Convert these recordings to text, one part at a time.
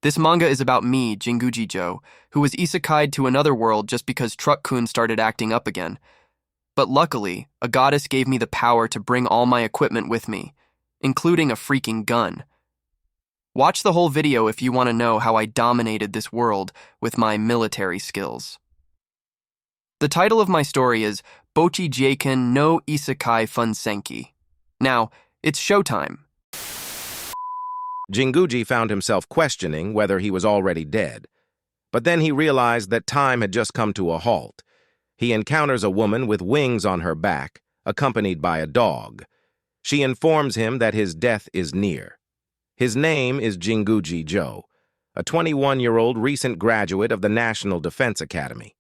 This manga is about me, Jinguji-jo, who was isekai'd to another world just because Truck-kun started acting up again. But luckily, a goddess gave me the power to bring all my equipment with me, including a freaking gun. Watch the whole video if you want to know how I dominated this world with my military skills. The title of my story is Bocchi Jieikan no Isekai Funsenki. Now, it's showtime. Jinguji found himself questioning whether he was already dead. But then he realized that time had just come to a halt. He encounters a woman with wings on her back, accompanied by a dog. She informs him that his death is near. His name is Jinguji-jo, a 21-year-old recent graduate of the National Defense Academy.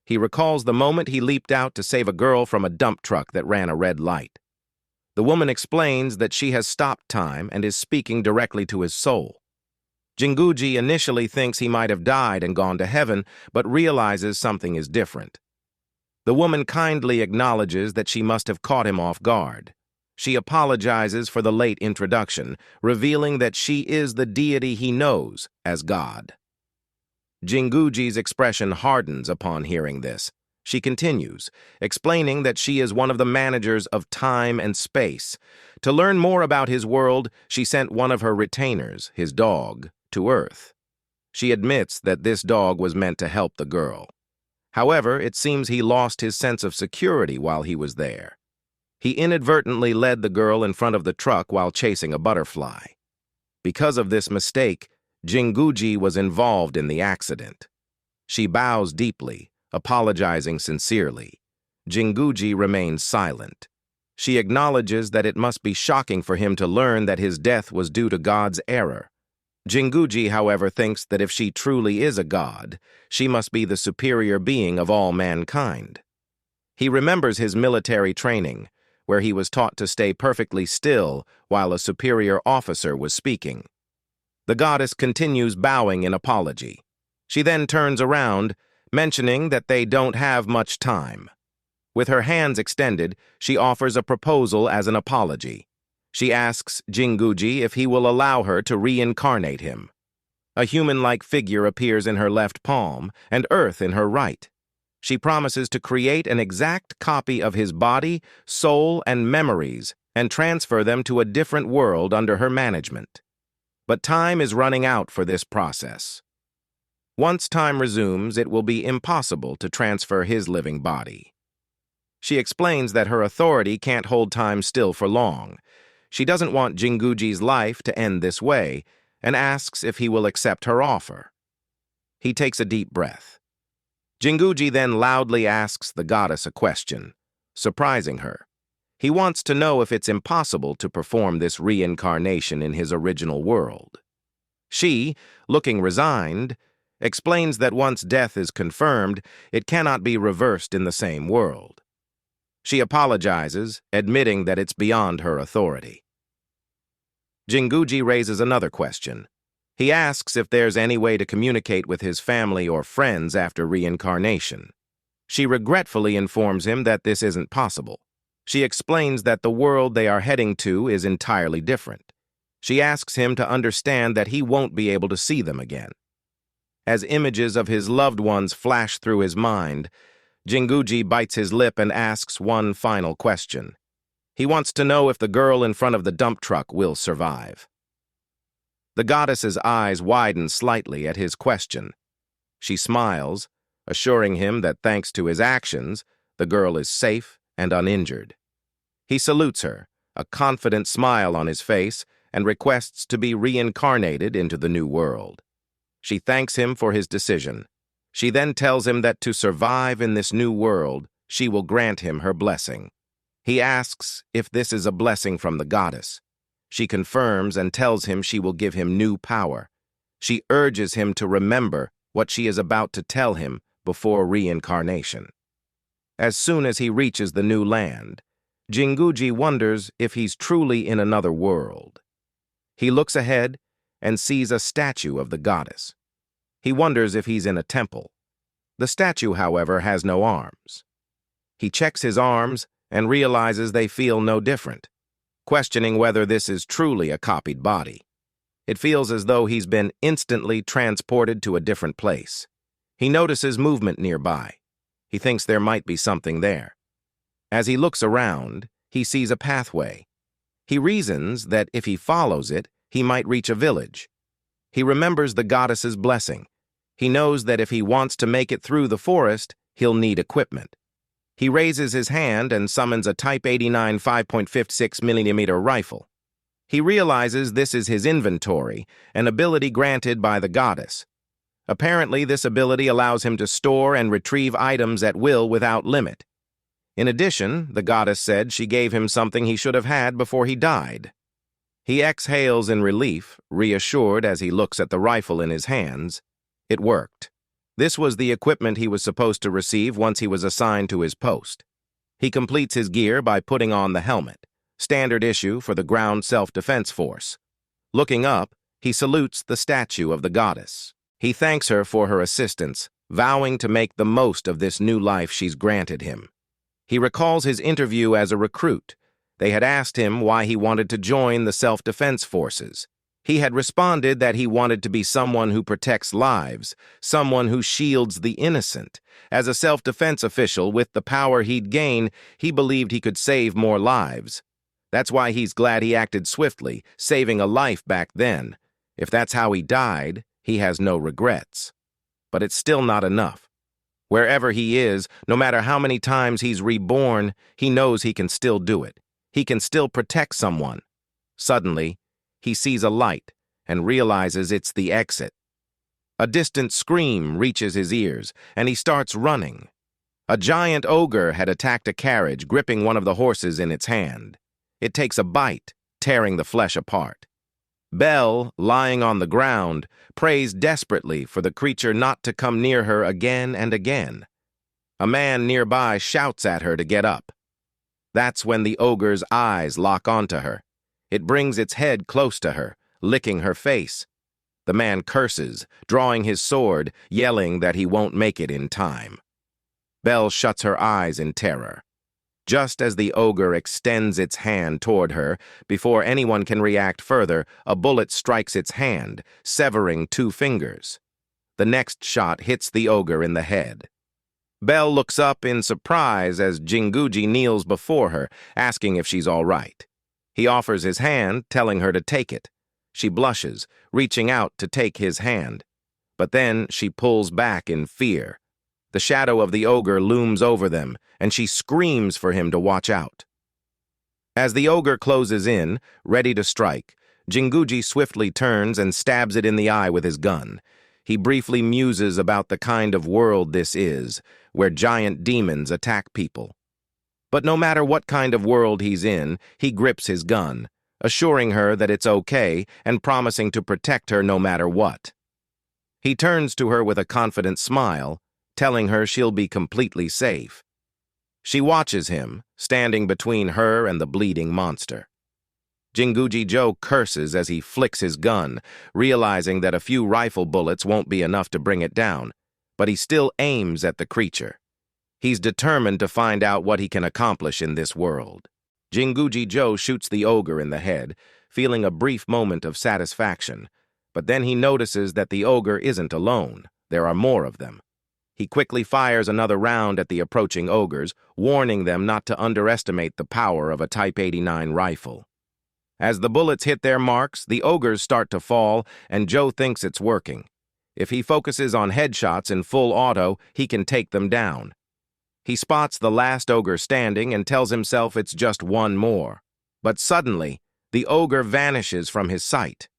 He recalls the moment he leaped out to save a girl from a dump truck that ran a red light. The woman explains that she has stopped time and is speaking directly to his soul. Jinguji initially thinks he might have died and gone to heaven, but realizes something is different. The woman kindly acknowledges that she must have caught him off guard. She apologizes for the late introduction, revealing that she is the deity he knows as God. Jinguji's expression hardens upon hearing this. She continues, explaining that she is one of the managers of time and space. To learn more about his world, she sent one of her retainers, his dog, to Earth. She admits that this dog was meant to help the girl. However, it seems he lost his sense of security while he was there. He inadvertently led the girl in front of the truck while chasing a butterfly. Because of this mistake, Jinguji was involved in the accident. She bows deeply, apologizing sincerely. Jinguji remains silent. She acknowledges that it must be shocking for him to learn that his death was due to God's error. Jinguji, however, thinks that if she truly is a god, she must be the superior being of all mankind. He remembers his military training, where he was taught to stay perfectly still while a superior officer was speaking. The goddess continues bowing in apology. She then turns around, mentioning that they don't have much time. With her hands extended, she offers a proposal as an apology. She asks Jinguji if he will allow her to reincarnate him. A human-like figure appears in her left palm and earth in her right. She promises to create an exact copy of his body, soul, and memories and transfer them to a different world under her management. But time is running out for this process. Once time resumes, it will be impossible to transfer his living body. She explains that her authority can't hold time still for long. She doesn't want Jinguji's life to end this way and asks if he will accept her offer. He takes a deep breath. Jinguji then loudly asks the goddess a question, surprising her. He wants to know if it's impossible to perform this reincarnation in his original world. She, looking resigned, explains that once death is confirmed, it cannot be reversed in the same world. She apologizes, admitting that it's beyond her authority. Jinguji raises another question. He asks if there's any way to communicate with his family or friends after reincarnation. She regretfully informs him that this isn't possible. She explains that the world they are heading to is entirely different. She asks him to understand that he won't be able to see them again. As images of his loved ones flash through his mind, Jinguji bites his lip and asks one final question. He wants to know if the girl in front of the dump truck will survive. The goddess's eyes widen slightly at his question. She smiles, assuring him that thanks to his actions, the girl is safe and uninjured. He salutes her, a confident smile on his face, and requests to be reincarnated into the new world. She thanks him for his decision. She then tells him that to survive in this new world, she will grant him her blessing. He asks if this is a blessing from the goddess. She confirms and tells him she will give him new power. She urges him to remember what she is about to tell him before reincarnation. As soon as he reaches the new land, Jinguji wonders if he's truly in another world. He looks ahead and sees a statue of the goddess. He wonders if he's in a temple. The statue, however, has no arms. He checks his arms and realizes they feel no different, questioning whether this is truly a copied body. It feels as though he's been instantly transported to a different place. He notices movement nearby. He thinks there might be something there. As he looks around, he sees a pathway. He reasons that if he follows it, he might reach a village. He remembers the goddess's blessing. He knows that if he wants to make it through the forest, he'll need equipment. He raises his hand and summons a Type 89 5.56mm rifle. He realizes this is his inventory, an ability granted by the goddess. Apparently, this ability allows him to store and retrieve items at will without limit. In addition, the goddess said she gave him something he should have had before he died. He exhales in relief, reassured as he looks at the rifle in his hands. It worked. This was the equipment he was supposed to receive once he was assigned to his post. He completes his gear by putting on the helmet, standard issue for the ground self-defense force. Looking up, he salutes the statue of the goddess. He thanks her for her assistance, vowing to make the most of this new life she's granted him. He recalls his interview as a recruit. They had asked him why he wanted to join the self-defense forces. He had responded that he wanted to be someone who protects lives, someone who shields the innocent. As a self-defense official with the power he'd gain, he believed he could save more lives. That's why he's glad he acted swiftly, saving a life back then. If that's how he died, he has no regrets. But it's still not enough. Wherever he is, no matter how many times he's reborn, he knows he can still do it. He can still protect someone. Suddenly, he sees a light and realizes it's the exit. A distant scream reaches his ears, and he starts running. A giant ogre had attacked a carriage, gripping one of the horses in its hand. It takes a bite, tearing the flesh apart. Belle, lying on the ground, prays desperately for the creature not to come near her again and again. A man nearby shouts at her to get up. That's when the ogre's eyes lock onto her. It brings its head close to her, licking her face. The man curses, drawing his sword, yelling that he won't make it in time. Belle shuts her eyes in terror. Just as the ogre extends its hand toward her, before anyone can react further, a bullet strikes its hand, severing 2 fingers. The next shot hits the ogre in the head. Belle looks up in surprise as Jinguji kneels before her, asking if she's all right. He offers his hand, telling her to take it. She blushes, reaching out to take his hand. But then she pulls back in fear. The shadow of the ogre looms over them, and she screams for him to watch out. As the ogre closes in, ready to strike, Jinguji swiftly turns and stabs it in the eye with his gun. He briefly muses about the kind of world this is, where giant demons attack people. But no matter what kind of world he's in, he grips his gun, assuring her that it's okay and promising to protect her no matter what. He turns to her with a confident smile, telling her she'll be completely safe. She watches him, standing between her and the bleeding monster. Jinguji Joe curses as he flicks his gun, realizing that a few rifle bullets won't be enough to bring it down, but he still aims at the creature. He's determined to find out what he can accomplish in this world. Jinguji Joe shoots the ogre in the head, feeling a brief moment of satisfaction, but then he notices that the ogre isn't alone. There are more of them. He quickly fires another round at the approaching ogres, warning them not to underestimate the power of a Type 89 rifle. As the bullets hit their marks, the ogres start to fall, and Joe thinks it's working. If he focuses on headshots in full auto, he can take them down. He spots the last ogre standing and tells himself it's just one more. But suddenly, the ogre vanishes from his sight.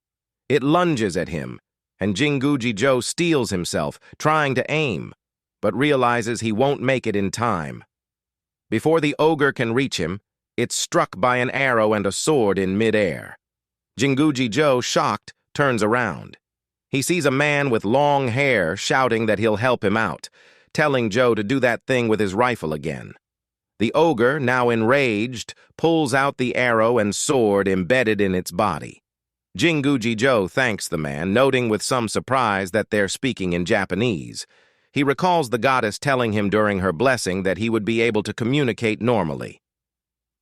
It lunges at him, and Jinguji Joe steels himself, trying to aim, but realizes he won't make it in time. Before the ogre can reach him, it's struck by an arrow and a sword in midair. Jinguji Joe, shocked, turns around. He sees a man with long hair shouting that he'll help him out, telling Joe to do that thing with his rifle again. The ogre, now enraged, pulls out the arrow and sword embedded in its body. Jinguji Joe thanks the man, noting with some surprise that they're speaking in Japanese. He recalls the goddess telling him during her blessing that he would be able to communicate normally.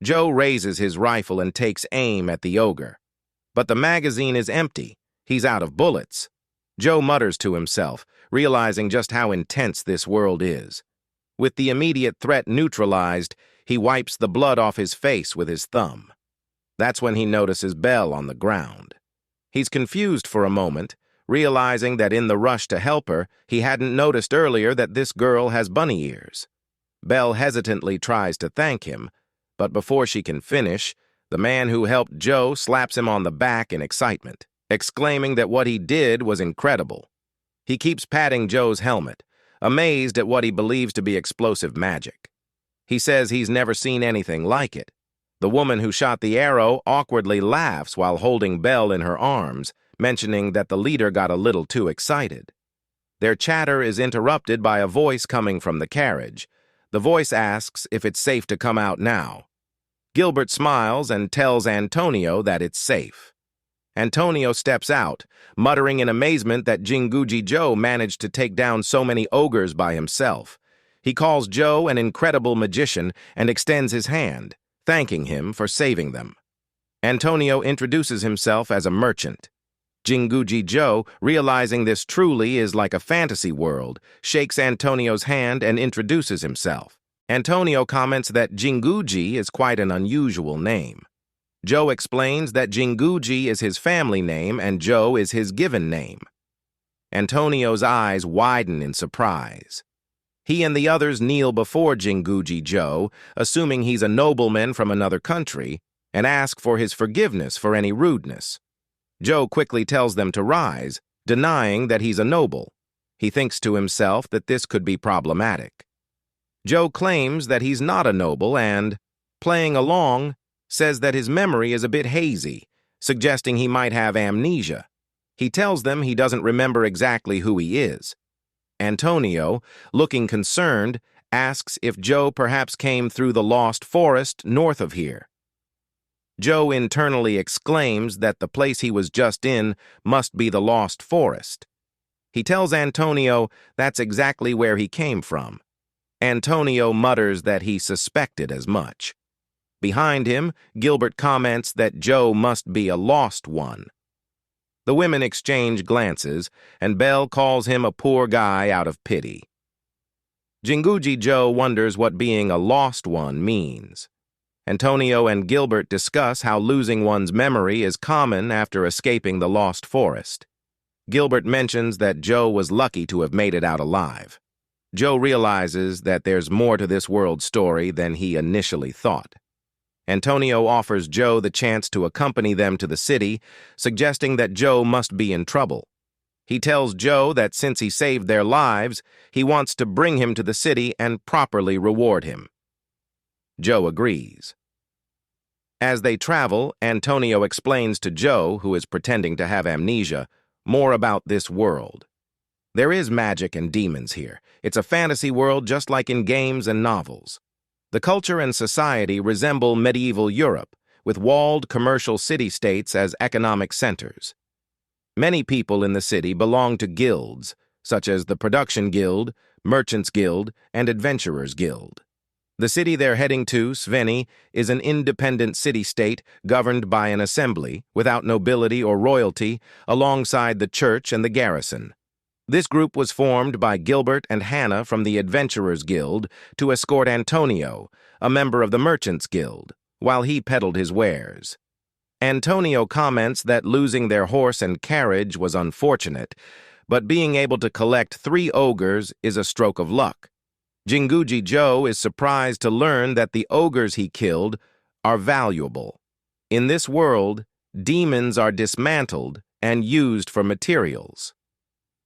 Joe raises his rifle and takes aim at the ogre. But the magazine is empty. He's out of bullets. Joe mutters to himself, realizing just how intense this world is. With the immediate threat neutralized, he wipes the blood off his face with his thumb. That's when he notices Belle on the ground. He's confused for a moment, realizing that in the rush to help her, he hadn't noticed earlier that this girl has bunny ears. Belle hesitantly tries to thank him, but before she can finish, the man who helped Joe slaps him on the back in excitement, exclaiming that what he did was incredible. He keeps patting Joe's helmet, amazed at what he believes to be explosive magic. He says he's never seen anything like it. The woman who shot the arrow awkwardly laughs while holding Belle in her arms, mentioning that the leader got a little too excited. Their chatter is interrupted by a voice coming from the carriage. The voice asks if it's safe to come out now. Gilbert smiles and tells Antonio that it's safe. Antonio steps out, muttering in amazement that Jinguji Joe managed to take down so many ogres by himself. He calls Joe an incredible magician and extends his hand, thanking him for saving them. Antonio introduces himself as a merchant. Jinguji Joe, realizing this truly is like a fantasy world, shakes Antonio's hand and introduces himself. Antonio comments that Jinguji is quite an unusual name. Joe explains that Jinguji is his family name and Joe is his given name. Antonio's eyes widen in surprise. He and the others kneel before Jinguji Joe, assuming he's a nobleman from another country, and ask for his forgiveness for any rudeness. Joe quickly tells them to rise, denying that he's a noble. He thinks to himself that this could be problematic. Joe claims that he's not a noble and, playing along, says that his memory is a bit hazy, suggesting he might have amnesia. He tells them he doesn't remember exactly who he is. Antonio, looking concerned, asks if Joe perhaps came through the lost forest north of here. Joe internally exclaims that the place he was just in must be the lost forest. He tells Antonio that's exactly where he came from. Antonio mutters that he suspected as much. Behind him, Gilbert comments that Joe must be a lost one. The women exchange glances, and Belle calls him a poor guy out of pity. Jinguji Joe wonders what being a lost one means. Antonio and Gilbert discuss how losing one's memory is common after escaping the lost forest. Gilbert mentions that Joe was lucky to have made it out alive. Joe realizes that there's more to this world's story than he initially thought. Antonio offers Joe the chance to accompany them to the city, suggesting that Joe must be in trouble. He tells Joe that since he saved their lives, he wants to bring him to the city and properly reward him. Joe agrees. As they travel, Antonio explains to Joe, who is pretending to have amnesia, more about this world. There is magic and demons here. It's a fantasy world just like in games and novels. The culture and society resemble medieval Europe, with walled commercial city-states as economic centers. Many people in the city belong to guilds, such as the Production Guild, Merchants Guild, and Adventurers Guild. The city they're heading to, Sveni, is an independent city-state governed by an assembly, without nobility or royalty, alongside the church and the garrison. This group was formed by Gilbert and Hannah from the Adventurers Guild to escort Antonio, a member of the Merchants Guild, while he peddled his wares. Antonio comments that losing their horse and carriage was unfortunate, but being able to collect 3 ogres is a stroke of luck. Jinguji Joe is surprised to learn that the ogres he killed are valuable. In this world, demons are dismantled and used for materials.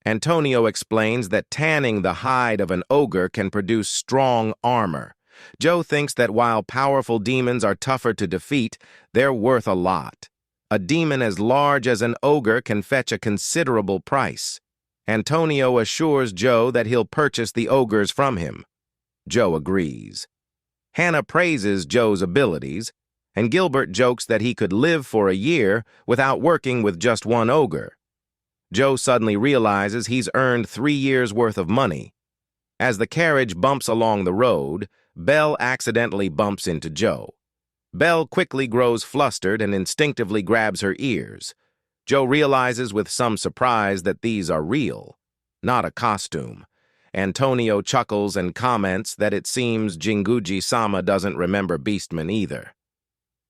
Antonio explains that tanning the hide of an ogre can produce strong armor. Joe thinks that while powerful demons are tougher to defeat, they're worth a lot. A demon as large as an ogre can fetch a considerable price. Antonio assures Joe that he'll purchase the ogres from him. Joe agrees. Hannah praises Joe's abilities, and Gilbert jokes that he could live for a year without working with just one ogre. Joe suddenly realizes he's earned 3 years' worth of money. As the carriage bumps along the road, Belle accidentally bumps into Joe. Belle quickly grows flustered and instinctively grabs her ears. Joe realizes with some surprise that these are real, not a costume. Antonio chuckles and comments that it seems Jinguji-sama doesn't remember Beastman either.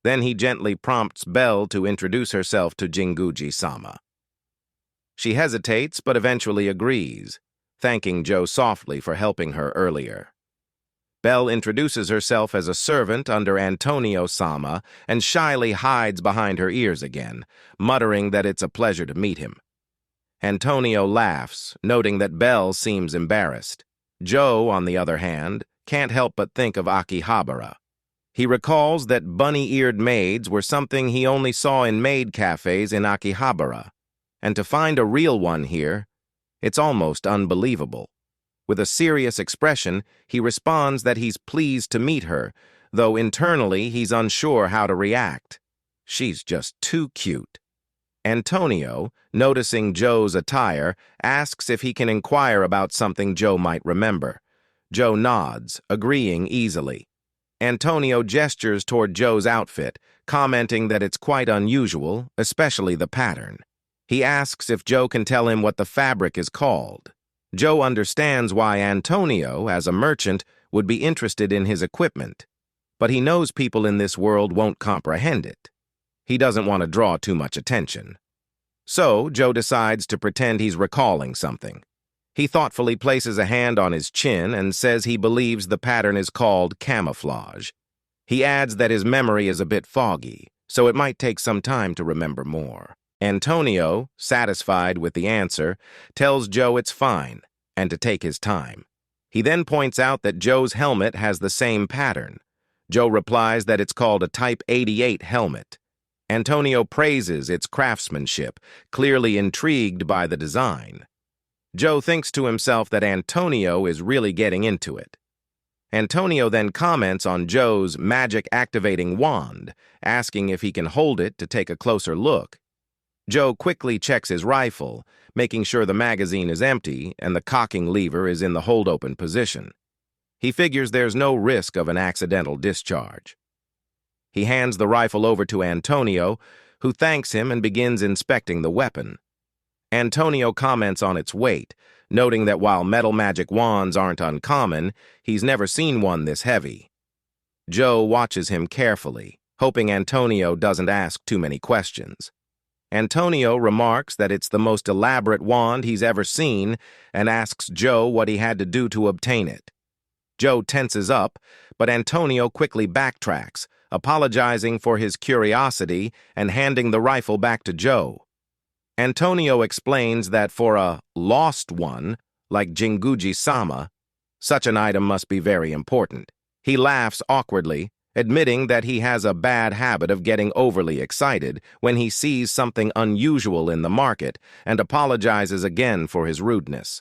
Then he gently prompts Belle to introduce herself to Jinguji-sama. She hesitates but eventually agrees, thanking Joe softly for helping her earlier. Belle introduces herself as a servant under Antonio-sama and shyly hides behind her ears again, muttering that it's a pleasure to meet him. Antonio laughs, noting that Belle seems embarrassed. Joe, on the other hand, can't help but think of Akihabara. He recalls that bunny-eared maids were something he only saw in maid cafes in Akihabara, and to find a real one here, it's almost unbelievable. With a serious expression, he responds that he's pleased to meet her, though internally he's unsure how to react. She's just too cute. Antonio, noticing Joe's attire, asks if he can inquire about something Joe might remember. Joe nods, agreeing easily. Antonio gestures toward Joe's outfit, commenting that it's quite unusual, especially the pattern. He asks if Joe can tell him what the fabric is called. Joe understands why Antonio, as a merchant, would be interested in his equipment, but he knows people in this world won't comprehend it. He doesn't want to draw too much attention. So, Joe decides to pretend he's recalling something. He thoughtfully places a hand on his chin and says he believes the pattern is called camouflage. He adds that his memory is a bit foggy, so it might take some time to remember more. Antonio, satisfied with the answer, tells Joe it's fine and to take his time. He then points out that Joe's helmet has the same pattern. Joe replies that it's called a Type 88 helmet. Antonio praises its craftsmanship, clearly intrigued by the design. Joe thinks to himself that Antonio is really getting into it. Antonio then comments on Joe's magic-activating wand, asking if he can hold it to take a closer look. Joe quickly checks his rifle, making sure the magazine is empty and the cocking lever is in the hold-open position. He figures there's no risk of an accidental discharge. He hands the rifle over to Antonio, who thanks him and begins inspecting the weapon. Antonio comments on its weight, noting that while metal magic wands aren't uncommon, he's never seen one this heavy. Joe watches him carefully, hoping Antonio doesn't ask too many questions. Antonio remarks that it's the most elaborate wand he's ever seen and asks Joe what he had to do to obtain it. Joe tenses up, but Antonio quickly backtracks, apologizing for his curiosity and handing the rifle back to Joe. Antonio explains that for a lost one, like Jinguji-sama, such an item must be very important. He laughs awkwardly, admitting that he has a bad habit of getting overly excited when he sees something unusual in the market and apologizes again for his rudeness.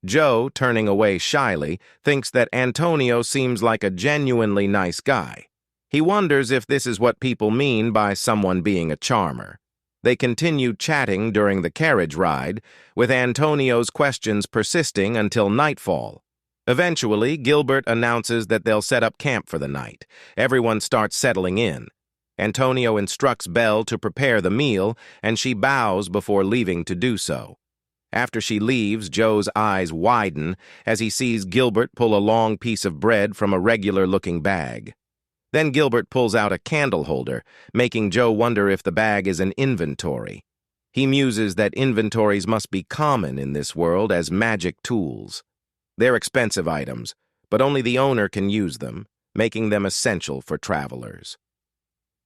Joe, turning away shyly, thinks that Antonio seems like a genuinely nice guy. He wonders if this is what people mean by someone being a charmer. They continue chatting during the carriage ride, with Antonio's questions persisting until nightfall. Eventually, Gilbert announces that they'll set up camp for the night. Everyone starts settling in. Antonio instructs Belle to prepare the meal, and she bows before leaving to do so. After she leaves, Joe's eyes widen as he sees Gilbert pull a long piece of bread from a regular-looking bag. Then Gilbert pulls out a candle holder, making Joe wonder if the bag is an inventory. He muses that inventories must be common in this world as magic tools. They're expensive items, but only the owner can use them, making them essential for travelers.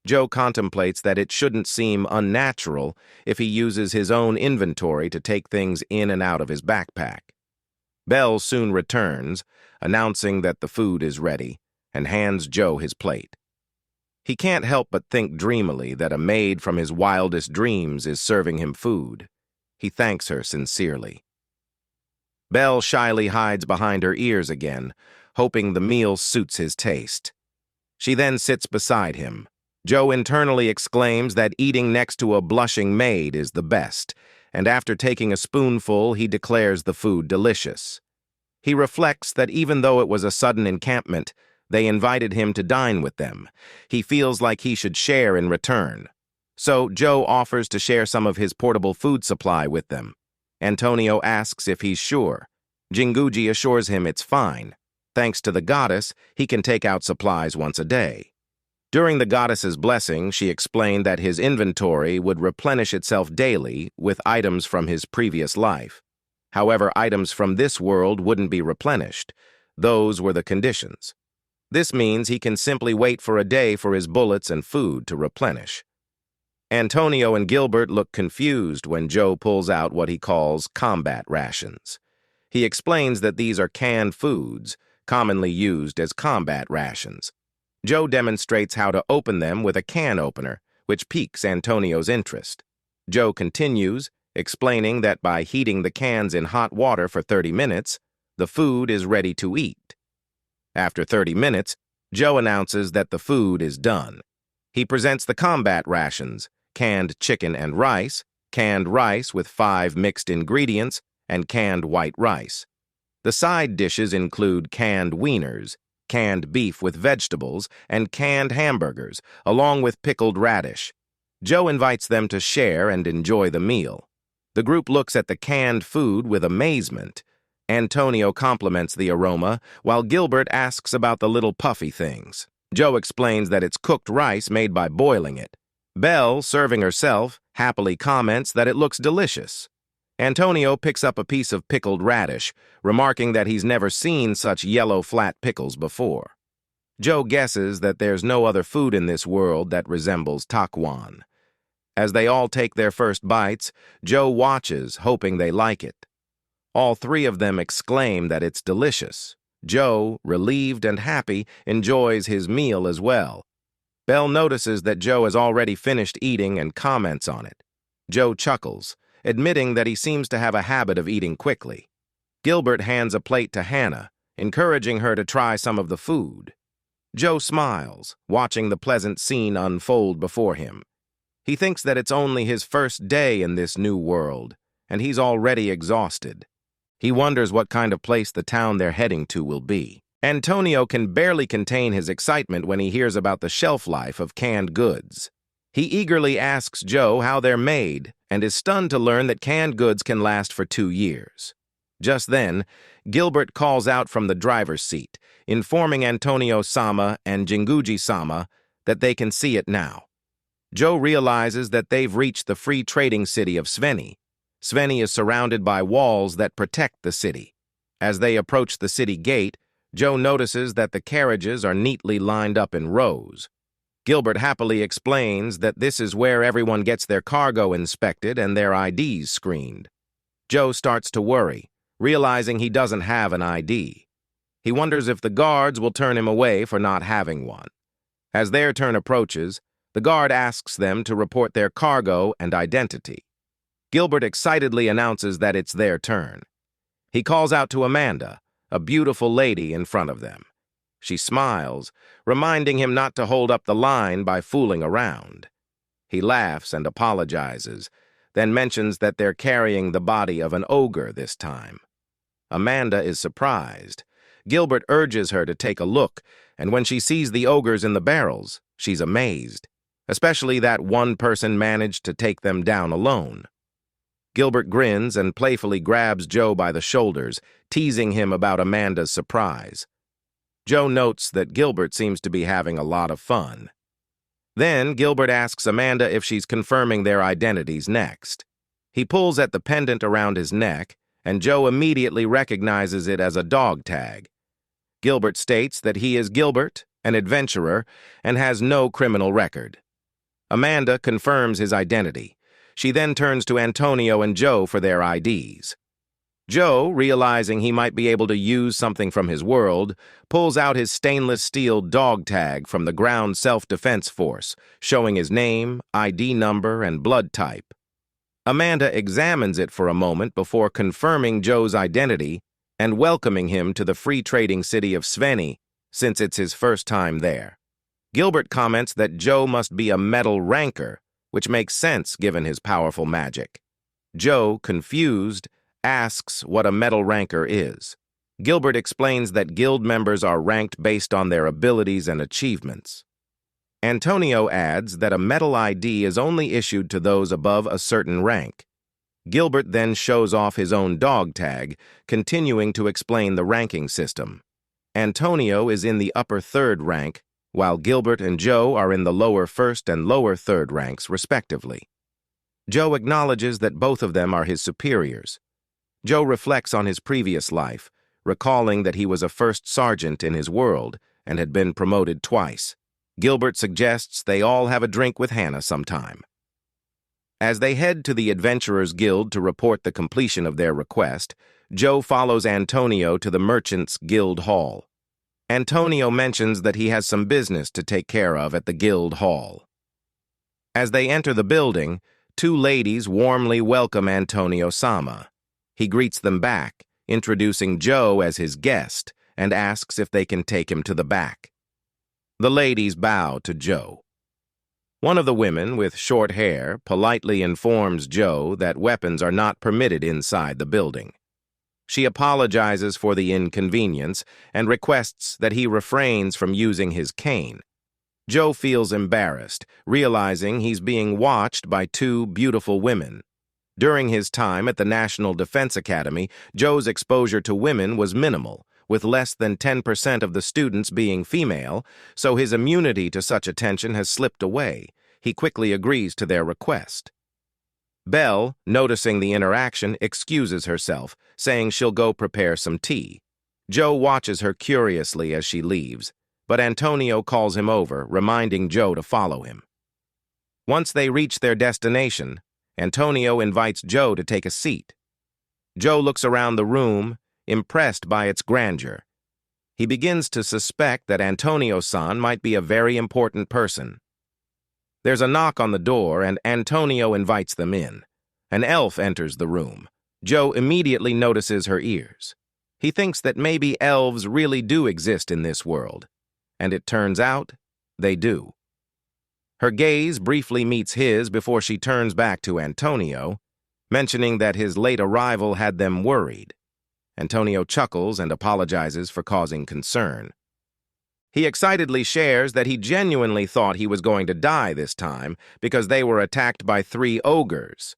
Joe contemplates that it shouldn't seem unnatural if he uses his own inventory to take things in and out of his backpack. Belle soon returns, announcing that the food is ready, and hands Joe his plate. He can't help but think dreamily that a maid from his wildest dreams is serving him food. He thanks her sincerely. Belle shyly hides behind her ears again, hoping the meal suits his taste. She then sits beside him. Joe internally exclaims that eating next to a blushing maid is the best, and after taking a spoonful, he declares the food delicious. He reflects that even though it was a sudden encampment, they invited him to dine with them. He feels like he should share in return. So Joe offers to share some of his portable food supply with them. Antonio asks if he's sure. Jinguji assures him it's fine. Thanks to the goddess, he can take out supplies once a day. During the goddess's blessing, she explained that his inventory would replenish itself daily with items from his previous life. However, items from this world wouldn't be replenished. Those were the conditions. This means he can simply wait for a day for his bullets and food to replenish. Antonio and Gilbert look confused when Joe pulls out what he calls combat rations. He explains that these are canned foods, commonly used as combat rations. Joe demonstrates how to open them with a can opener, which piques Antonio's interest. Joe continues, explaining that by heating the cans in hot water for 30 minutes, the food is ready to eat. After 30 minutes, Joe announces that the food is done. He presents the combat rations, canned chicken and rice, canned rice with 5 mixed ingredients, and canned white rice. The side dishes include canned wieners, canned beef with vegetables, and canned hamburgers, along with pickled radish. Joe invites them to share and enjoy the meal. The group looks at the canned food with amazement. Antonio compliments the aroma, while Gilbert asks about the little puffy things. Joe explains that it's cooked rice made by boiling it. Belle, serving herself, happily comments that it looks delicious. Antonio picks up a piece of pickled radish, remarking that he's never seen such yellow flat pickles before. Joe guesses that there's no other food in this world that resembles Truck-kun. As they all take their first bites, Joe watches, hoping they like it. All 3 of them exclaim that it's delicious. Joe, relieved and happy, enjoys his meal as well. Belle notices that Joe has already finished eating and comments on it. Joe chuckles, admitting that he seems to have a habit of eating quickly. Gilbert hands a plate to Hannah, encouraging her to try some of the food. Joe smiles, watching the pleasant scene unfold before him. He thinks that it's only his first day in this new world, and he's already exhausted. He wonders what kind of place the town they're heading to will be. Antonio can barely contain his excitement when he hears about the shelf life of canned goods. He eagerly asks Joe how they're made and is stunned to learn that canned goods can last for 2 years. Just then, Gilbert calls out from the driver's seat, informing Antonio-sama and Jinguji-sama that they can see it now. Joe realizes that they've reached the free trading city of Sveni. Sveni is surrounded by walls that protect the city. As they approach the city gate, Joe notices that the carriages are neatly lined up in rows. Gilbert happily explains that this is where everyone gets their cargo inspected and their IDs screened. Joe starts to worry, realizing he doesn't have an ID. He wonders if the guards will turn him away for not having one. As their turn approaches, the guard asks them to report their cargo and identity. Gilbert excitedly announces that it's their turn. He calls out to Amanda, a beautiful lady in front of them. She smiles, reminding him not to hold up the line by fooling around. He laughs and apologizes, then mentions that they're carrying the body of an ogre this time. Amanda is surprised. Gilbert urges her to take a look, and when she sees the ogres in the barrels, she's amazed, especially that one person managed to take them down alone. Gilbert grins and playfully grabs Joe by the shoulders, teasing him about Amanda's surprise. Joe notes that Gilbert seems to be having a lot of fun. Then Gilbert asks Amanda if she's confirming their identities next. He pulls at the pendant around his neck, and Joe immediately recognizes it as a dog tag. Gilbert states that he is Gilbert, an adventurer, and has no criminal record. Amanda confirms his identity. She then turns to Antonio and Joe for their IDs. Joe, realizing he might be able to use something from his world, pulls out his stainless steel dog tag from the ground self-defense force, showing his name, ID number, and blood type. Amanda examines it for a moment before confirming Joe's identity and welcoming him to the free trading city of Sveni, since it's his first time there. Gilbert comments that Joe must be a metal ranker, which makes sense given his powerful magic. Joe, confused, asks what a metal ranker is. Gilbert explains that guild members are ranked based on their abilities and achievements. Antonio adds that a metal ID is only issued to those above a certain rank. Gilbert then shows off his own dog tag, continuing to explain the ranking system. Antonio is in the upper third rank, while Gilbert and Joe are in the lower first and lower third ranks, respectively. Joe acknowledges that both of them are his superiors. Joe reflects on his previous life, recalling that he was a first sergeant in his world and had been promoted twice. Gilbert suggests they all have a drink with Hannah sometime. As they head to the Adventurers Guild to report the completion of their request, Joe follows Antonio to the Merchants Guild Hall. Antonio mentions that he has some business to take care of at the Guild Hall. As they enter the building, two ladies warmly welcome Antonio-sama. He greets them back, introducing Joe as his guest, and asks if they can take him to the back. The ladies bow to Joe. One of the women, with short hair, politely informs Joe that weapons are not permitted inside the building. She apologizes for the inconvenience and requests that he refrains from using his cane. Joe feels embarrassed, realizing he's being watched by two beautiful women. During his time at the National Defense Academy, Joe's exposure to women was minimal, with less than 10% of the students being female, so his immunity to such attention has slipped away. He quickly agrees to their request. Belle, noticing the interaction, excuses herself, saying she'll go prepare some tea. Joe watches her curiously as she leaves, but Antonio calls him over, reminding Joe to follow him. Once they reach their destination, Antonio invites Joe to take a seat. Joe looks around the room, impressed by its grandeur. He begins to suspect that Antonio-san might be a very important person. There's a knock on the door, and Antonio invites them in. An elf enters the room. Joe immediately notices her ears. He thinks that maybe elves really do exist in this world, and it turns out they do. Her gaze briefly meets his before she turns back to Antonio, mentioning that his late arrival had them worried. Antonio chuckles and apologizes for causing concern. He excitedly shares that he genuinely thought he was going to die this time because they were attacked by 3 ogres.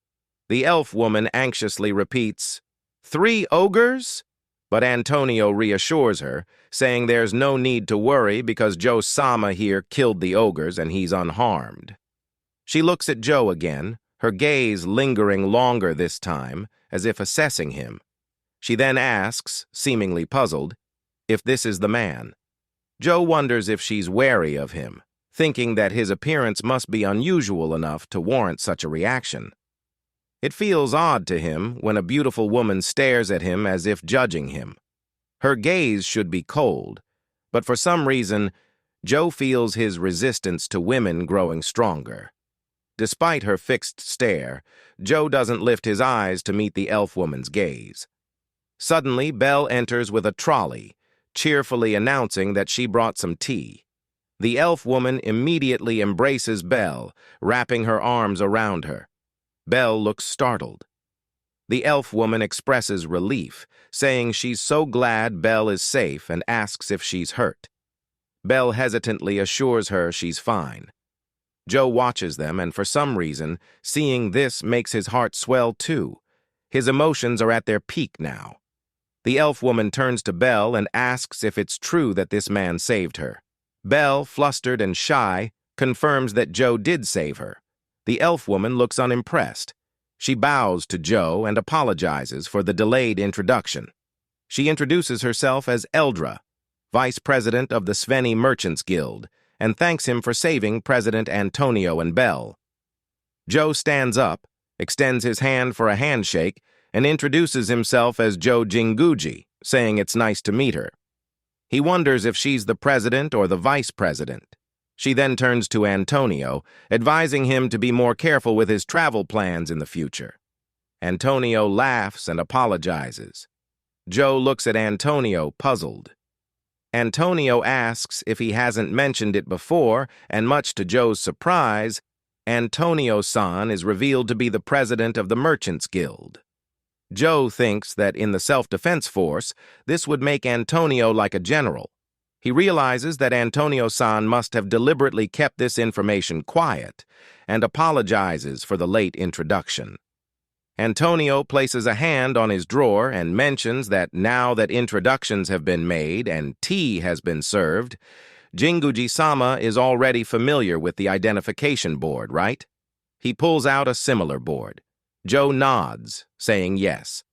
The elf woman anxiously repeats, "3 ogres?" But Antonio reassures her, saying there's no need to worry because Joe-sama here killed the ogres and he's unharmed. She looks at Joe again, her gaze lingering longer this time, as if assessing him. She then asks, seemingly puzzled, if this is the man. Joe wonders if she's wary of him, thinking that his appearance must be unusual enough to warrant such a reaction. It feels odd to him when a beautiful woman stares at him as if judging him. Her gaze should be cold, but for some reason, Joe feels his resistance to women growing stronger. Despite her fixed stare, Joe doesn't lift his eyes to meet the elf woman's gaze. Suddenly, Belle enters with a trolley, cheerfully announcing that she brought some tea. The elf woman immediately embraces Belle, wrapping her arms around her. Belle looks startled. The elf woman expresses relief, saying she's so glad Belle is safe and asks if she's hurt. Belle hesitantly assures her she's fine. Joe watches them, and for some reason, seeing this makes his heart swell too. His emotions are at their peak now. The elf woman turns to Belle and asks if it's true that this man saved her. Belle, flustered and shy, confirms that Joe did save her. The elf woman looks unimpressed. She bows to Joe and apologizes for the delayed introduction. She introduces herself as Eldra, vice president of the Sveni Merchants Guild, and thanks him for saving President Antonio and Belle. Joe stands up, extends his hand for a handshake, and introduces himself as Joe Jinguji, saying it's nice to meet her. He wonders if she's the president or the vice president. She then turns to Antonio, advising him to be more careful with his travel plans in the future. Antonio laughs and apologizes. Joe looks at Antonio, puzzled. Antonio asks if he hasn't mentioned it before, and much to Joe's surprise, Antonio-san is revealed to be the president of the Merchants Guild. Joe thinks that in the self-defense force, this would make Antonio like a general. He realizes that Antonio-san must have deliberately kept this information quiet and apologizes for the late introduction. Antonio places a hand on his drawer and mentions that now that introductions have been made and tea has been served, Jinguji-sama is already familiar with the identification board, right? He pulls out a similar board. Joe nods, saying yes.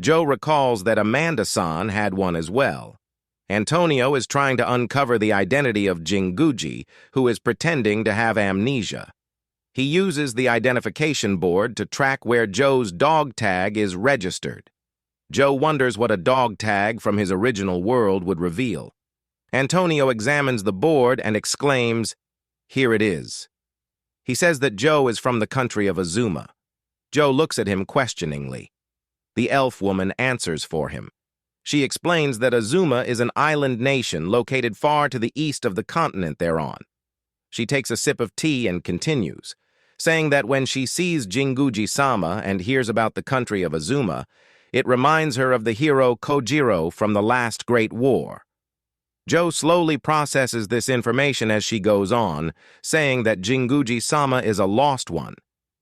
Joe recalls that Amanda-san had one as well. Antonio is trying to uncover the identity of Jinguji, who is pretending to have amnesia. He uses the identification board to track where Joe's dog tag is registered. Joe wonders what a dog tag from his original world would reveal. Antonio examines the board and exclaims, "Here it is." He says that Joe is from the country of Azuma. Joe looks at him questioningly. The elf woman answers for him. She explains that Azuma is an island nation located far to the east of the continent they're on. She takes a sip of tea and continues, saying that when she sees Jinguji-sama and hears about the country of Azuma, it reminds her of the hero Kojiro from the last Great War. Joe slowly processes this information as she goes on, saying that Jinguji-sama is a lost one.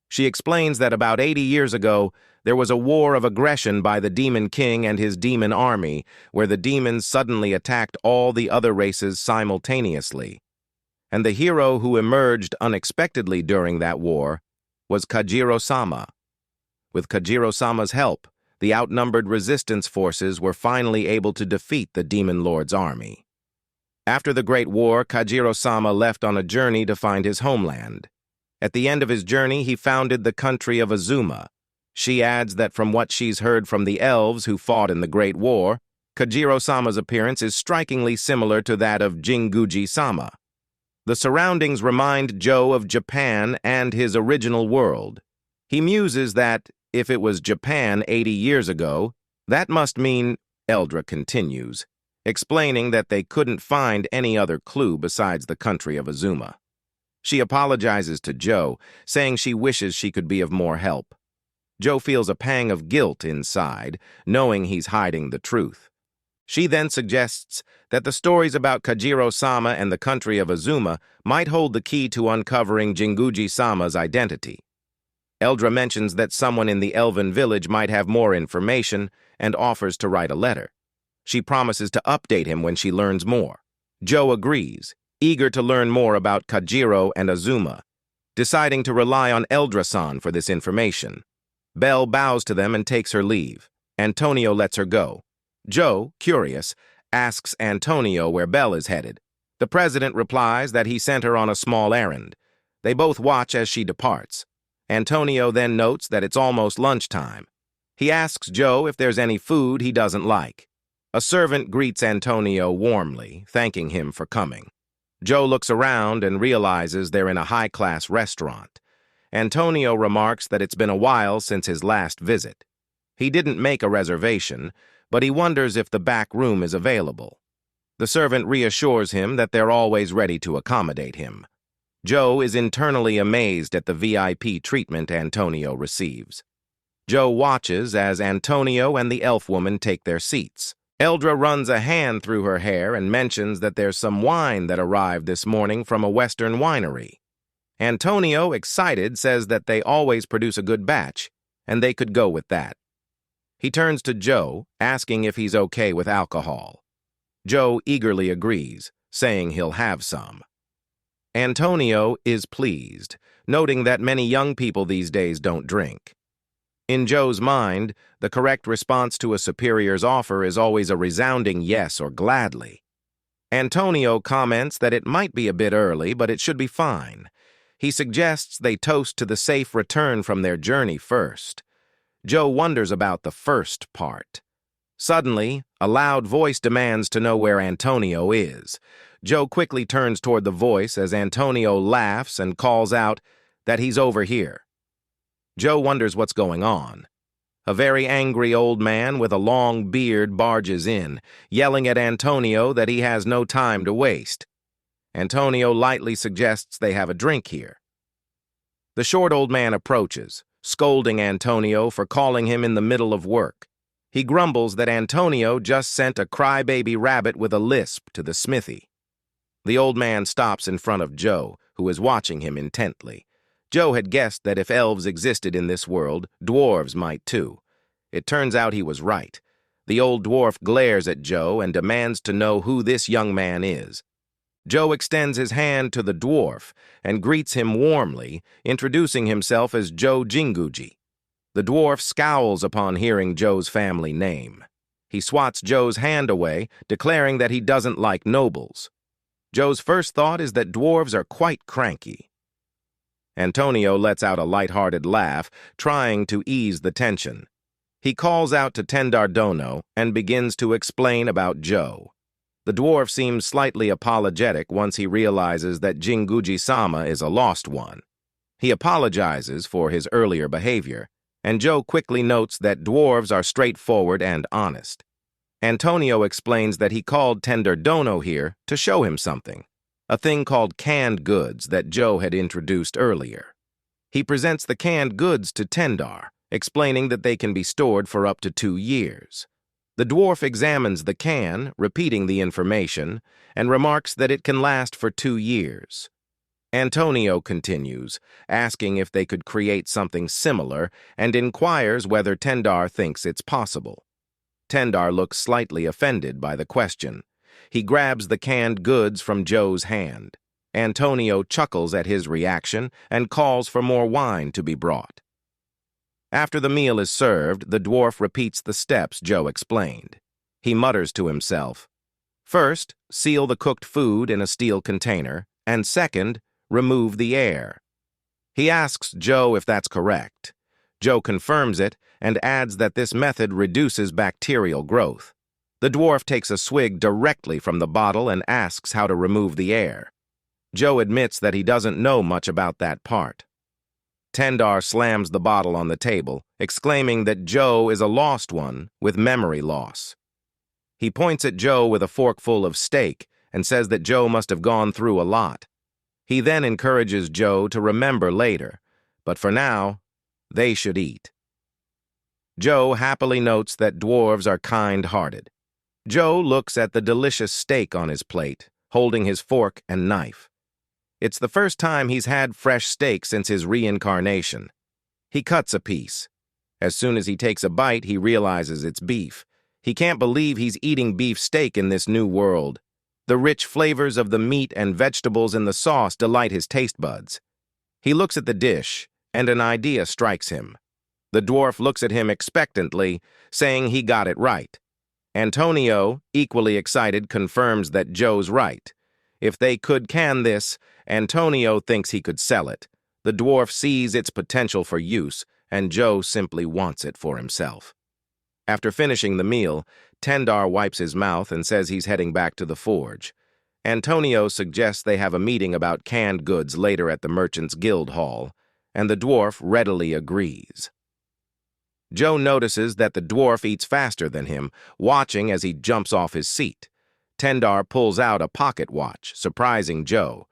She explains that about 80 years ago, there was a war of aggression by the Demon King and his demon army, where the demons suddenly attacked all the other races simultaneously. And the hero who emerged unexpectedly during that war was Kajiro-sama. With Kajiro-sama's help, the outnumbered resistance forces were finally able to defeat the Demon Lord's army. After the Great War, Kajiro-sama left on a journey to find his homeland. At the end of his journey, he founded the country of Azuma. She adds that from what she's heard from the elves who fought in the Great War, Kajiro-sama's appearance is strikingly similar to that of Jinguji-sama. The surroundings remind Joe of Japan and his original world. He muses that, if it was Japan 80 years ago, that must mean, Eldra continues, explaining that they couldn't find any other clue besides the country of Azuma. She apologizes to Joe, saying she wishes she could be of more help. Joe feels a pang of guilt inside, knowing he's hiding the truth. She then suggests that the stories about Kajiro-sama and the country of Azuma might hold the key to uncovering Jinguji-sama's identity. Eldra mentions that someone in the elven village might have more information and offers to write a letter. She promises to update him when she learns more. Joe agrees, eager to learn more about Kajiro and Azuma, deciding to rely on Eldra-san for this information. Belle bows to them and takes her leave. Antonio lets her go. Joe, curious, asks Antonio where Belle is headed. The president replies that he sent her on a small errand. They both watch as she departs. Antonio then notes that it's almost lunchtime. He asks Joe if there's any food he doesn't like. A servant greets Antonio warmly, thanking him for coming. Joe looks around and realizes they're in a high-class restaurant. Antonio remarks that it's been a while since his last visit. He didn't make a reservation, but he wonders if the back room is available. The servant reassures him that they're always ready to accommodate him. Joe is internally amazed at the VIP treatment Antonio receives. Joe watches as Antonio and the elf woman take their seats. Eldra runs a hand through her hair and mentions that there's some wine that arrived this morning from a Western winery. Antonio, excited, says that they always produce a good batch, and they could go with that. He turns to Joe, asking if he's okay with alcohol. Joe eagerly agrees, saying he'll have some. Antonio is pleased, noting that many young people these days don't drink. In Joe's mind, the correct response to a superior's offer is always a resounding yes or gladly. Antonio comments that it might be a bit early, but it should be fine. He suggests they toast to the safe return from their journey first. Joe wonders about the first part. Suddenly, a loud voice demands to know where Antonio is. Joe quickly turns toward the voice as Antonio laughs and calls out that he's over here. Joe wonders what's going on. A very angry old man with a long beard barges in, yelling at Antonio that he has no time to waste. Antonio lightly suggests they have a drink here. The short old man approaches, scolding Antonio for calling him in the middle of work. He grumbles that Antonio just sent a crybaby rabbit with a lisp to the smithy. The old man stops in front of Joe, who is watching him intently. Joe had guessed that if elves existed in this world, dwarves might too. It turns out he was right. The old dwarf glares at Joe and demands to know who this young man is. Joe extends his hand to the dwarf and greets him warmly, introducing himself as Joe Jinguji. The dwarf scowls upon hearing Joe's family name. He swats Joe's hand away, declaring that he doesn't like nobles. Joe's first thought is that dwarves are quite cranky. Antonio lets out a light-hearted laugh, trying to ease the tension. He calls out to Tendardono and begins to explain about Joe. The dwarf seems slightly apologetic once he realizes that Jinguji-sama is a lost one. He apologizes for his earlier behavior, and Joe quickly notes that dwarves are straightforward and honest. Antonio explains that he called Tendardono here to show him something, a thing called canned goods that Joe had introduced earlier. He presents the canned goods to Tendar, explaining that they can be stored for up to 2 years. The dwarf examines the can, repeating the information, and remarks that it can last for 2 years. Antonio continues, asking if they could create something similar, and inquires whether Tendar thinks it's possible. Tendar looks slightly offended by the question. He grabs the canned goods from Joe's hand. Antonio chuckles at his reaction and calls for more wine to be brought. After the meal is served, the dwarf repeats the steps Joe explained. He mutters to himself, "First, seal the cooked food in a steel container, and second, remove the air." He asks Joe if that's correct. Joe confirms it and adds that this method reduces bacterial growth. The dwarf takes a swig directly from the bottle and asks how to remove the air. Joe admits that he doesn't know much about that part. Tendar slams the bottle on the table, exclaiming that Joe is a lost one with memory loss. He points at Joe with a forkful of steak and says that Joe must have gone through a lot. He then encourages Joe to remember later, but for now, they should eat. Joe happily notes that dwarves are kind-hearted. Joe looks at the delicious steak on his plate, holding his fork and knife. It's the first time he's had fresh steak since his reincarnation. He cuts a piece. As soon as he takes a bite, he realizes it's beef. He can't believe he's eating beef steak in this new world. The rich flavors of the meat and vegetables in the sauce delight his taste buds. He looks at the dish, and an idea strikes him. The dwarf looks at him expectantly, saying he got it right. Antonio, equally excited, confirms that Joe's right. If they could can this, Antonio thinks he could sell it. The dwarf sees its potential for use, and Joe simply wants it for himself. After finishing the meal, Tendar wipes his mouth and says he's heading back to the forge. Antonio suggests they have a meeting about canned goods later at the Merchants' Guild Hall, and the dwarf readily agrees. Joe notices that the dwarf eats faster than him, watching as he jumps off his seat. Tendar pulls out a pocket watch, surprising Joe.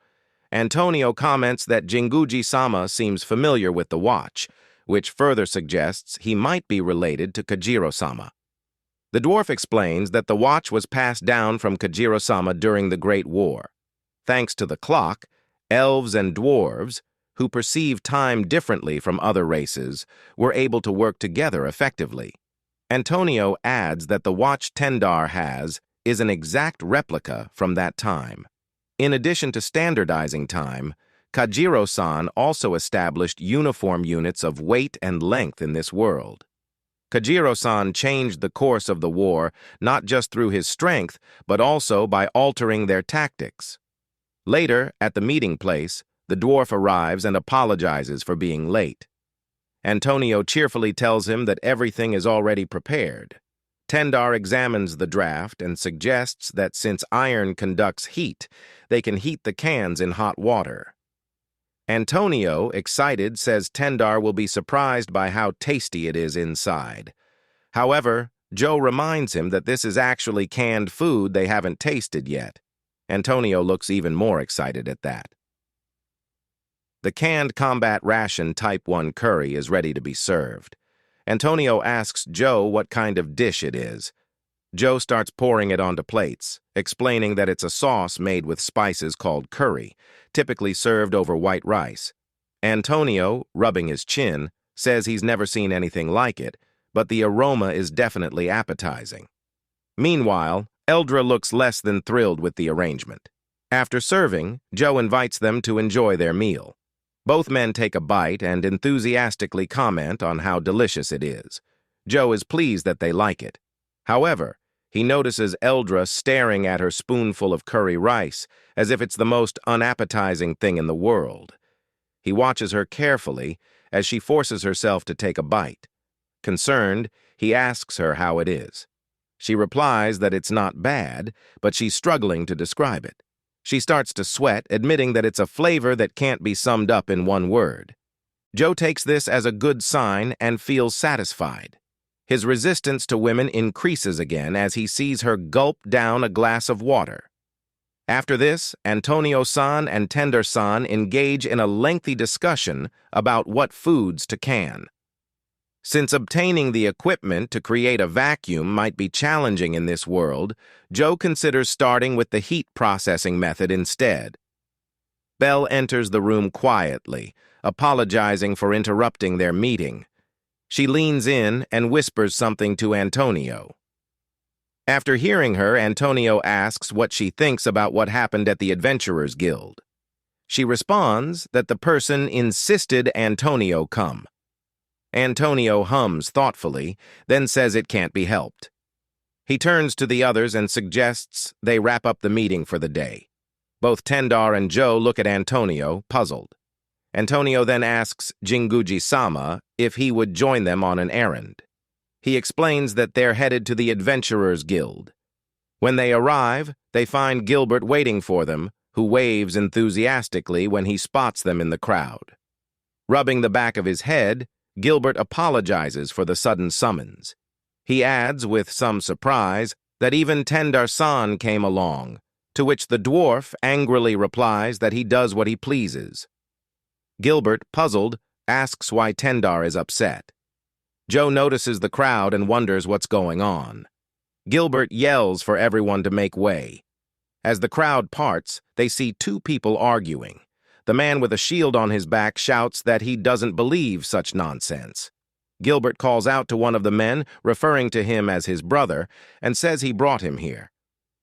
Antonio comments that Jinguji-sama seems familiar with the watch, which further suggests he might be related to Kajiro-sama. The dwarf explains that the watch was passed down from Kajiro-sama during the Great War. Thanks to the clock, elves and dwarves, who perceive time differently from other races, were able to work together effectively. Antonio adds that the watch Tendar has is an exact replica from that time. In addition to standardizing time, Kajiro-san also established uniform units of weight and length in this world. Kajiro-san changed the course of the war not just through his strength, but also by altering their tactics. Later, at the meeting place, the dwarf arrives and apologizes for being late. Antonio cheerfully tells him that everything is already prepared. Tendar examines the draft and suggests that since iron conducts heat, they can heat the cans in hot water. Antonio, excited, says Tendar will be surprised by how tasty it is inside. However, Joe reminds him that this is actually canned food they haven't tasted yet. Antonio looks even more excited at that. The canned combat ration Type 1 curry is ready to be served. Antonio asks Joe what kind of dish it is. Joe starts pouring it onto plates, explaining that it's a sauce made with spices called curry, typically served over white rice. Antonio, rubbing his chin, says he's never seen anything like it, but the aroma is definitely appetizing. Meanwhile, Eldra looks less than thrilled with the arrangement. After serving, Joe invites them to enjoy their meal. Both men take a bite and enthusiastically comment on how delicious it is. Joe is pleased that they like it. However, he notices Eldra staring at her spoonful of curry rice as if it's the most unappetizing thing in the world. He watches her carefully as she forces herself to take a bite. Concerned, he asks her how it is. She replies that it's not bad, but she's struggling to describe it. She starts to sweat, admitting that it's a flavor that can't be summed up in one word. Joe takes this as a good sign and feels satisfied. His resistance to women increases again as he sees her gulp down a glass of water. After this, Antonio-san and Tender-san engage in a lengthy discussion about what foods to can. Since obtaining the equipment to create a vacuum might be challenging in this world, Joe considers starting with the heat processing method instead. Belle enters the room quietly, apologizing for interrupting their meeting. She leans in and whispers something to Antonio. After hearing her, Antonio asks what she thinks about what happened at the Adventurers Guild. She responds that the person insisted Antonio come. Antonio hums thoughtfully, then says it can't be helped. He turns to the others and suggests they wrap up the meeting for the day. Both Tendar and Joe look at Antonio, puzzled. Antonio then asks Jinguji-sama if he would join them on an errand. He explains that they're headed to the Adventurers Guild. When they arrive, they find Gilbert waiting for them, who waves enthusiastically when he spots them in the crowd. Rubbing the back of his head, Gilbert apologizes for the sudden summons. He adds, with some surprise, that even Tendar-san came along, to which the dwarf angrily replies that he does what he pleases. Gilbert, puzzled, asks why Tendar is upset. Joe notices the crowd and wonders what's going on. Gilbert yells for everyone to make way. As the crowd parts, they see two people arguing. The man with a shield on his back shouts that he doesn't believe such nonsense. Gilbert calls out to one of the men, referring to him as his brother, and says he brought him here.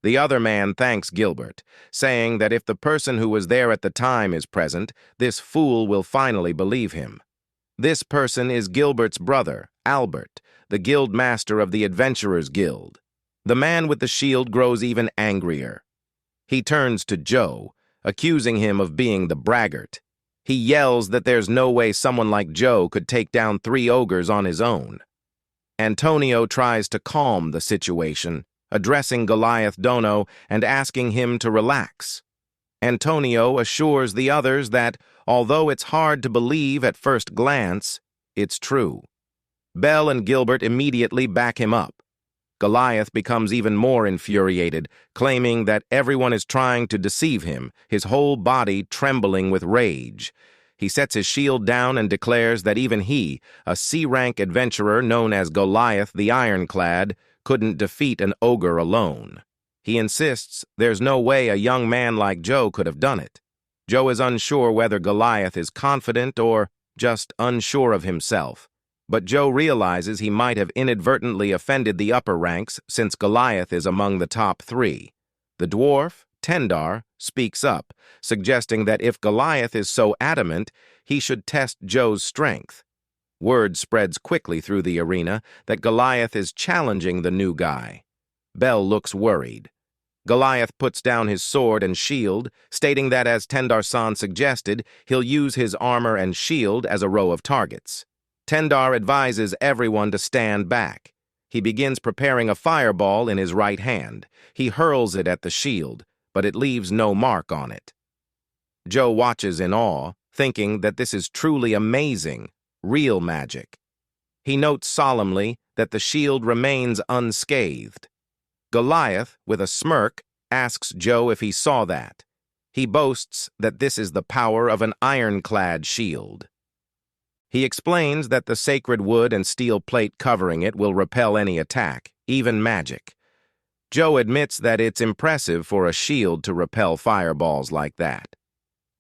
The other man thanks Gilbert, saying that if the person who was there at the time is present, this fool will finally believe him. This person is Gilbert's brother, Albert, the guild master of the Adventurers Guild. The man with the shield grows even angrier. He turns to Joe, accusing him of being the braggart. He yells that there's no way someone like Joe could take down 3 ogres on his own. Antonio tries to calm the situation, addressing Goliath Dono and asking him to relax. Antonio assures the others that, although it's hard to believe at first glance, it's true. Belle and Gilbert immediately back him up. Goliath becomes even more infuriated, claiming that everyone is trying to deceive him, his whole body trembling with rage. He sets his shield down and declares that even he, a C-rank adventurer known as Goliath the Ironclad, couldn't defeat an ogre alone. He insists there's no way a young man like Joe could have done it. Joe is unsure whether Goliath is confident or just unsure of himself. But Joe realizes he might have inadvertently offended the upper ranks since Goliath is among the top 3. The dwarf, Tendar, speaks up, suggesting that if Goliath is so adamant, he should test Joe's strength. Word spreads quickly through the arena that Goliath is challenging the new guy. Belle looks worried. Goliath puts down his sword and shield, stating that as Tendar-san suggested, he'll use his armor and shield as a row of targets. Tendar advises everyone to stand back. He begins preparing a fireball in his right hand. He hurls it at the shield, but it leaves no mark on it. Joe watches in awe, thinking that this is truly amazing, real magic. He notes solemnly that the shield remains unscathed. Goliath, with a smirk, asks Joe if he saw that. He boasts that this is the power of an ironclad shield. He explains that the sacred wood and steel plate covering it will repel any attack, even magic. Joe admits that it's impressive for a shield to repel fireballs like that.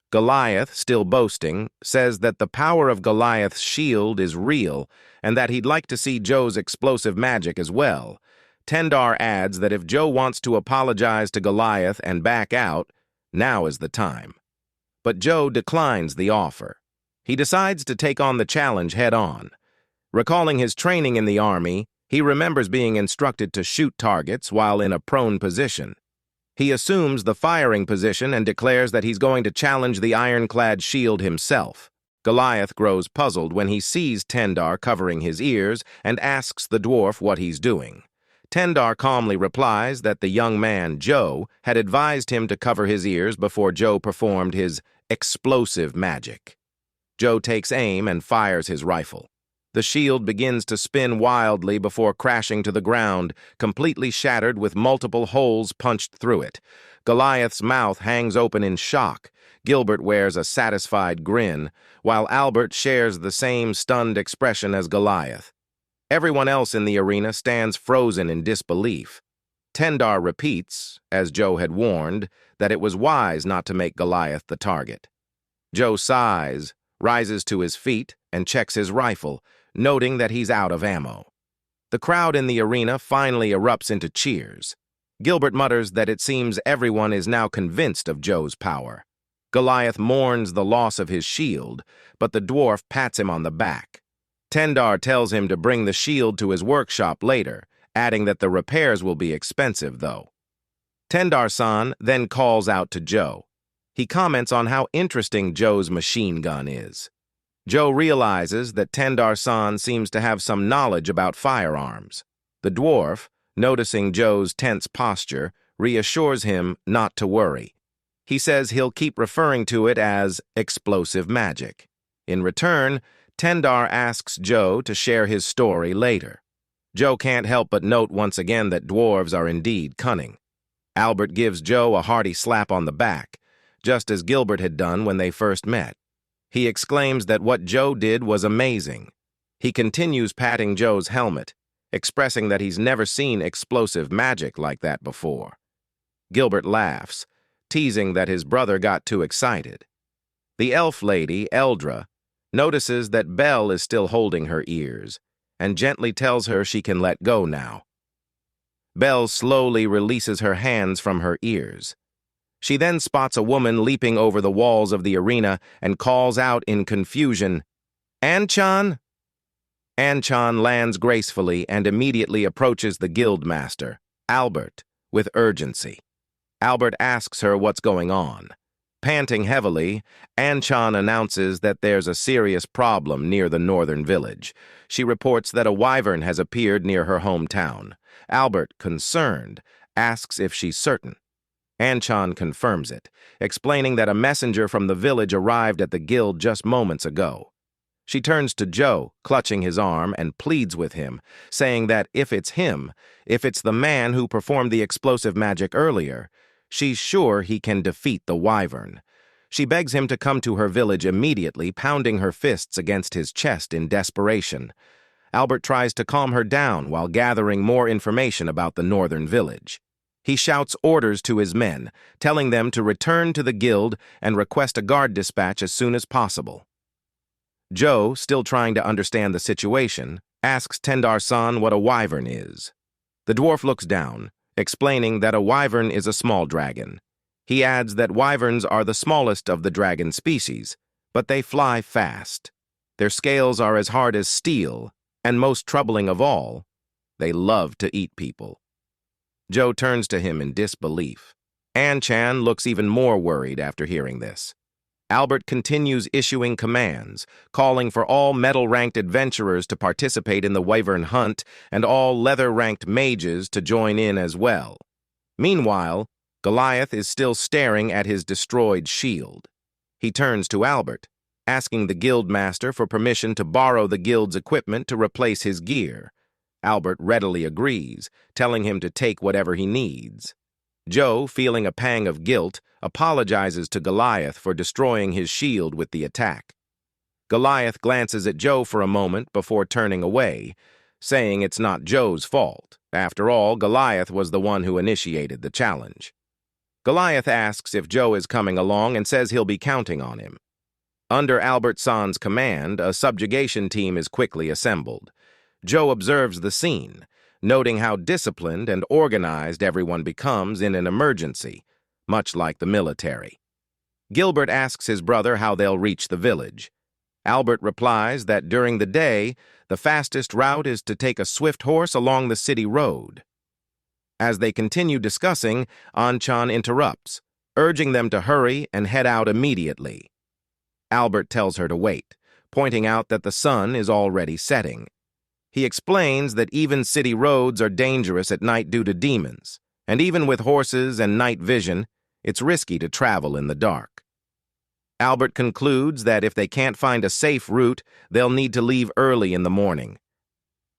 Goliath, still boasting, says that the power of Goliath's shield is real and that he'd like to see Joe's explosive magic as well. Tendar adds that if Joe wants to apologize to Goliath and back out, now is the time. But Joe declines the offer. He decides to take on the challenge head-on. Recalling his training in the army, he remembers being instructed to shoot targets while in a prone position. He assumes the firing position and declares that he's going to challenge the ironclad shield himself. Goliath grows puzzled when he sees Tendar covering his ears and asks the dwarf what he's doing. Tendar calmly replies that the young man, Joe, had advised him to cover his ears before Joe performed his explosive magic. Joe takes aim and fires his rifle. The shield begins to spin wildly before crashing to the ground, completely shattered with multiple holes punched through it. Goliath's mouth hangs open in shock. Gilbert wears a satisfied grin, while Albert shares the same stunned expression as Goliath. Everyone else in the arena stands frozen in disbelief. Tendar repeats, as Joe had warned, that it was wise not to make Goliath the target. Joe sighs, rises to his feet, and checks his rifle, noting that he's out of ammo. The crowd in the arena finally erupts into cheers. Gilbert mutters that it seems everyone is now convinced of Joe's power. Goliath mourns the loss of his shield, but the dwarf pats him on the back. Tendar tells him to bring the shield to his workshop later, adding that the repairs will be expensive, though. Tendar-san then calls out to Joe. He comments on how interesting Joe's machine gun is. Joe realizes that Tendar-san seems to have some knowledge about firearms. The dwarf, noticing Joe's tense posture, reassures him not to worry. He says he'll keep referring to it as explosive magic. In return, Tendar asks Joe to share his story later. Joe can't help but note once again that dwarves are indeed cunning. Albert gives Joe a hearty slap on the back, just as Gilbert had done when they first met. He exclaims that what Joe did was amazing. He continues patting Joe's helmet, expressing that he's never seen explosive magic like that before. Gilbert laughs, teasing that his brother got too excited. The elf lady, Eldra, notices that Belle is still holding her ears, and gently tells her she can let go now. Belle slowly releases her hands from her ears. She then spots a woman leaping over the walls of the arena and calls out in confusion, "Anchan?" Anchan lands gracefully and immediately approaches the guildmaster, Albert, with urgency. Albert asks her what's going on. Panting heavily, Anchan announces that there's a serious problem near the northern village. She reports that a wyvern has appeared near her hometown. Albert, concerned, asks if she's certain. Anchan confirms it, explaining that a messenger from the village arrived at the guild just moments ago. She turns to Joe, clutching his arm, and pleads with him, saying that if it's him, if it's the man who performed the explosive magic earlier, she's sure he can defeat the wyvern. She begs him to come to her village immediately, pounding her fists against his chest in desperation. Albert tries to calm her down while gathering more information about the northern village. He shouts orders to his men, telling them to return to the guild and request a guard dispatch as soon as possible. Joe, still trying to understand the situation, asks Tendar-san what a wyvern is. The dwarf looks down, explaining that a wyvern is a small dragon. He adds that wyverns are the smallest of the dragon species, but they fly fast. Their scales are as hard as steel, and most troubling of all, they love to eat people. Joe turns to him in disbelief. Anchan looks even more worried after hearing this. Albert continues issuing commands, calling for all metal-ranked adventurers to participate in the wyvern hunt and all leather-ranked mages to join in as well. Meanwhile, Goliath is still staring at his destroyed shield. He turns to Albert, asking the guildmaster for permission to borrow the guild's equipment to replace his gear. Albert readily agrees, telling him to take whatever he needs. Joe, feeling a pang of guilt, apologizes to Goliath for destroying his shield with the attack. Goliath glances at Joe for a moment before turning away, saying it's not Joe's fault. After all, Goliath was the one who initiated the challenge. Goliath asks if Joe is coming along and says he'll be counting on him. Under Albert San's command, a subjugation team is quickly assembled. Joe observes the scene, noting how disciplined and organized everyone becomes in an emergency, much like the military. Gilbert asks his brother how they'll reach the village. Albert replies that during the day, the fastest route is to take a swift horse along the city road. As they continue discussing, An-chan interrupts, urging them to hurry and head out immediately. Albert tells her to wait, pointing out that the sun is already setting. He explains that even city roads are dangerous at night due to demons, and even with horses and night vision, it's risky to travel in the dark. Albert concludes that if they can't find a safe route, they'll need to leave early in the morning.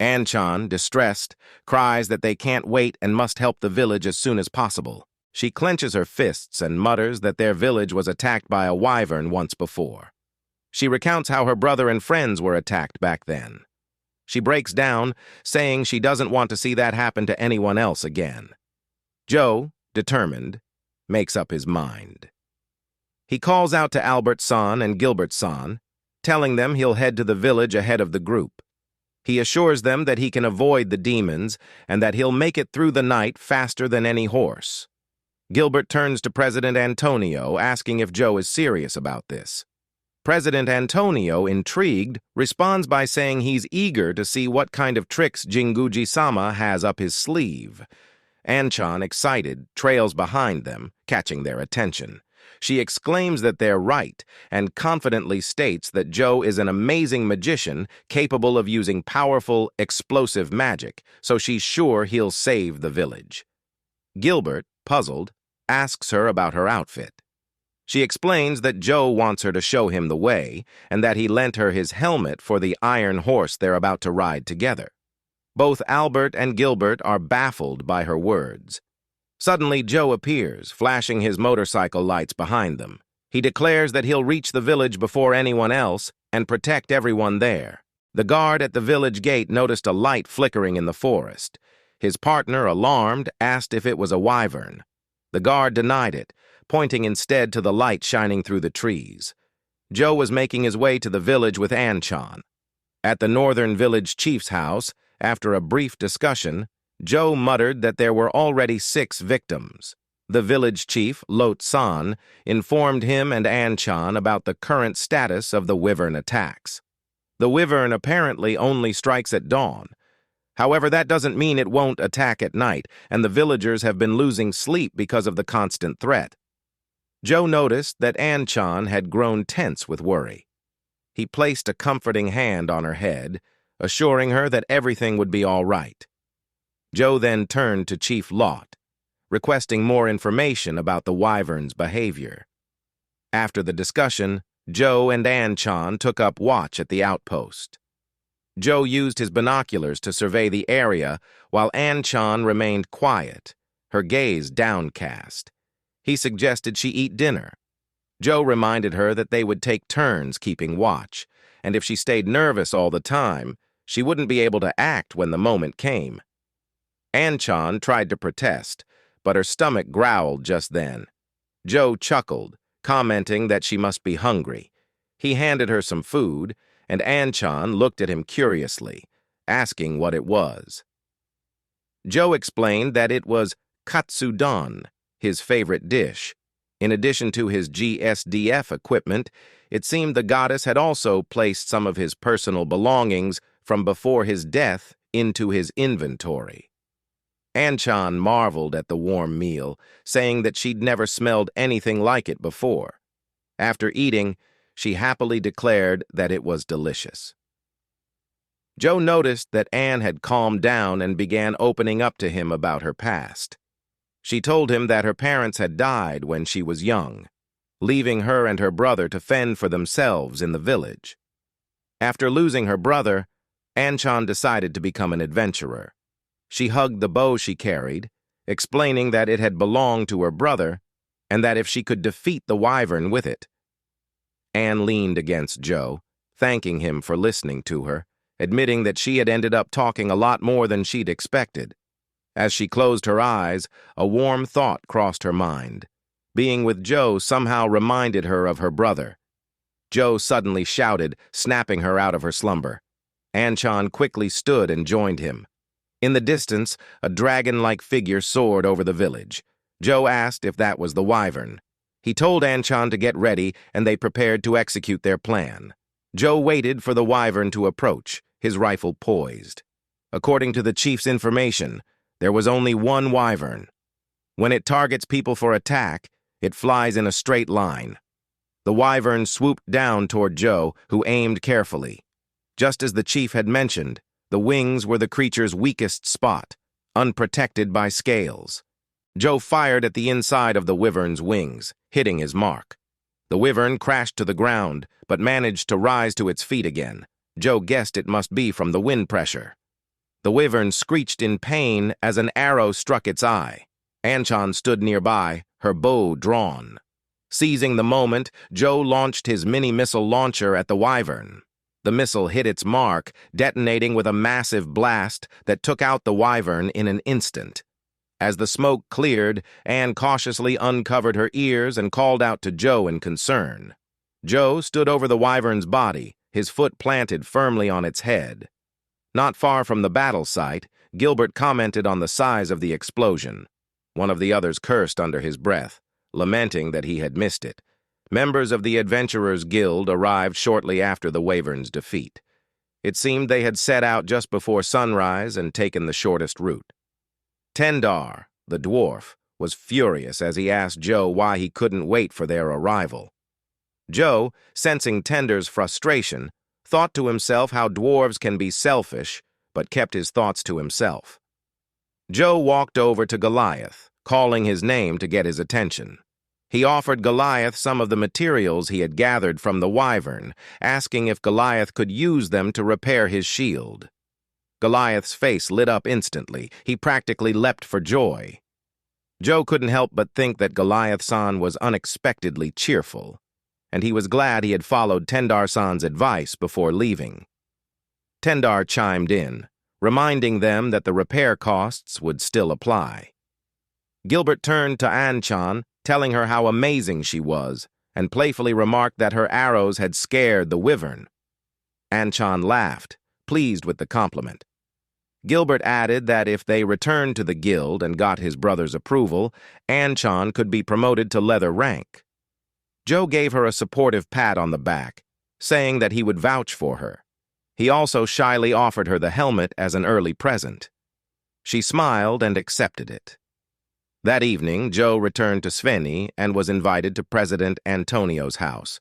An-chan, distressed, cries that they can't wait and must help the village as soon as possible. She clenches her fists and mutters that their village was attacked by a wyvern once before. She recounts how her brother and friends were attacked back then. She breaks down, saying she doesn't want to see that happen to anyone else again. Joe, determined, makes up his mind. He calls out to Albert San and Gilbert San, telling them he'll head to the village ahead of the group. He assures them that he can avoid the demons and that he'll make it through the night faster than any horse. Gilbert turns to President Antonio, asking if Joe is serious about this. President Antonio, intrigued, responds by saying he's eager to see what kind of tricks Jinguji-sama has up his sleeve. An-chan, excited, trails behind them, catching their attention. She exclaims that they're right and confidently states that Joe is an amazing magician capable of using powerful, explosive magic, so she's sure he'll save the village. Gilbert, puzzled, asks her about her outfit. She explains that Joe wants her to show him the way and that he lent her his helmet for the iron horse they're about to ride together. Both Albert and Gilbert are baffled by her words. Suddenly, Joe appears, flashing his motorcycle lights behind them. He declares that he'll reach the village before anyone else and protect everyone there. The guard at the village gate noticed a light flickering in the forest. His partner, alarmed, asked if it was a wyvern. The guard denied it, pointing instead to the light shining through the trees. Joe was making his way to the village with An-chan. At the northern village chief's house, after a brief discussion, Joe muttered that there were already 6 victims. The village chief, Lot-san, informed him and An-chan about the current status of the wyvern attacks. The wyvern apparently only strikes at dawn. However, that doesn't mean it won't attack at night, and the villagers have been losing sleep because of the constant threat. Joe noticed that An-chan had grown tense with worry. He placed a comforting hand on her head, assuring her that everything would be all right. Joe then turned to Chief Lot, requesting more information about the wyvern's behavior. After the discussion, Joe and An-chan took up watch at the outpost. Joe used his binoculars to survey the area while An-chan remained quiet, her gaze downcast. He suggested she eat dinner. Joe reminded her that they would take turns keeping watch, and if she stayed nervous all the time, she wouldn't be able to act when the moment came. An-chan tried to protest, but her stomach growled just then. Joe chuckled, commenting that she must be hungry. He handed her some food, and An-chan looked at him curiously, asking what it was. Joe explained that it was katsudon, his favorite dish. In addition to his GSDF equipment, it seemed the goddess had also placed some of his personal belongings from before his death into his inventory. An-chan marveled at the warm meal, saying that she'd never smelled anything like it before. After eating, she happily declared that it was delicious. Joe noticed that Anne had calmed down and began opening up to him about her past. She told him that her parents had died when she was young, leaving her and her brother to fend for themselves in the village. After losing her brother, An-chan decided to become an adventurer. She hugged the bow she carried, explaining that it had belonged to her brother and that if she could defeat the wyvern with it. Anne leaned against Joe, thanking him for listening to her, admitting that she had ended up talking a lot more than she'd expected. As she closed her eyes, a warm thought crossed her mind. Being with Joe somehow reminded her of her brother. Joe suddenly shouted, snapping her out of her slumber. Anchan quickly stood and joined him. In the distance, a dragon-like figure soared over the village. Joe asked if that was the wyvern. He told Anchan to get ready, and they prepared to execute their plan. Joe waited for the wyvern to approach, his rifle poised. According to the chief's information, there was only one wyvern. When it targets people for attack, it flies in a straight line. The wyvern swooped down toward Joe, who aimed carefully. Just as the chief had mentioned, the wings were the creature's weakest spot, unprotected by scales. Joe fired at the inside of the wyvern's wings, hitting his mark. The wyvern crashed to the ground, but managed to rise to its feet again. Joe guessed it must be from the wind pressure. The wyvern screeched in pain as an arrow struck its eye. Anchan stood nearby, her bow drawn. Seizing the moment, Joe launched his mini-missile launcher at the wyvern. The missile hit its mark, detonating with a massive blast that took out the wyvern in an instant. As the smoke cleared, Anne cautiously uncovered her ears and called out to Joe in concern. Joe stood over the wyvern's body, his foot planted firmly on its head. Not far from the battle site, Gilbert commented on the size of the explosion. One of the others cursed under his breath, lamenting that he had missed it. Members of the Adventurers Guild arrived shortly after the wyvern's defeat. It seemed they had set out just before sunrise and taken the shortest route. Tendar, the dwarf, was furious as he asked Joe why he couldn't wait for their arrival. Joe, sensing Tendar's frustration, thought to himself how dwarves can be selfish, but kept his thoughts to himself. Joe walked over to Goliath, calling his name to get his attention. He offered Goliath some of the materials he had gathered from the wyvern, asking if Goliath could use them to repair his shield. Goliath's face lit up instantly. He practically leapt for joy. Joe couldn't help but think that Goliath-san was unexpectedly cheerful, and he was glad he had followed Tendar-san's advice before leaving. Tendar chimed in, reminding them that the repair costs would still apply. Gilbert turned to Anchan, telling her how amazing she was, and playfully remarked that her arrows had scared the wyvern. Anchan laughed, pleased with the compliment. Gilbert added that if they returned to the guild and got his brother's approval, Anchan could be promoted to leather rank. Joe gave her a supportive pat on the back, saying that he would vouch for her. He also shyly offered her the helmet as an early present. She smiled and accepted it. That evening, Joe returned to Sveni and was invited to President Antonio's house.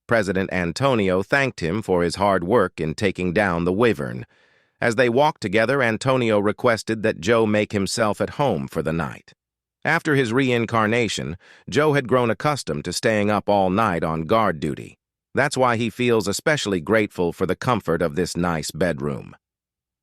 President Antonio thanked him for his hard work in taking down the wyvern. As they walked together, Antonio requested that Joe make himself at home for the night. After his reincarnation, Joe had grown accustomed to staying up all night on guard duty. That's why he feels especially grateful for the comfort of this nice bedroom.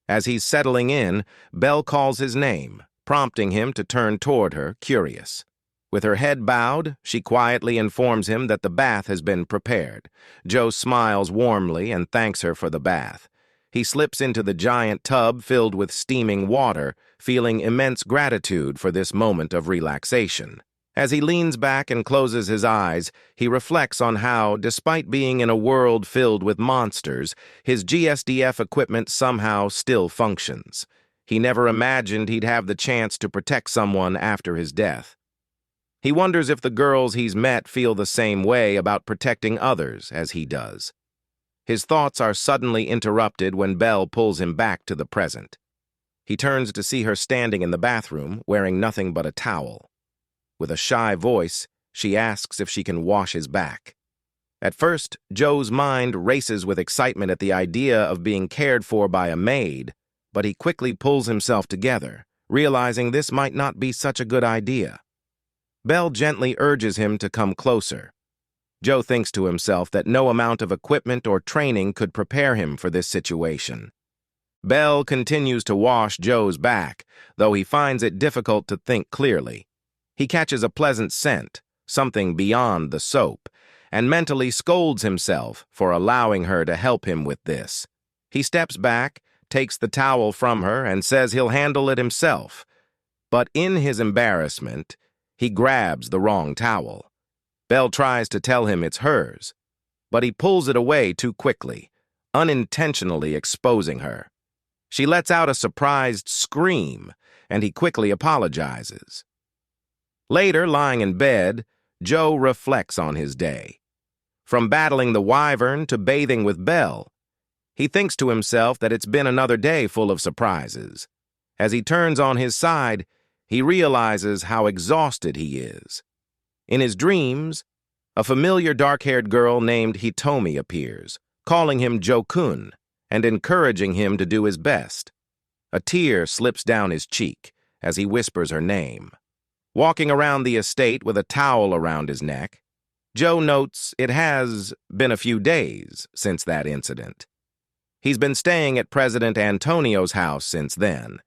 As he's settling in, Belle calls his name, prompting him to turn toward her, curious. With her head bowed, she quietly informs him that the bath has been prepared. Joe smiles warmly and thanks her for the bath. He slips into the giant tub filled with steaming water, feeling immense gratitude for this moment of relaxation. As he leans back and closes his eyes, he reflects on how, despite being in a world filled with monsters, his GSDF equipment somehow still functions. He never imagined he'd have the chance to protect someone after his death. He wonders if the girls he's met feel the same way about protecting others as he does. His thoughts are suddenly interrupted when Belle pulls him back to the present. He turns to see her standing in the bathroom, wearing nothing but a towel. With a shy voice, she asks if she can wash his back. At first, Joe's mind races with excitement at the idea of being cared for by a maid, but he quickly pulls himself together, realizing this might not be such a good idea. Belle gently urges him to come closer. Joe thinks to himself that no amount of equipment or training could prepare him for this situation. Belle continues to wash Joe's back, though he finds it difficult to think clearly. He catches a pleasant scent, something beyond the soap, and mentally scolds himself for allowing her to help him with this. He steps back, takes the towel from her, and says he'll handle it himself. But in his embarrassment, he grabs the wrong towel. Belle tries to tell him it's hers, but he pulls it away too quickly, unintentionally exposing her. She lets out a surprised scream, and he quickly apologizes. Later, lying in bed, Joe reflects on his day. From battling the wyvern to bathing with Belle, he thinks to himself that it's been another day full of surprises. As he turns on his side, he realizes how exhausted he is. In his dreams, a familiar dark-haired girl named Hitomi appears, calling him Joe-kun and encouraging him to do his best. A tear slips down his cheek as he whispers her name. Walking around the estate with a towel around his neck, Joe notes it has been a few days since that incident. He's been staying at President Antonio's house since then.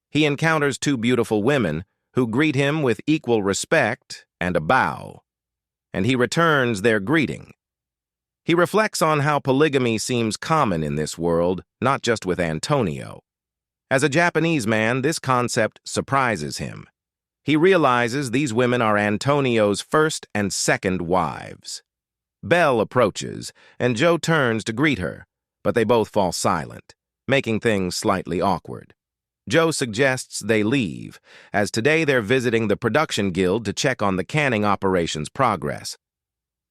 He encounters two beautiful women who greet him with equal respect and a bow, and he returns their greeting. He reflects on how polygamy seems common in this world, not just with Antonio. As a Japanese man, this concept surprises him. He realizes these women are Antonio's first and second wives. Belle approaches, and Joe turns to greet her, but they both fall silent, making things slightly awkward. Joe suggests they leave, as today they're visiting the production guild to check on the canning operation's progress.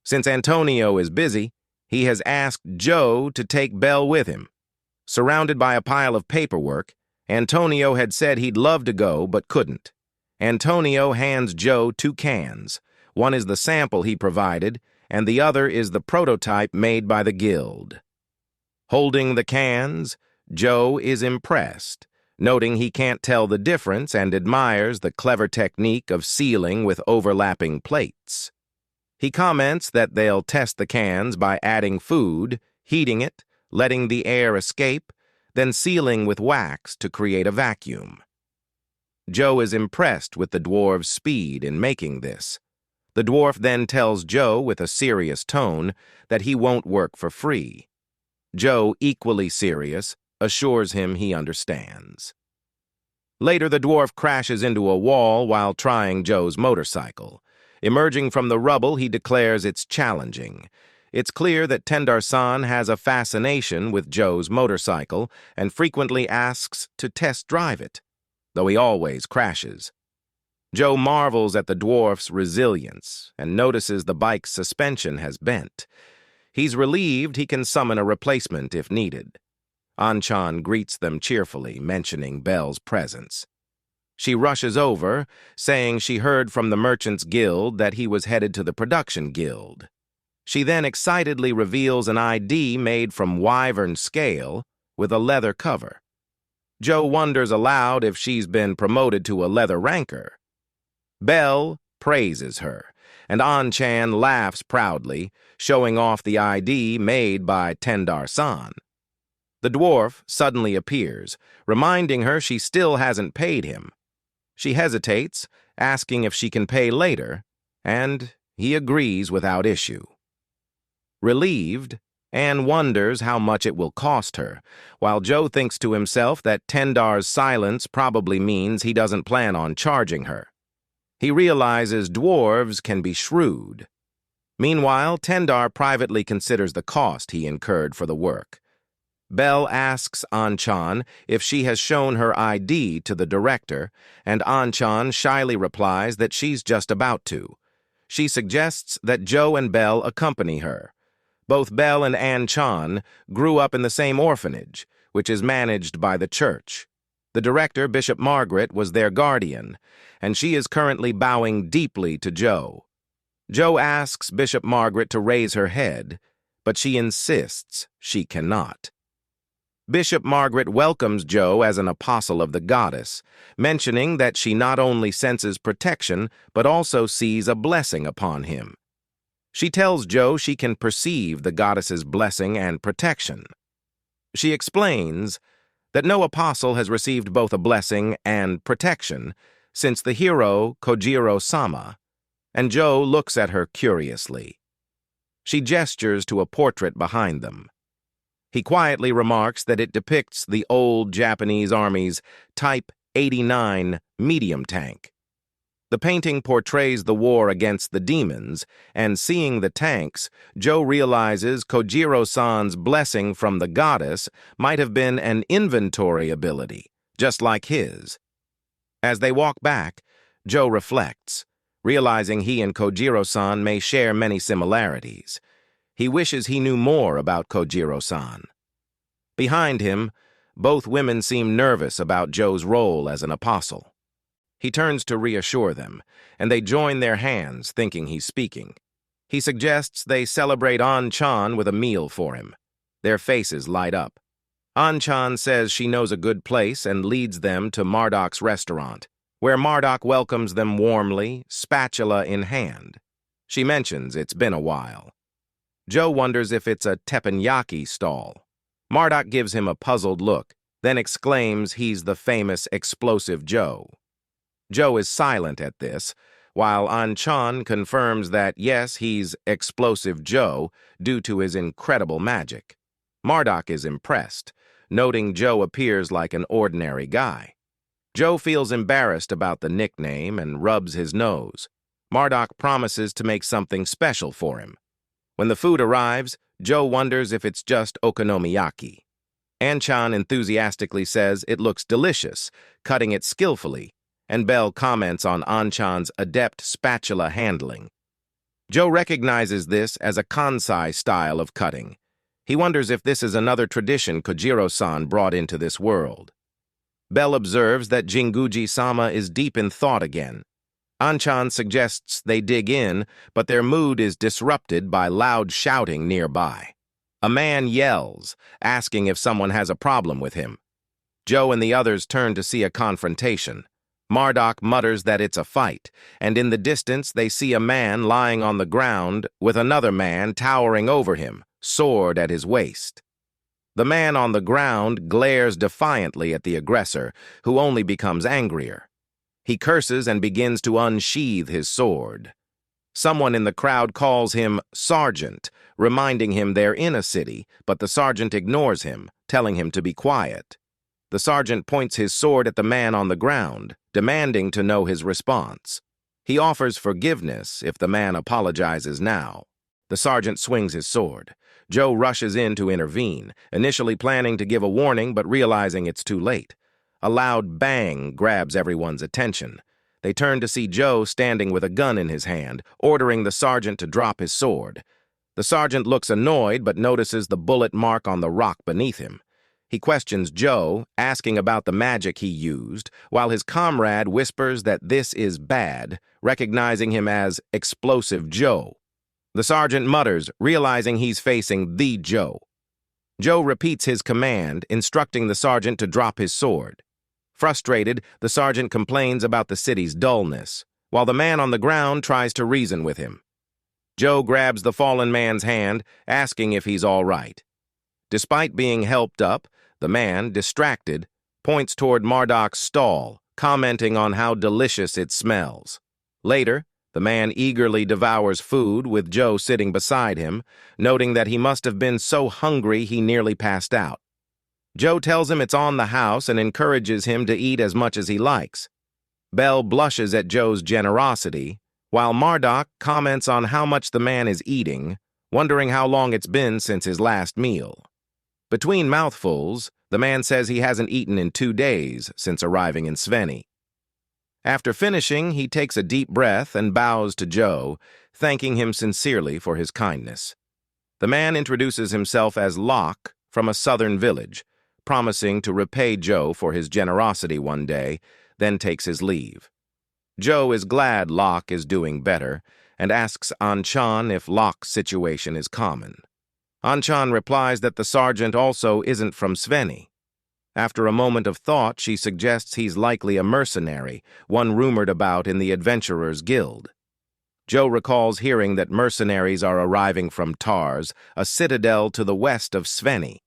Since Antonio is busy, he has asked Joe to take Belle with him. Surrounded by a pile of paperwork, Antonio had said he'd love to go but couldn't. Antonio hands Joe two cans. One is the sample he provided, and the other is the prototype made by the guild. Holding the cans, Joe is impressed, noting he can't tell the difference and admires the clever technique of sealing with overlapping plates. He comments that they'll test the cans by adding food, heating it, letting the air escape, then sealing with wax to create a vacuum. Joe is impressed with the dwarf's speed in making this. The dwarf then tells Joe with a serious tone that he won't work for free. Joe, equally serious, assures him he understands. Later, the dwarf crashes into a wall while trying Joe's motorcycle. Emerging from the rubble, he declares it's challenging. It's clear that Tendar-san has a fascination with Joe's motorcycle and frequently asks to test drive it, though he always crashes. Joe marvels at the dwarf's resilience and notices the bike's suspension has bent. He's relieved he can summon a replacement if needed. Anchan greets them cheerfully, mentioning Belle's presence. She rushes over, saying she heard from the Merchants Guild that he was headed to the Production Guild. She then excitedly reveals an ID made from wyvern scale with a leather cover. Joe wonders aloud if she's been promoted to a leather ranker. Belle praises her, and Anchan laughs proudly, showing off the ID made by Tendar-san. The dwarf suddenly appears, reminding her she still hasn't paid him. She hesitates, asking if she can pay later, and he agrees without issue. Relieved, Anne wonders how much it will cost her, while Joe thinks to himself that Tendar's silence probably means he doesn't plan on charging her. He realizes dwarves can be shrewd. Meanwhile, Tendar privately considers the cost he incurred for the work. Belle asks Anchan if she has shown her ID to the director, and Anchan shyly replies that she's just about to. She suggests that Joe and Belle accompany her. Both Belle and Anchan grew up in the same orphanage, which is managed by the church. The director, Bishop Margaret, was their guardian, and she is currently bowing deeply to Joe. Joe asks Bishop Margaret to raise her head, but she insists she cannot. Bishop Margaret welcomes Joe as an apostle of the goddess, mentioning that she not only senses protection, but also sees a blessing upon him. She tells Joe she can perceive the goddess's blessing and protection. She explains that no apostle has received both a blessing and protection since the hero Kojiro-sama, and Joe looks at her curiously. She gestures to a portrait behind them. He quietly remarks that it depicts the old Japanese Army's Type 89 medium tank. The painting portrays the war against the demons, and seeing the tanks, Joe realizes Kojiro-san's blessing from the goddess might have been an inventory ability, just like his. As they walk back, Joe reflects, realizing he and Kojiro-san may share many similarities. He wishes he knew more about Kojiro-san. Behind him, both women seem nervous about Joe's role as an apostle. He turns to reassure them, and they join their hands, thinking he's speaking. He suggests they celebrate An-chan with a meal for him. Their faces light up. An-chan says she knows a good place and leads them to Marduk's restaurant, where Marduk welcomes them warmly, spatula in hand. She mentions it's been a while. Joe wonders if it's a teppanyaki stall. Marduk gives him a puzzled look, then exclaims he's the famous Explosive Joe. Joe is silent at this, while An-chan confirms that yes, he's Explosive Joe due to his incredible magic. Marduk is impressed, noting Joe appears like an ordinary guy. Joe feels embarrassed about the nickname and rubs his nose. Marduk promises to make something special for him. When the food arrives, Joe wonders if it's just okonomiyaki. An-chan enthusiastically says it looks delicious, cutting it skillfully, and Belle comments on An-chan's adept spatula handling. Joe recognizes this as a Kansai style of cutting. He wonders if this is another tradition Kojiro-san brought into this world. Belle observes that Jinguji-sama is deep in thought again. An-chan suggests they dig in, but their mood is disrupted by loud shouting nearby. A man yells, asking if someone has a problem with him. Joe and the others turn to see a confrontation. Marduk mutters that it's a fight, and in the distance they see a man lying on the ground with another man towering over him, sword at his waist. The man on the ground glares defiantly at the aggressor, who only becomes angrier. He curses and begins to unsheathe his sword. Someone in the crowd calls him Sergeant, reminding him they're in a city, but the sergeant ignores him, telling him to be quiet. The sergeant points his sword at the man on the ground, demanding to know his response. He offers forgiveness if the man apologizes now. The sergeant swings his sword. Joe rushes in to intervene, initially planning to give a warning but realizing it's too late. A loud bang grabs everyone's attention. They turn to see Joe standing with a gun in his hand, ordering the sergeant to drop his sword. The sergeant looks annoyed but notices the bullet mark on the rock beneath him. He questions Joe, asking about the magic he used, while his comrade whispers that this is bad, recognizing him as Explosive Joe. The sergeant mutters, realizing he's facing the Joe. Joe repeats his command, instructing the sergeant to drop his sword. Frustrated, the sergeant complains about the city's dullness, while the man on the ground tries to reason with him. Joe grabs the fallen man's hand, asking if he's all right. Despite being helped up, the man, distracted, points toward Marduk's stall, commenting on how delicious it smells. Later, the man eagerly devours food with Joe sitting beside him, noting that he must have been so hungry he nearly passed out. Joe tells him it's on the house and encourages him to eat as much as he likes. Belle blushes at Joe's generosity, while Marduk comments on how much the man is eating, wondering how long it's been since his last meal. Between mouthfuls, the man says he hasn't eaten in 2 days since arriving in Sveni. After finishing, he takes a deep breath and bows to Joe, thanking him sincerely for his kindness. The man introduces himself as Locke from a southern village, promising to repay Joe for his generosity one day, then takes his leave. Joe is glad Locke is doing better and asks An-chan if Locke's situation is common. An-chan replies that the sergeant also isn't from Sveni. After a moment of thought, she suggests he's likely a mercenary, one rumored about in the Adventurers Guild. Joe recalls hearing that mercenaries are arriving from Tars, a citadel to the west of Sveni.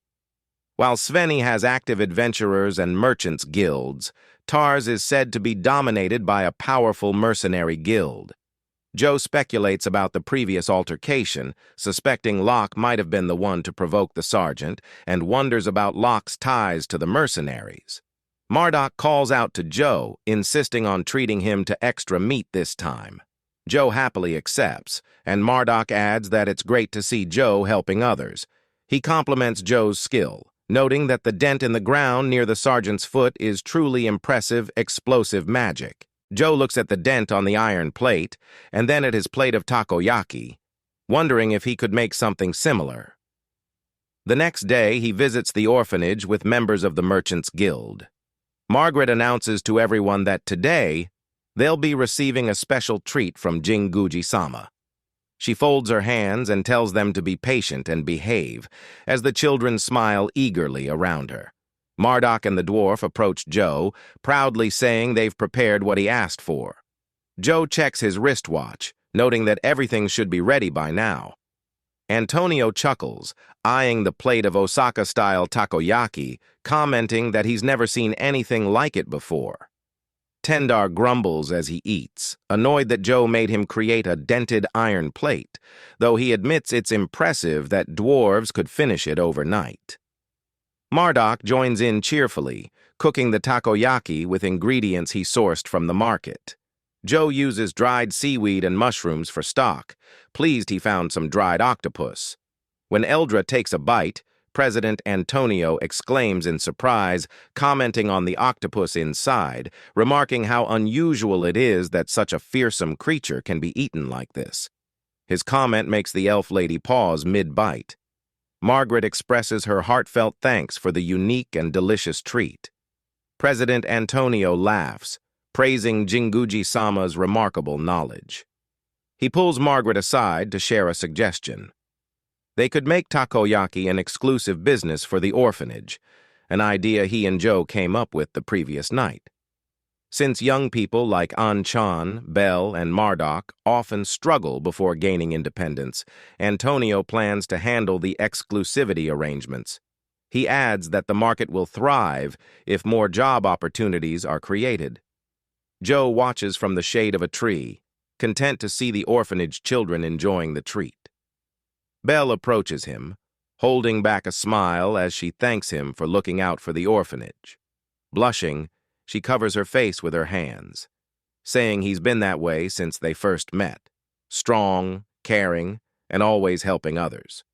While Sveni has active adventurers and merchants guilds, Tars is said to be dominated by a powerful mercenary guild. Joe speculates about the previous altercation, suspecting Locke might have been the one to provoke the sergeant, and wonders about Locke's ties to the mercenaries. Marduk calls out to Joe, insisting on treating him to extra meat this time. Joe happily accepts, and Marduk adds that it's great to see Joe helping others. He compliments Joe's skill, noting that the dent in the ground near the sergeant's foot is truly impressive, explosive magic. Joe looks at the dent on the iron plate, and then at his plate of takoyaki, wondering if he could make something similar. The next day, he visits the orphanage with members of the Merchants Guild. Margaret announces to everyone that today, they'll be receiving a special treat from Jinguji-sama. She folds her hands and tells them to be patient and behave, as the children smile eagerly around her. Marduk and the dwarf approach Joe, proudly saying they've prepared what he asked for. Joe checks his wristwatch, noting that everything should be ready by now. Antonio chuckles, eyeing the plate of Osaka-style takoyaki, commenting that he's never seen anything like it before. Tendar grumbles as he eats, annoyed that Joe made him create a dented iron plate, though he admits it's impressive that dwarves could finish it overnight. Marduk joins in cheerfully, cooking the takoyaki with ingredients he sourced from the market. Joe uses dried seaweed and mushrooms for stock, pleased he found some dried octopus. When Eldra takes a bite, President Antonio exclaims in surprise, commenting on the octopus inside, remarking how unusual it is that such a fearsome creature can be eaten like this. His comment makes the elf lady pause mid-bite. Margaret expresses her heartfelt thanks for the unique and delicious treat. President Antonio laughs, praising Jinguji-sama's remarkable knowledge. He pulls Margaret aside to share a suggestion. They could make takoyaki an exclusive business for the orphanage, an idea he and Joe came up with the previous night. Since young people like An-chan, Belle, and Marduk often struggle before gaining independence, Antonio plans to handle the exclusivity arrangements. He adds that the market will thrive if more job opportunities are created. Joe watches from the shade of a tree, content to see the orphanage children enjoying the treat. Belle approaches him, holding back a smile as she thanks him for looking out for the orphanage. Blushing, she covers her face with her hands, saying he's been that way since they first met, strong, caring, and always helping others.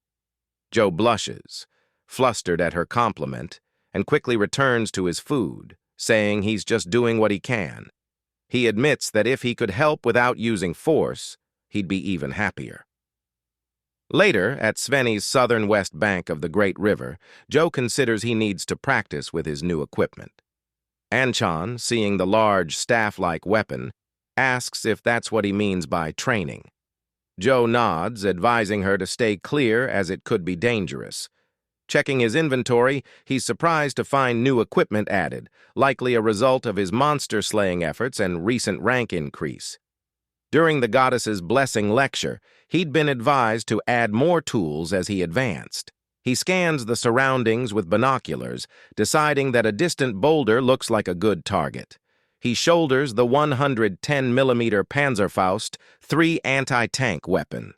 Joe blushes, flustered at her compliment, and quickly returns to his food, saying he's just doing what he can. He admits that if he could help without using force, he'd be even happier. Later, at Sveni's southern west bank of the Great River, Joe considers he needs to practice with his new equipment. An-chan, seeing the large staff-like weapon, asks if that's what he means by training. Joe nods, advising her to stay clear as it could be dangerous. Checking his inventory, he's surprised to find new equipment added, likely a result of his monster-slaying efforts and recent rank increase. During the goddess's blessing lecture, he'd been advised to add more tools as he advanced. He scans the surroundings with binoculars, deciding that a distant boulder looks like a good target. He shoulders the 110mm Panzerfaust 3 anti-tank weapon.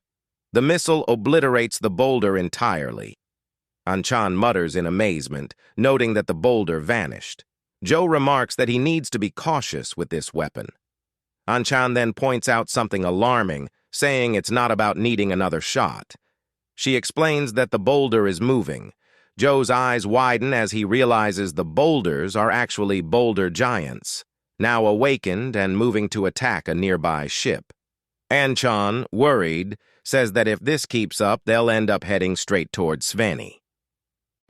The missile obliterates the boulder entirely. An-chan mutters in amazement, noting that the boulder vanished. Joe remarks that he needs to be cautious with this weapon. An-chan then points out something alarming, saying it's not about needing another shot. She explains that the boulder is moving. Joe's eyes widen as he realizes the boulders are actually boulder giants, now awakened and moving to attack a nearby ship. An-chan, worried, says that if this keeps up, they'll end up heading straight towards Sveni.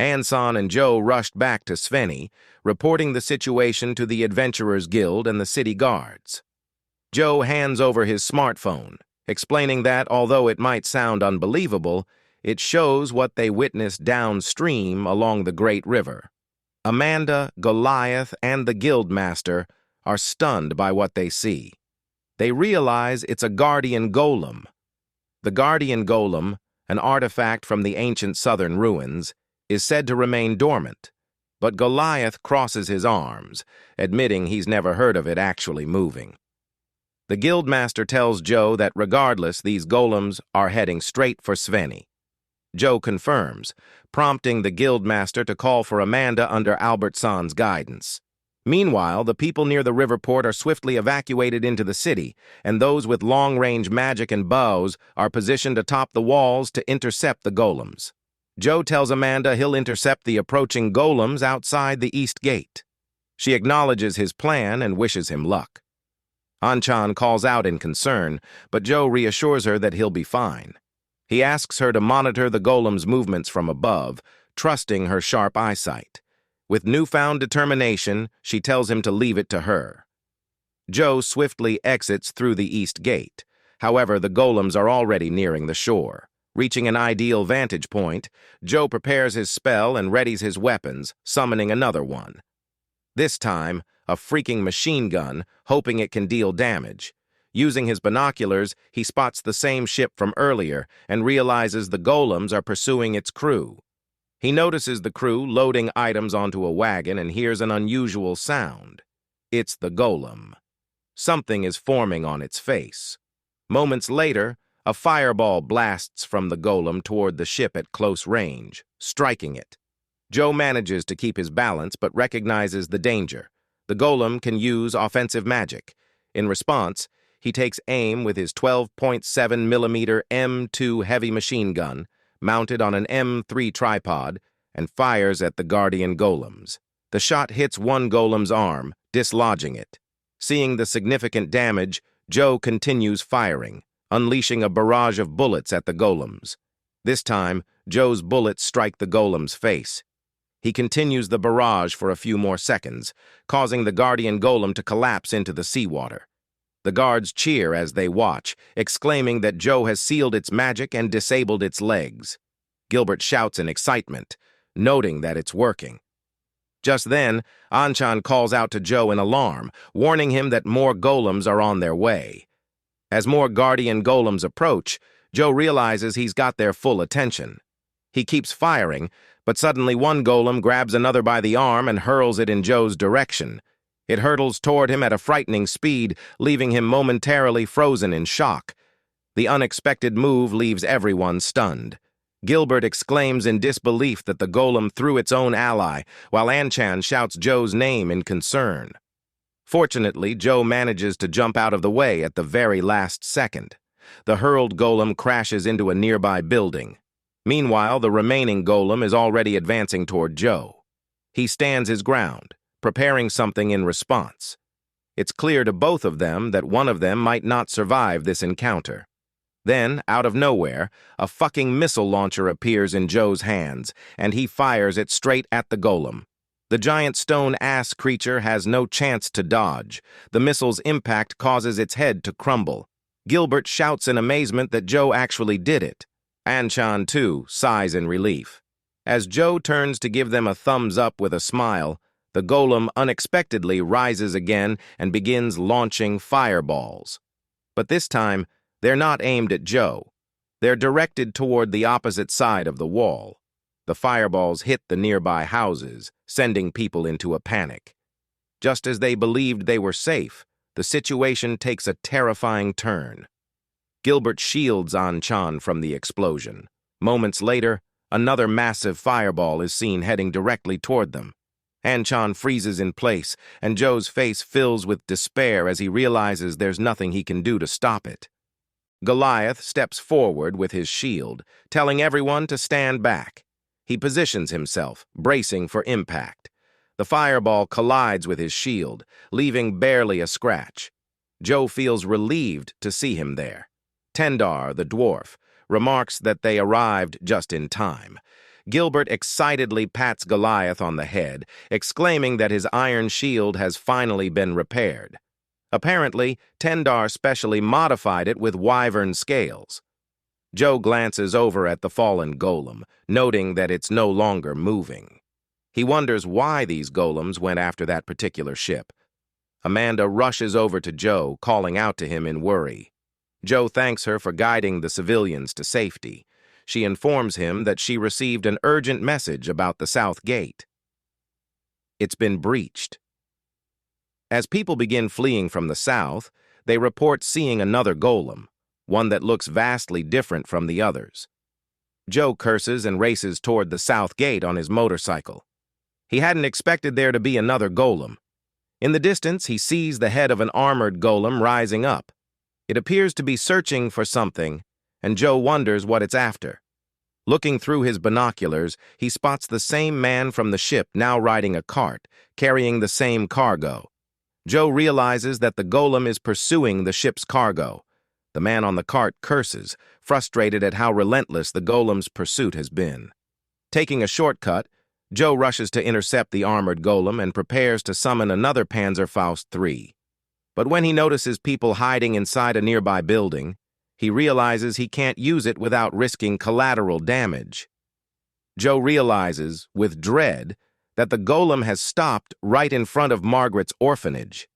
An-san and Joe rushed back to Sveni, reporting the situation to the Adventurers Guild and the city guards. Joe hands over his smartphone, explaining that, although it might sound unbelievable, it shows what they witnessed downstream along the Great River. Amanda, Goliath, and the Guildmaster are stunned by what they see. They realize it's a guardian golem. The guardian golem, an artifact from the ancient southern ruins, is said to remain dormant, but Goliath crosses his arms, admitting he's never heard of it actually moving. The guildmaster tells Joe that regardless, these golems are heading straight for Sveni. Joe confirms, prompting the guildmaster to call for Amanda under Albertson's guidance. Meanwhile, the people near the river port are swiftly evacuated into the city, and those with long-range magic and bows are positioned atop the walls to intercept the golems. Joe tells Amanda he'll intercept the approaching golems outside the east gate. She acknowledges his plan and wishes him luck. Anchan calls out in concern, but Joe reassures her that he'll be fine. He asks her to monitor the golem's movements from above, trusting her sharp eyesight. With newfound determination, she tells him to leave it to her. Joe swiftly exits through the east gate. However, the golems are already nearing the shore. Reaching an ideal vantage point, Joe prepares his spell and readies his weapons, summoning another one. This time, a freaking machine gun, hoping it can deal damage. Using his binoculars, he spots the same ship from earlier and realizes the golems are pursuing its crew. He notices the crew loading items onto a wagon and hears an unusual sound. It's the golem. Something is forming on its face. Moments later, a fireball blasts from the golem toward the ship at close range, striking it. Joe manages to keep his balance but recognizes the danger. The golem can use offensive magic. In response, he takes aim with his 12.7mm M2 heavy machine gun, mounted on an M3 tripod, and fires at the guardian golems. The shot hits one golem's arm, dislodging it. Seeing the significant damage, Joe continues firing, unleashing a barrage of bullets at the golems. This time, Joe's bullets strike the golem's face. He continues the barrage for a few more seconds, causing the guardian golem to collapse into the seawater. The guards cheer as they watch, exclaiming that Joe has sealed its magic and disabled its legs. Gilbert shouts in excitement, noting that it's working. Just then, Anchan calls out to Joe in alarm, warning him that more golems are on their way. As more guardian golems approach, Joe realizes he's got their full attention. He keeps firing, but suddenly one golem grabs another by the arm and hurls it in Joe's direction. It hurtles toward him at a frightening speed, leaving him momentarily frozen in shock. The unexpected move leaves everyone stunned. Gilbert exclaims in disbelief that the golem threw its own ally, while Anchan shouts Joe's name in concern. Fortunately, Joe manages to jump out of the way at the very last second. The hurled golem crashes into a nearby building. Meanwhile, the remaining golem is already advancing toward Joe. He stands his ground, preparing something in response. It's clear to both of them that one of them might not survive this encounter. Then, out of nowhere, a fucking missile launcher appears in Joe's hands, and he fires it straight at the golem. The giant stone ass creature has no chance to dodge. The missile's impact causes its head to crumble. Gilbert shouts in amazement that Joe actually did it. Anchan, too, sighs in relief. As Joe turns to give them a thumbs up with a smile, the golem unexpectedly rises again and begins launching fireballs. But this time, they're not aimed at Joe. They're directed toward the opposite side of the wall. The fireballs hit the nearby houses, sending people into a panic. Just as they believed they were safe, the situation takes a terrifying turn. Gilbert shields Anchan from the explosion. Moments later, another massive fireball is seen heading directly toward them. Anchan freezes in place, and Joe's face fills with despair as he realizes there's nothing he can do to stop it. Goliath steps forward with his shield, telling everyone to stand back. He positions himself, bracing for impact. The fireball collides with his shield, leaving barely a scratch. Joe feels relieved to see him there. Tendar, the dwarf, remarks that they arrived just in time. Gilbert excitedly pats Goliath on the head, exclaiming that his iron shield has finally been repaired. Apparently, Tendar specially modified it with wyvern scales. Joe glances over at the fallen golem, noting that it's no longer moving. He wonders why these golems went after that particular ship. Amanda rushes over to Joe, calling out to him in worry. Joe thanks her for guiding the civilians to safety. She informs him that she received an urgent message about the South Gate. It's been breached. As people begin fleeing from the south, they report seeing another golem, one that looks vastly different from the others. Joe curses and races toward the south gate on his motorcycle. He hadn't expected there to be another golem. In the distance, he sees the head of an armored golem rising up. It appears to be searching for something, and Joe wonders what it's after. Looking through his binoculars, he spots the same man from the ship now riding a cart, carrying the same cargo. Joe realizes that the golem is pursuing the ship's cargo. The man on the cart curses, frustrated at how relentless the golem's pursuit has been. Taking a shortcut, Joe rushes to intercept the armored golem and prepares to summon another Panzerfaust III. But when he notices people hiding inside a nearby building, he realizes he can't use it without risking collateral damage. Joe realizes, with dread, that the golem has stopped right in front of Margaret's orphanage.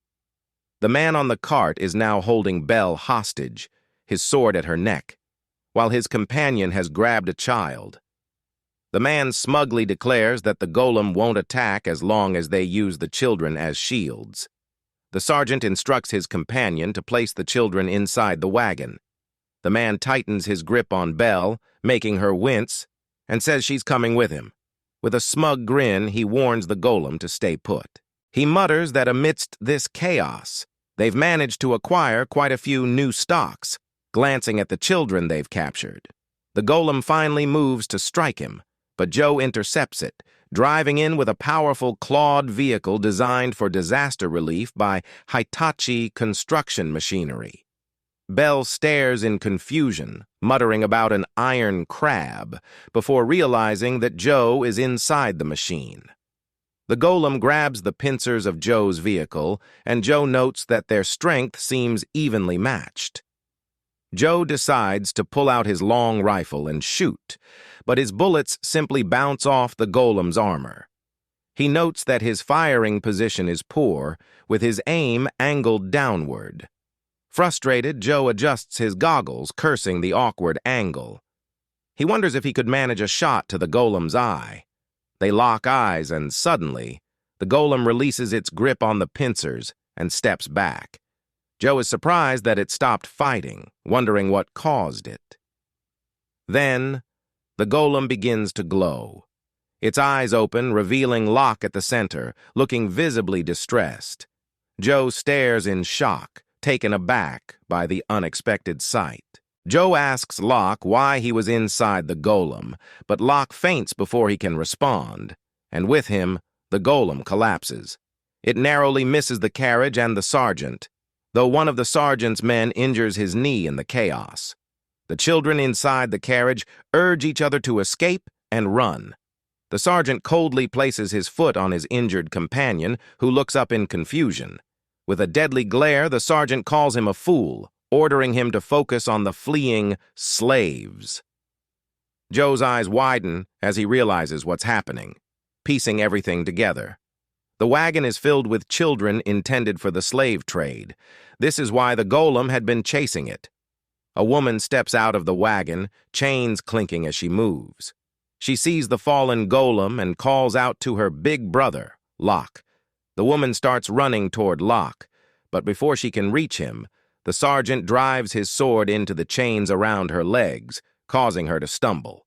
The man on the cart is now holding Belle hostage, his sword at her neck, while his companion has grabbed a child. The man smugly declares that the golem won't attack as long as they use the children as shields. The sergeant instructs his companion to place the children inside the wagon. The man tightens his grip on Belle, making her wince, and says she's coming with him. With a smug grin, he warns the golem to stay put. He mutters that amidst this chaos, they've managed to acquire quite a few new stocks, glancing at the children they've captured. The golem finally moves to strike him, but Joe intercepts it, driving in with a powerful clawed vehicle designed for disaster relief by Hitachi construction machinery. Belle stares in confusion, muttering about an iron crab, before realizing that Joe is inside the machine. The golem grabs the pincers of Joe's vehicle, and Joe notes that their strength seems evenly matched. Joe decides to pull out his long rifle and shoot, but his bullets simply bounce off the golem's armor. He notes that his firing position is poor, with his aim angled downward. Frustrated, Joe adjusts his goggles, cursing the awkward angle. He wonders if he could manage a shot to the golem's eye. They lock eyes, and suddenly, the golem releases its grip on the pincers and steps back. Joe is surprised that it stopped fighting, wondering what caused it. Then, the golem begins to glow. Its eyes open, revealing Locke at the center, looking visibly distressed. Joe stares in shock, taken aback by the unexpected sight. Joe asks Locke why he was inside the golem, but Locke faints before he can respond, and with him, the golem collapses. It narrowly misses the carriage and the sergeant, though one of the sergeant's men injures his knee in the chaos. The children inside the carriage urge each other to escape and run. The sergeant coldly places his foot on his injured companion, who looks up in confusion. With a deadly glare, the sergeant calls him a fool, ordering him to focus on the fleeing slaves. Joe's eyes widen as he realizes what's happening, piecing everything together. The wagon is filled with children intended for the slave trade. This is why the golem had been chasing it. A woman steps out of the wagon, chains clinking as she moves. She sees the fallen golem and calls out to her big brother, Locke. The woman starts running toward Locke, but before she can reach him, the sergeant drives his sword into the chains around her legs, causing her to stumble.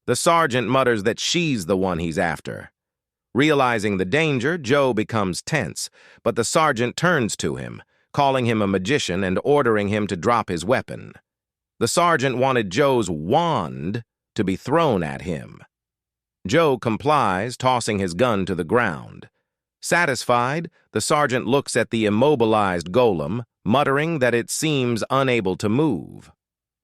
The sergeant mutters that she's the one he's after. Realizing the danger, Joe becomes tense, but the sergeant turns to him, calling him a magician and ordering him to drop his weapon. The sergeant wanted Joe's wand to be thrown at him. Joe complies, tossing his gun to the ground. Satisfied, the sergeant looks at the immobilized golem, muttering that it seems unable to move.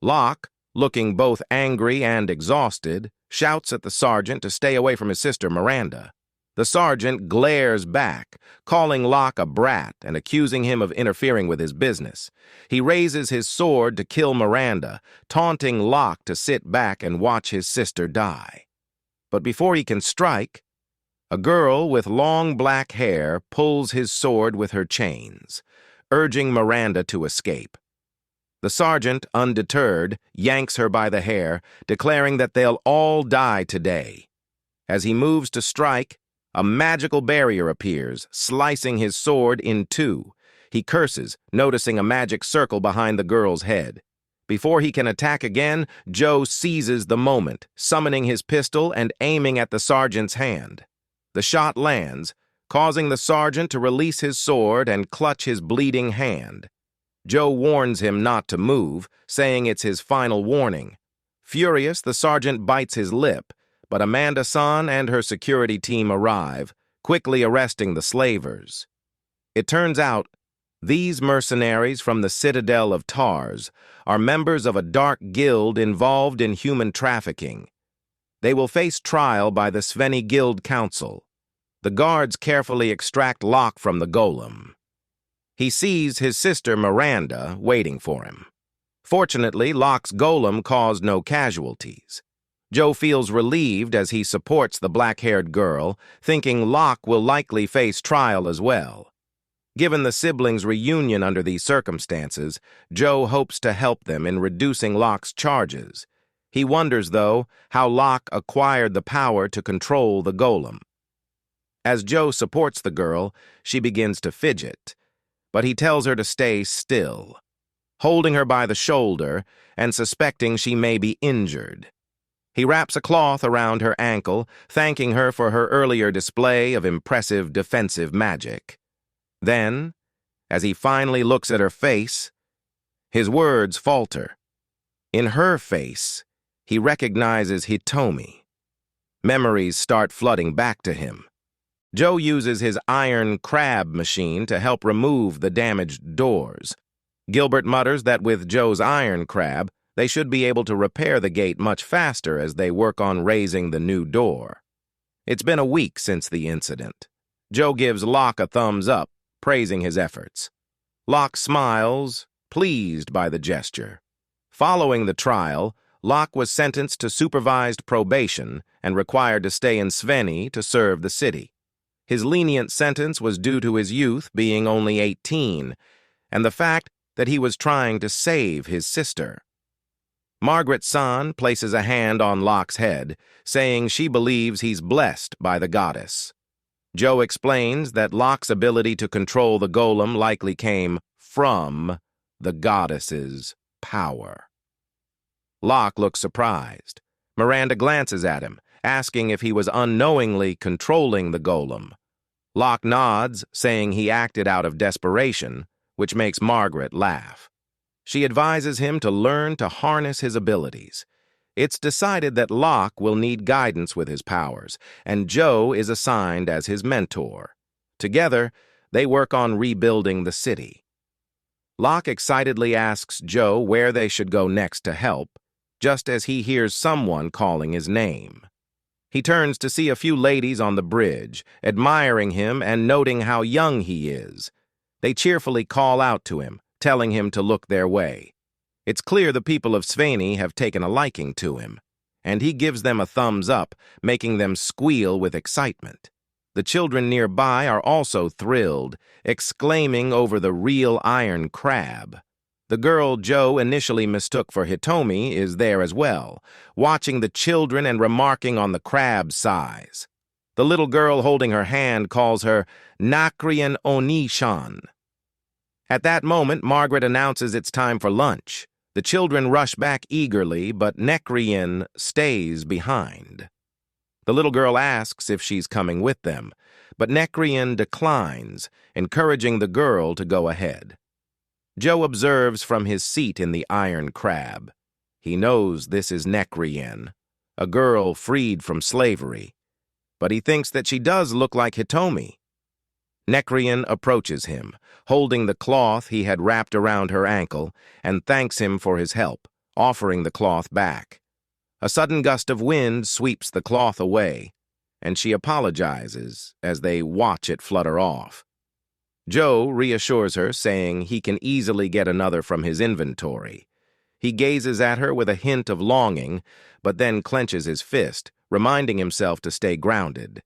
Locke, looking both angry and exhausted, shouts at the sergeant to stay away from his sister Miranda. The sergeant glares back, calling Locke a brat and accusing him of interfering with his business. He raises his sword to kill Miranda, taunting Locke to sit back and watch his sister die. But before he can strike, a girl with long black hair pulls his sword with her chains, urging Miranda to escape. The sergeant, undeterred, yanks her by the hair, declaring that they'll all die today. As he moves to strike, a magical barrier appears, slicing his sword in two. He curses, noticing a magic circle behind the girl's head. Before he can attack again, Joe seizes the moment, summoning his pistol and aiming at the sergeant's hand. The shot lands, causing the sergeant to release his sword and clutch his bleeding hand. Joe warns him not to move, saying it's his final warning. Furious, the sergeant bites his lip, but Amanda-san and her security team arrive, quickly arresting the slavers. It turns out, these mercenaries from the Citadel of Tars are members of a dark guild involved in human trafficking. They will face trial by the Sveni Guild Council. The guards carefully extract Locke from the golem. He sees his sister Miranda waiting for him. Fortunately, Locke's golem caused no casualties. Joe feels relieved as he supports the black-haired girl, thinking Locke will likely face trial as well. Given the siblings' reunion under these circumstances, Joe hopes to help them in reducing Locke's charges. He wonders, though, how Locke acquired the power to control the golem. As Joe supports the girl, she begins to fidget, but he tells her to stay still, holding her by the shoulder and suspecting she may be injured. He wraps a cloth around her ankle, thanking her for her earlier display of impressive defensive magic. Then, as he finally looks at her face, his words falter. In her face, he recognizes Hitomi. Memories start flooding back to him. Joe uses his iron crab machine to help remove the damaged doors. Gilbert mutters that with Joe's iron crab, they should be able to repair the gate much faster as they work on raising the new door. It's been a week since the incident. Joe gives Locke a thumbs up, praising his efforts. Locke smiles, pleased by the gesture. Following the trial, Locke was sentenced to supervised probation and required to stay in Sveni to serve the city. His lenient sentence was due to his youth being only 18, and the fact that he was trying to save his sister. Margaret-san places a hand on Locke's head, saying she believes he's blessed by the goddess. Joe explains that Locke's ability to control the golem likely came from the goddess's power. Locke looks surprised. Miranda glances at him, asking if he was unknowingly controlling the golem. Locke nods, saying he acted out of desperation, which makes Margaret laugh. She advises him to learn to harness his abilities. It's decided that Locke will need guidance with his powers, and Joe is assigned as his mentor. Together, they work on rebuilding the city. Locke excitedly asks Joe where they should go next to help, just as he hears someone calling his name. He turns to see a few ladies on the bridge, admiring him and noting how young he is. They cheerfully call out to him, telling him to look their way. It's clear the people of Sveni have taken a liking to him, and he gives them a thumbs up, making them squeal with excitement. The children nearby are also thrilled, exclaiming over the real iron crab. The girl Joe initially mistook for Hitomi is there as well, watching the children and remarking on the crab's size. The little girl holding her hand calls her Nakrian Oni-shan. At that moment, Margaret announces it's time for lunch. The children rush back eagerly, but Nekrian stays behind. The little girl asks if she's coming with them, but Nekrian declines, encouraging the girl to go ahead. Joe observes from his seat in the iron crab. He knows this is Nekrian, a girl freed from slavery, but he thinks that she does look like Hitomi. Nekrian approaches him, holding the cloth he had wrapped around her ankle, and thanks him for his help, offering the cloth back. A sudden gust of wind sweeps the cloth away, and she apologizes as they watch it flutter off. Joe reassures her, saying he can easily get another from his inventory. He gazes at her with a hint of longing, but then clenches his fist, reminding himself to stay grounded.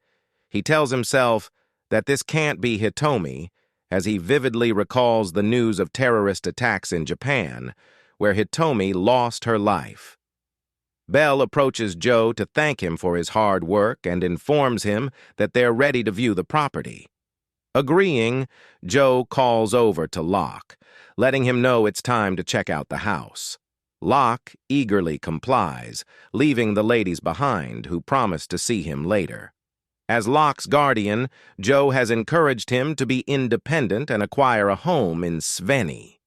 He tells himself that this can't be Hitomi, as he vividly recalls the news of terrorist attacks in Japan, where Hitomi lost her life. Belle approaches Joe to thank him for his hard work and informs him that they're ready to view the property. Agreeing, Joe calls over to Locke, letting him know it's time to check out the house. Locke eagerly complies, leaving the ladies behind, who promise to see him later. As Locke's guardian, Joe has encouraged him to be independent and acquire a home in Svenny.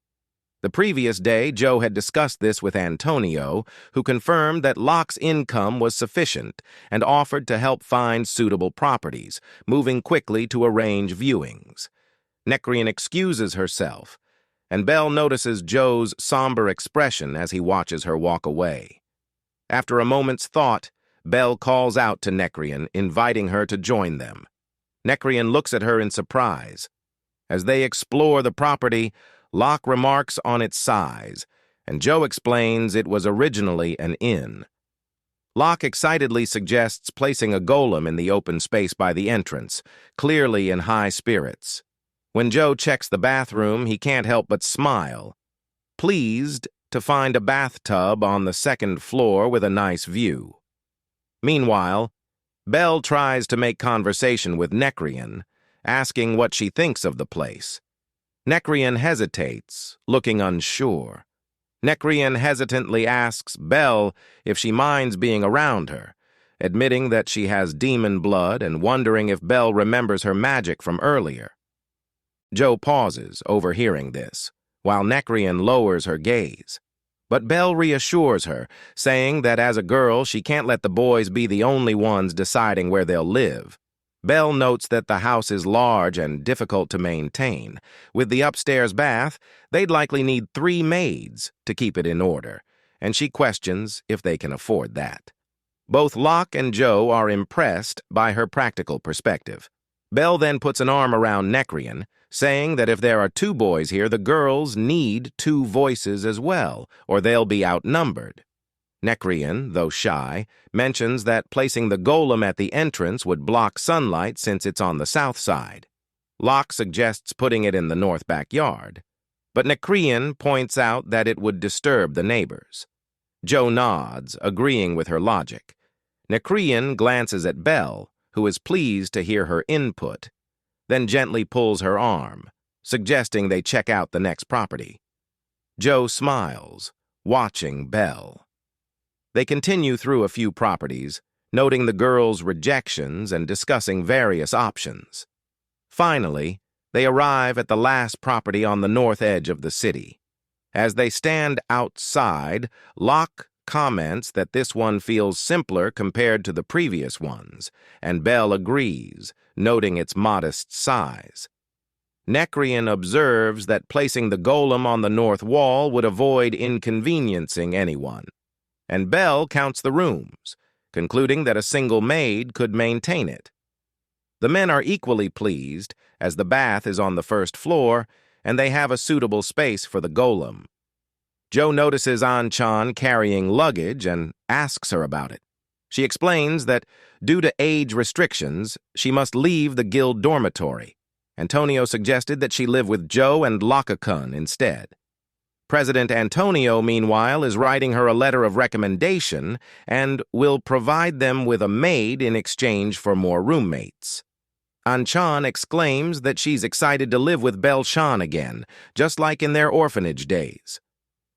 The previous day, Joe had discussed this with Antonio, who confirmed that Locke's income was sufficient and offered to help find suitable properties, moving quickly to arrange viewings. Necrian excuses herself, and Belle notices Joe's somber expression as he watches her walk away. After a moment's thought, Belle calls out to Necrian, inviting her to join them. Necrian looks at her in surprise. As they explore the property, Locke remarks on its size, and Joe explains it was originally an inn. Locke excitedly suggests placing a golem in the open space by the entrance, clearly in high spirits. When Joe checks the bathroom, he can't help but smile, pleased to find a bathtub on the second floor with a nice view. Meanwhile, Belle tries to make conversation with Necrian, asking what she thinks of the place. Necrian hesitates, looking unsure. Necrian hesitantly asks Belle if she minds being around her, admitting that she has demon blood and wondering if Belle remembers her magic from earlier. Joe pauses, overhearing this, while Necrian lowers her gaze. But Belle reassures her, saying that as a girl she can't let the boys be the only ones deciding where they'll live. Belle notes that the house is large and difficult to maintain. With the upstairs bath, they'd likely need 3 maids to keep it in order, and she questions if they can afford that. Both Locke and Joe are impressed by her practical perspective. Belle then puts an arm around Necrian, saying that if there are 2 boys here, the girls need 2 voices as well, or they'll be outnumbered. Necrian, though shy, mentions that placing the golem at the entrance would block sunlight since it's on the south side. Locke suggests putting it in the north backyard, but Necrian points out that it would disturb the neighbors. Joe nods, agreeing with her logic. Necrian glances at Belle, who is pleased to hear her input, then gently pulls her arm, suggesting they check out the next property. Joe smiles, watching Belle. They continue through a few properties, noting the girls' rejections and discussing various options. Finally, they arrive at the last property on the north edge of the city. As they stand outside, Locke comments that this one feels simpler compared to the previous ones, and Belle agrees, noting its modest size. Necrian observes that placing the golem on the north wall would avoid inconveniencing anyone, and Belle counts the rooms, concluding that a single maid could maintain it. The men are equally pleased, as the bath is on the first floor, and they have a suitable space for the golem. Joe notices An-chan carrying luggage and asks her about it. She explains that, due to age restrictions, she must leave the guild dormitory. Antonio suggested that she live with Joe and Truck-kun instead. President Antonio, meanwhile, is writing her a letter of recommendation and will provide them with a maid in exchange for more roommates. An-chan exclaims that she's excited to live with Belle-chan again, just like in their orphanage days.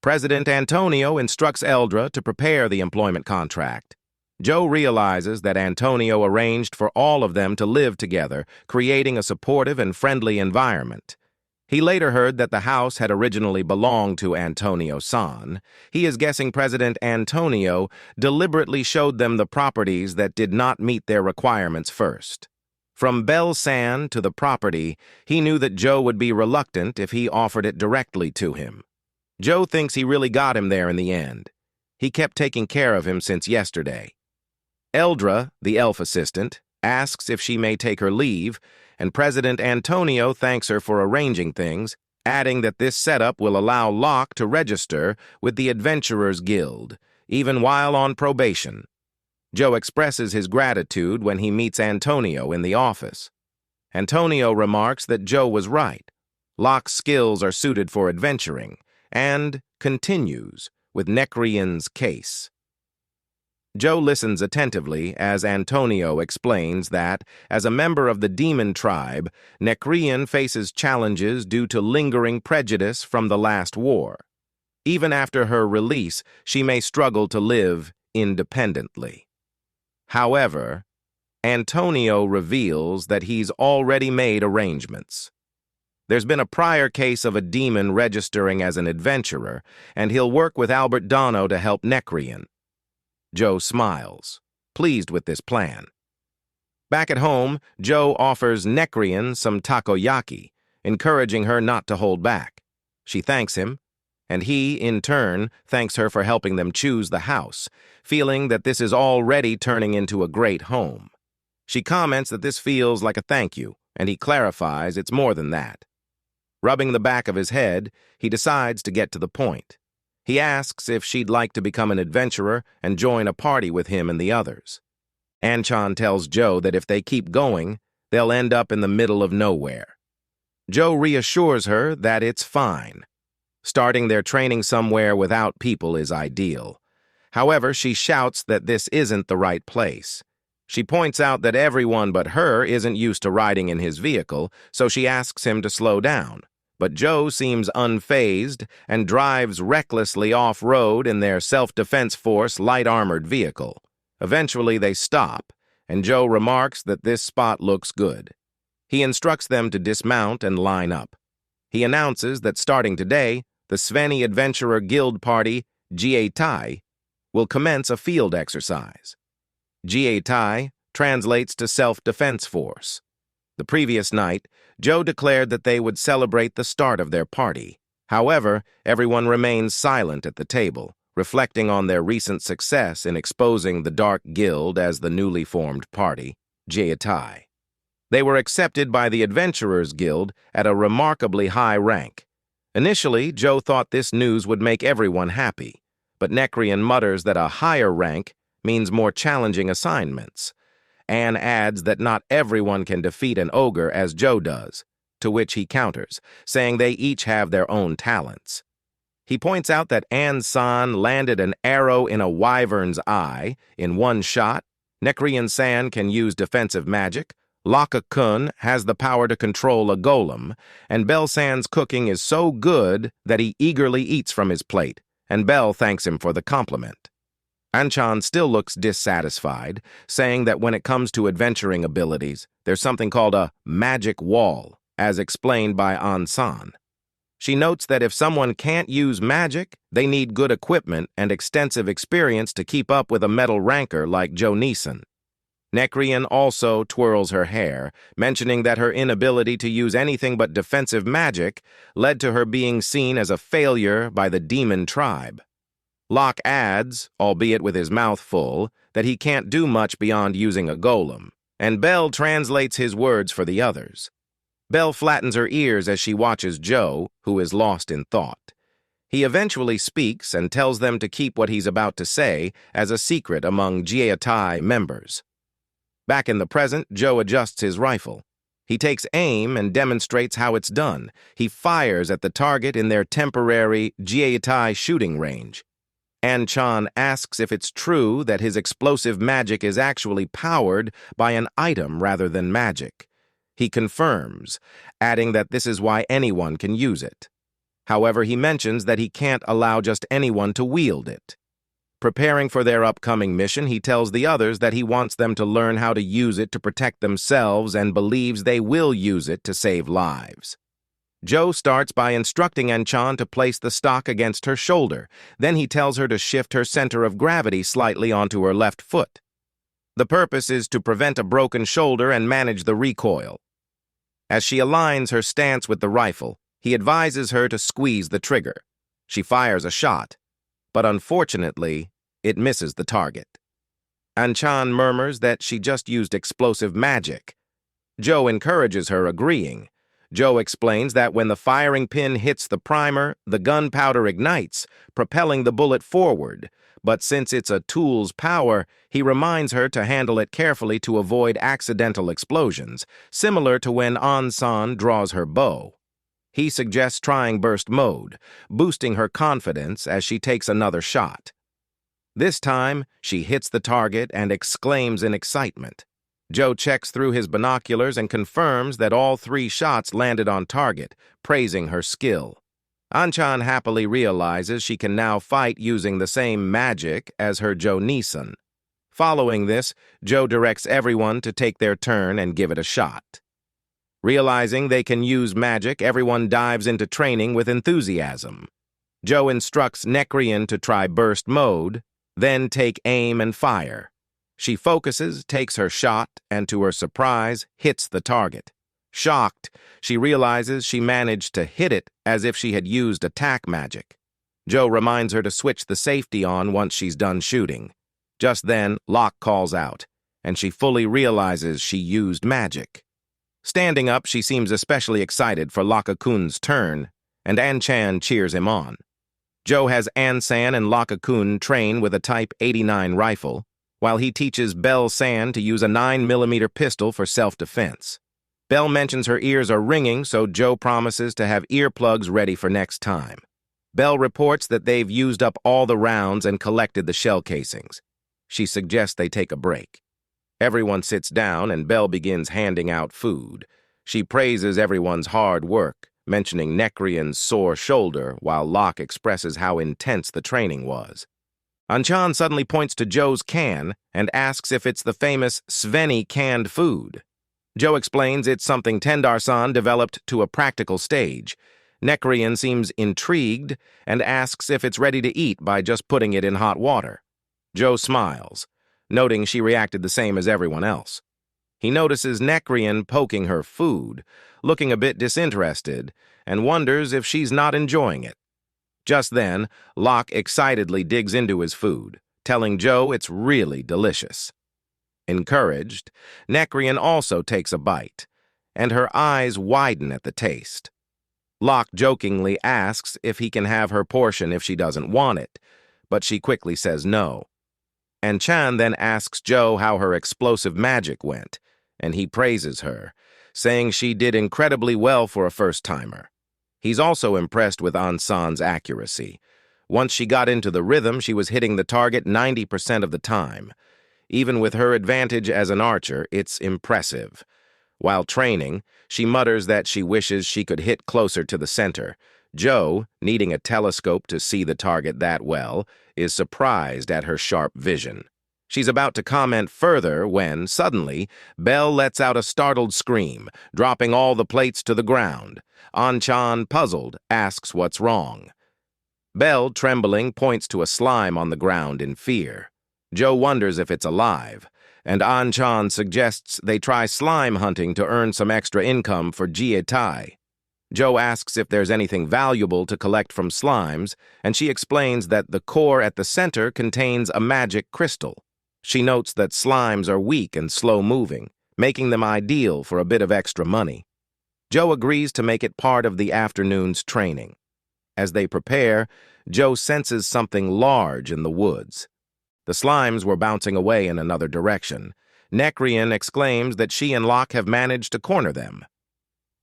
President Antonio instructs Eldra to prepare the employment contract. Joe realizes that Antonio arranged for all of them to live together, creating a supportive and friendly environment. He later heard that the house had originally belonged to Antonio-san. He is guessing President Antonio deliberately showed them the properties that did not meet their requirements first. From Belle-san to the property, he knew that Joe would be reluctant if he offered it directly to him. Joe thinks he really got him there in the end. He kept taking care of him since yesterday. Eldra, the elf assistant, asks if she may take her leave, and President Antonio thanks her for arranging things, adding that this setup will allow Locke to register with the Adventurers Guild, even while on probation. Joe expresses his gratitude when he meets Antonio in the office. Antonio remarks that Joe was right. Locke's skills are suited for adventuring, and continues with Necrian's case. Joe listens attentively as Antonio explains that, as a member of the demon tribe, Nekrian faces challenges due to lingering prejudice from the last war. Even after her release, she may struggle to live independently. However, Antonio reveals that he's already made arrangements. There's been a prior case of a demon registering as an adventurer, and he'll work with Albert Dono to help Nekrian. Joe smiles, pleased with this plan. Back at home, Joe offers Nekrian some takoyaki, encouraging her not to hold back. She thanks him, and he, in turn, thanks her for helping them choose the house, feeling that this is already turning into a great home. She comments that this feels like a thank you, and he clarifies it's more than that. Rubbing the back of his head, he decides to get to the point. He asks if she'd like to become an adventurer and join a party with him and the others. Anchan tells Joe that if they keep going, they'll end up in the middle of nowhere. Joe reassures her that it's fine. Starting their training somewhere without people is ideal. However, she shouts that this isn't the right place. She points out that everyone but her isn't used to riding in his vehicle, so she asks him to slow down. But Joe seems unfazed and drives recklessly off-road in their self-defense force light-armored vehicle. Eventually, they stop, and Joe remarks that this spot looks good. He instructs them to dismount and line up. He announces that starting today, the Sveni Adventurer Guild Party, Jieikan, will commence a field exercise. Jieikan translates to self-defense force. The previous night, Joe declared that they would celebrate the start of their party. However, everyone remains silent at the table, reflecting on their recent success in exposing the Dark Guild as the newly formed party, Jieikan. They were accepted by the Adventurers Guild at a remarkably high rank. Initially, Joe thought this news would make everyone happy, but Nekrian mutters that a higher rank means more challenging assignments. Anne adds that not everyone can defeat an ogre as Joe does, to which he counters, saying they each have their own talents. He points out that Anne-san landed an arrow in a wyvern's eye in one shot, Nekrian-san can use defensive magic, Truck-kun has the power to control a golem, and Bell-san's cooking is so good that he eagerly eats from his plate, and Bell thanks him for the compliment. Anchan still looks dissatisfied, saying that when it comes to adventuring abilities, there's something called a magic wall, as explained by An-san. She notes that if someone can't use magic, they need good equipment and extensive experience to keep up with a metal ranker like Joe Neeson. Nekrian also twirls her hair, mentioning that her inability to use anything but defensive magic led to her being seen as a failure by the demon tribe. Locke adds, albeit with his mouth full, that he can't do much beyond using a golem, and Belle translates his words for the others. Belle flattens her ears as she watches Joe, who is lost in thought. He eventually speaks and tells them to keep what he's about to say as a secret among Jieikan members. Back in the present, Joe adjusts his rifle. He takes aim and demonstrates how it's done. He fires at the target in their temporary Jieikan shooting range. Anchan asks if it's true that his explosive magic is actually powered by an item rather than magic. He confirms, adding that this is why anyone can use it. However, he mentions that he can't allow just anyone to wield it. Preparing for their upcoming mission, he tells the others that he wants them to learn how to use it to protect themselves and believes they will use it to save lives. Joe starts by instructing Anchan to place the stock against her shoulder. Then he tells her to shift her center of gravity slightly onto her left foot. The purpose is to prevent a broken shoulder and manage the recoil. As she aligns her stance with the rifle, he advises her to squeeze the trigger. She fires a shot, but unfortunately, it misses the target. Anchan murmurs that she just used explosive magic. Joe encourages her, agreeing. Joe explains that when the firing pin hits the primer, the gunpowder ignites, propelling the bullet forward. But since it's a tool's power, he reminds her to handle it carefully to avoid accidental explosions, similar to when An-san draws her bow. He suggests trying burst mode, boosting her confidence as she takes another shot. This time, she hits the target and exclaims in excitement. Joe checks through his binoculars and confirms that all 3 shots landed on target, praising her skill. Anchan happily realizes she can now fight using the same magic as her Joe-nisan. Following this, Joe directs everyone to take their turn and give it a shot. Realizing they can use magic, everyone dives into training with enthusiasm. Joe instructs Nekrian to try burst mode, then take aim and fire. She focuses, takes her shot, and to her surprise, hits the target. Shocked, she realizes she managed to hit it as if she had used attack magic. Joe reminds her to switch the safety on once she's done shooting. Just then, Locke calls out, and she fully realizes she used magic. Standing up, she seems especially excited for Locke-kun's turn, and Anchan cheers him on. Joe has Ansan and Locke-kun train with a Type 89 rifle, while he teaches Belle San to use a 9mm pistol for self-defense. Belle mentions her ears are ringing, so Joe promises to have earplugs ready for next time. Belle reports that they've used up all the rounds and collected the shell casings. She suggests they take a break. Everyone sits down and Belle begins handing out food. She praises everyone's hard work, mentioning Nekrian's sore shoulder while Locke expresses how intense the training was. Anchan suddenly points to Joe's can and asks if it's the famous Sveni canned food. Joe explains it's something Tendar-san developed to a practical stage. Nekrian seems intrigued and asks if it's ready to eat by just putting it in hot water. Joe smiles, noting she reacted the same as everyone else. He notices Nekrian poking her food, looking a bit disinterested, and wonders if she's not enjoying it. Just then, Locke excitedly digs into his food, telling Joe it's really delicious. Encouraged, Nekrian also takes a bite, and her eyes widen at the taste. Locke jokingly asks if he can have her portion if she doesn't want it, but she quickly says no. Anchan then asks Joe how her explosive magic went, and he praises her, saying she did incredibly well for a first-timer. He's also impressed with Ansan's accuracy. Once she got into the rhythm, she was hitting the target 90% of the time. Even with her advantage as an archer, it's impressive. While training, she mutters that she wishes she could hit closer to the center. Joe, needing a telescope to see the target that well, is surprised at her sharp vision. She's about to comment further when, suddenly, Belle lets out a startled scream, dropping all the plates to the ground. Anchan, puzzled, asks what's wrong. Belle, trembling, points to a slime on the ground in fear. Joe wonders if it's alive, and Anchan suggests they try slime hunting to earn some extra income for Jieikan. Joe asks if there's anything valuable to collect from slimes, and she explains that the core at the center contains a magic crystal. She notes that slimes are weak and slow-moving, making them ideal for a bit of extra money. Joe agrees to make it part of the afternoon's training. As they prepare, Joe senses something large in the woods. The slimes were bouncing away in another direction. Nekrian exclaims that she and Locke have managed to corner them.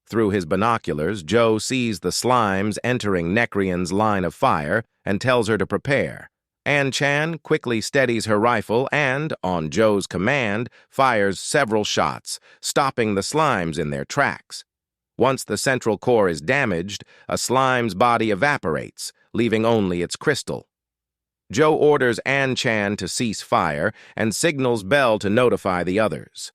Through his binoculars, Joe sees the slimes entering Nekrian's line of fire and tells her to prepare. Anchan quickly steadies her rifle and, on Joe's command, fires several shots, stopping the slimes in their tracks. Once the central core is damaged, a slime's body evaporates, leaving only its crystal. Joe orders Anchan to cease fire and signals Belle to notify the others.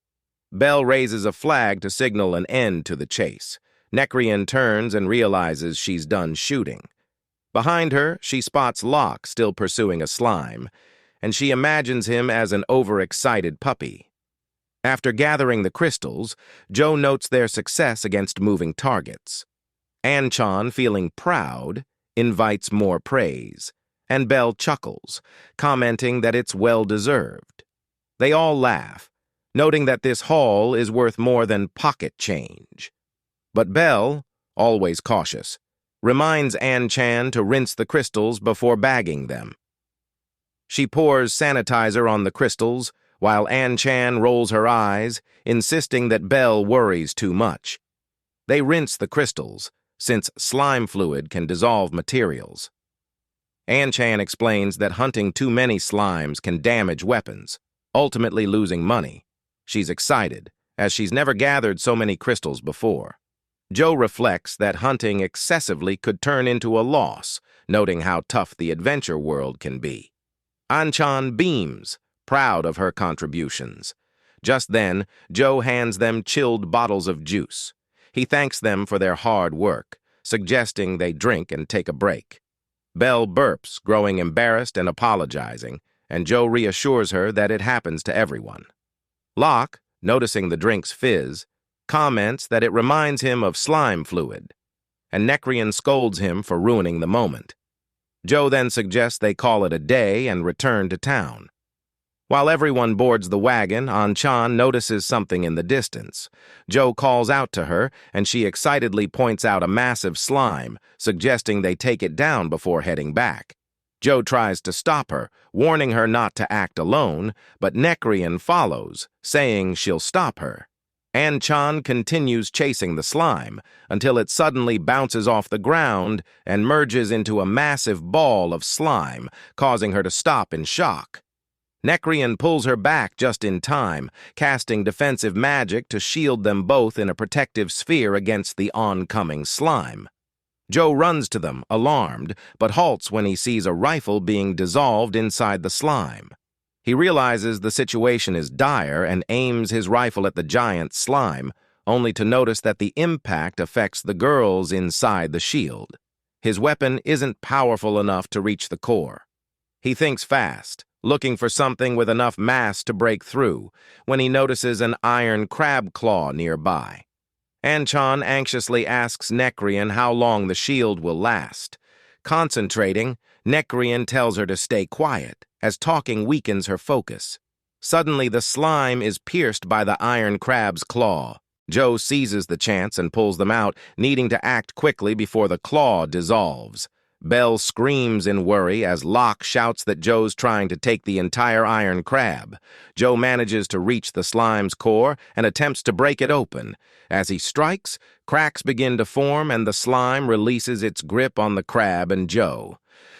Belle raises a flag to signal an end to the chase. Nekrian turns and realizes she's done shooting. Behind her, she spots Locke still pursuing a slime, and she imagines him as an overexcited puppy. After gathering the crystals, Joe notes their success against moving targets. Anchan, feeling proud, invites more praise, and Belle chuckles, commenting that it's well-deserved. They all laugh, noting that this haul is worth more than pocket change. But Belle, always cautious, reminds Anchan to rinse the crystals before bagging them. She pours sanitizer on the crystals, while Anchan rolls her eyes, insisting that Belle worries too much. They rinse the crystals, since slime fluid can dissolve materials. An-chan explains that hunting too many slimes can damage weapons, ultimately losing money. She's excited, as she's never gathered so many crystals before. Joe reflects that hunting excessively could turn into a loss, noting how tough the adventure world can be. An-chan beams, proud of her contributions. Just then, Joe hands them chilled bottles of juice. He thanks them for their hard work, suggesting they drink and take a break. Belle burps, growing embarrassed and apologizing, and Joe reassures her that it happens to everyone. Locke, noticing the drink's fizz, comments that it reminds him of slime fluid, and Nekrian scolds him for ruining the moment. Joe then suggests they call it a day and return to town. While everyone boards the wagon, An-chan notices something in the distance. Joe calls out to her, and she excitedly points out a massive slime, suggesting they take it down before heading back. Joe tries to stop her, warning her not to act alone, but Nekrian follows, saying she'll stop her. An-chan continues chasing the slime until it suddenly bounces off the ground and merges into a massive ball of slime, causing her to stop in shock. Nekrian pulls her back just in time, casting defensive magic to shield them both in a protective sphere against the oncoming slime. Joe runs to them, alarmed, but halts when he sees a rifle being dissolved inside the slime. He realizes the situation is dire and aims his rifle at the giant slime, only to notice that the impact affects the girls inside the shield. His weapon isn't powerful enough to reach the core. He thinks fast, looking for something with enough mass to break through, when he notices an iron crab claw nearby. An-chan anxiously asks Nekrian how long the shield will last. Concentrating, Nekrian tells her to stay quiet, as talking weakens her focus. Suddenly, the slime is pierced by the iron crab's claw. Joe seizes the chance and pulls them out, needing to act quickly before the claw dissolves. Belle screams in worry as Locke shouts that Joe's trying to take the entire iron crab. Joe manages to reach the slime's core and attempts to break it open. As he strikes, cracks begin to form and the slime releases its grip on the crab and Joe.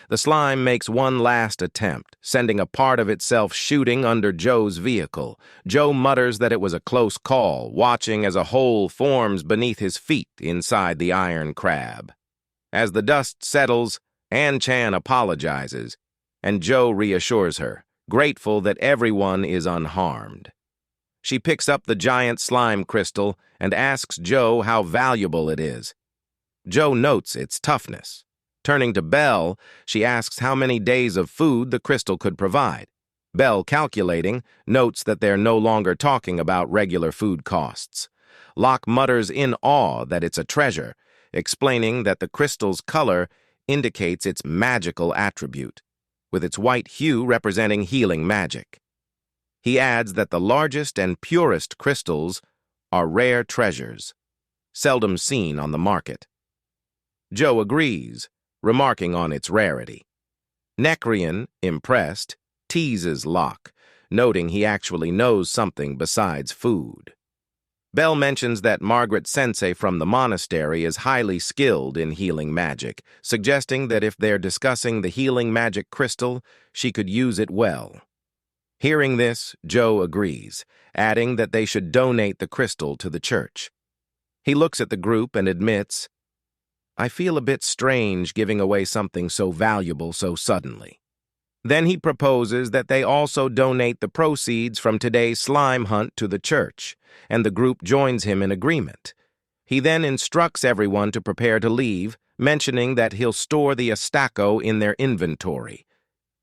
The slime makes one last attempt, sending a part of itself shooting under Joe's vehicle. Joe mutters that it was a close call, watching as a hole forms beneath his feet inside the iron crab. As the dust settles, An-chan apologizes, and Joe reassures her, grateful that everyone is unharmed. She picks up the giant slime crystal and asks Joe how valuable it is. Joe notes its toughness. Turning to Belle, she asks how many days of food the crystal could provide. Belle, calculating, notes that they're no longer talking about regular food costs. Locke mutters in awe that it's a treasure, explaining that the crystal's color indicates its magical attribute, with its white hue representing healing magic. He adds that the largest and purest crystals are rare treasures, seldom seen on the market. Joe agrees, remarking on its rarity. Nekrian, impressed, teases Locke, noting he actually knows something besides food. Belle mentions that Margaret Sensei from the monastery is highly skilled in healing magic, suggesting that if they're discussing the healing magic crystal, she could use it well. Hearing this, Joe agrees, adding that they should donate the crystal to the church. He looks at the group and admits, "I feel a bit strange giving away something so valuable so suddenly." Then he proposes that they also donate the proceeds from today's slime hunt to the church, and the group joins him in agreement. He then instructs everyone to prepare to leave, mentioning that he'll store the estaco in their inventory.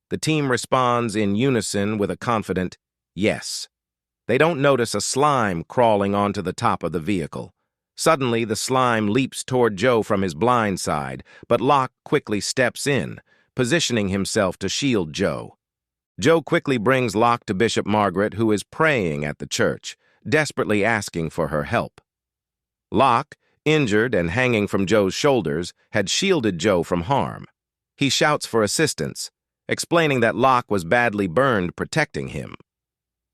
The team responds in unison with a confident yes. They don't notice a slime crawling onto the top of the vehicle. Suddenly, the slime leaps toward Joe from his blind side, but Locke quickly steps in, positioning himself to shield Joe. Joe quickly brings Locke to Bishop Margaret, who is praying at the church, desperately asking for her help. Locke, injured and hanging from Joe's shoulders, had shielded Joe from harm. He shouts for assistance, explaining that Locke was badly burned protecting him.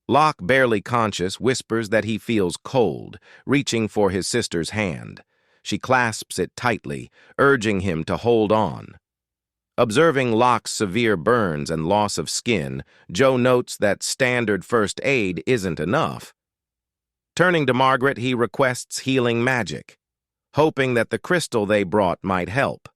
Locke, barely conscious, whispers that he feels cold, reaching for his sister's hand. She clasps it tightly, urging him to hold on. Observing Locke's severe burns and loss of skin, Joe notes that standard first aid isn't enough. Turning to Margaret, he requests healing magic, hoping that the crystal they brought might help.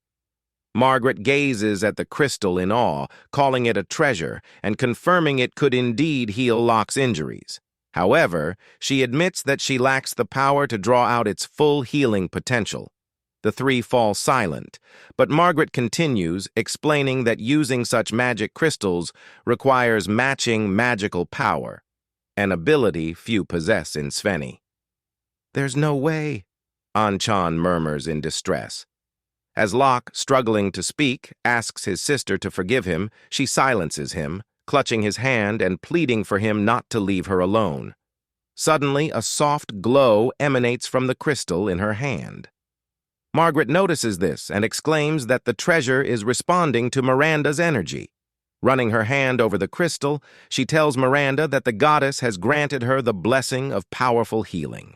Margaret gazes at the crystal in awe, calling it a treasure and confirming it could indeed heal Locke's injuries. However, she admits that she lacks the power to draw out its full healing potential. The three fall silent, but Margaret continues, explaining that using such magic crystals requires matching magical power, an ability few possess in Svenny. "There's no way," Anchan murmurs in distress. As Locke, struggling to speak, asks his sister to forgive him, she silences him, clutching his hand and pleading for him not to leave her alone. Suddenly, a soft glow emanates from the crystal in her hand. Margaret notices this and exclaims that the treasure is responding to Miranda's energy. Running her hand over the crystal, she tells Miranda that the goddess has granted her the blessing of powerful healing.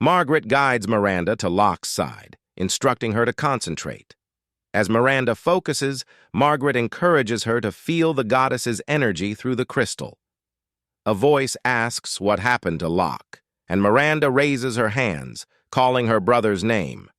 Margaret guides Miranda to Locke's side, instructing her to concentrate. As Miranda focuses, Margaret encourages her to feel the goddess's energy through the crystal. A voice asks what happened to Locke, and Miranda raises her hands, calling her brother's name.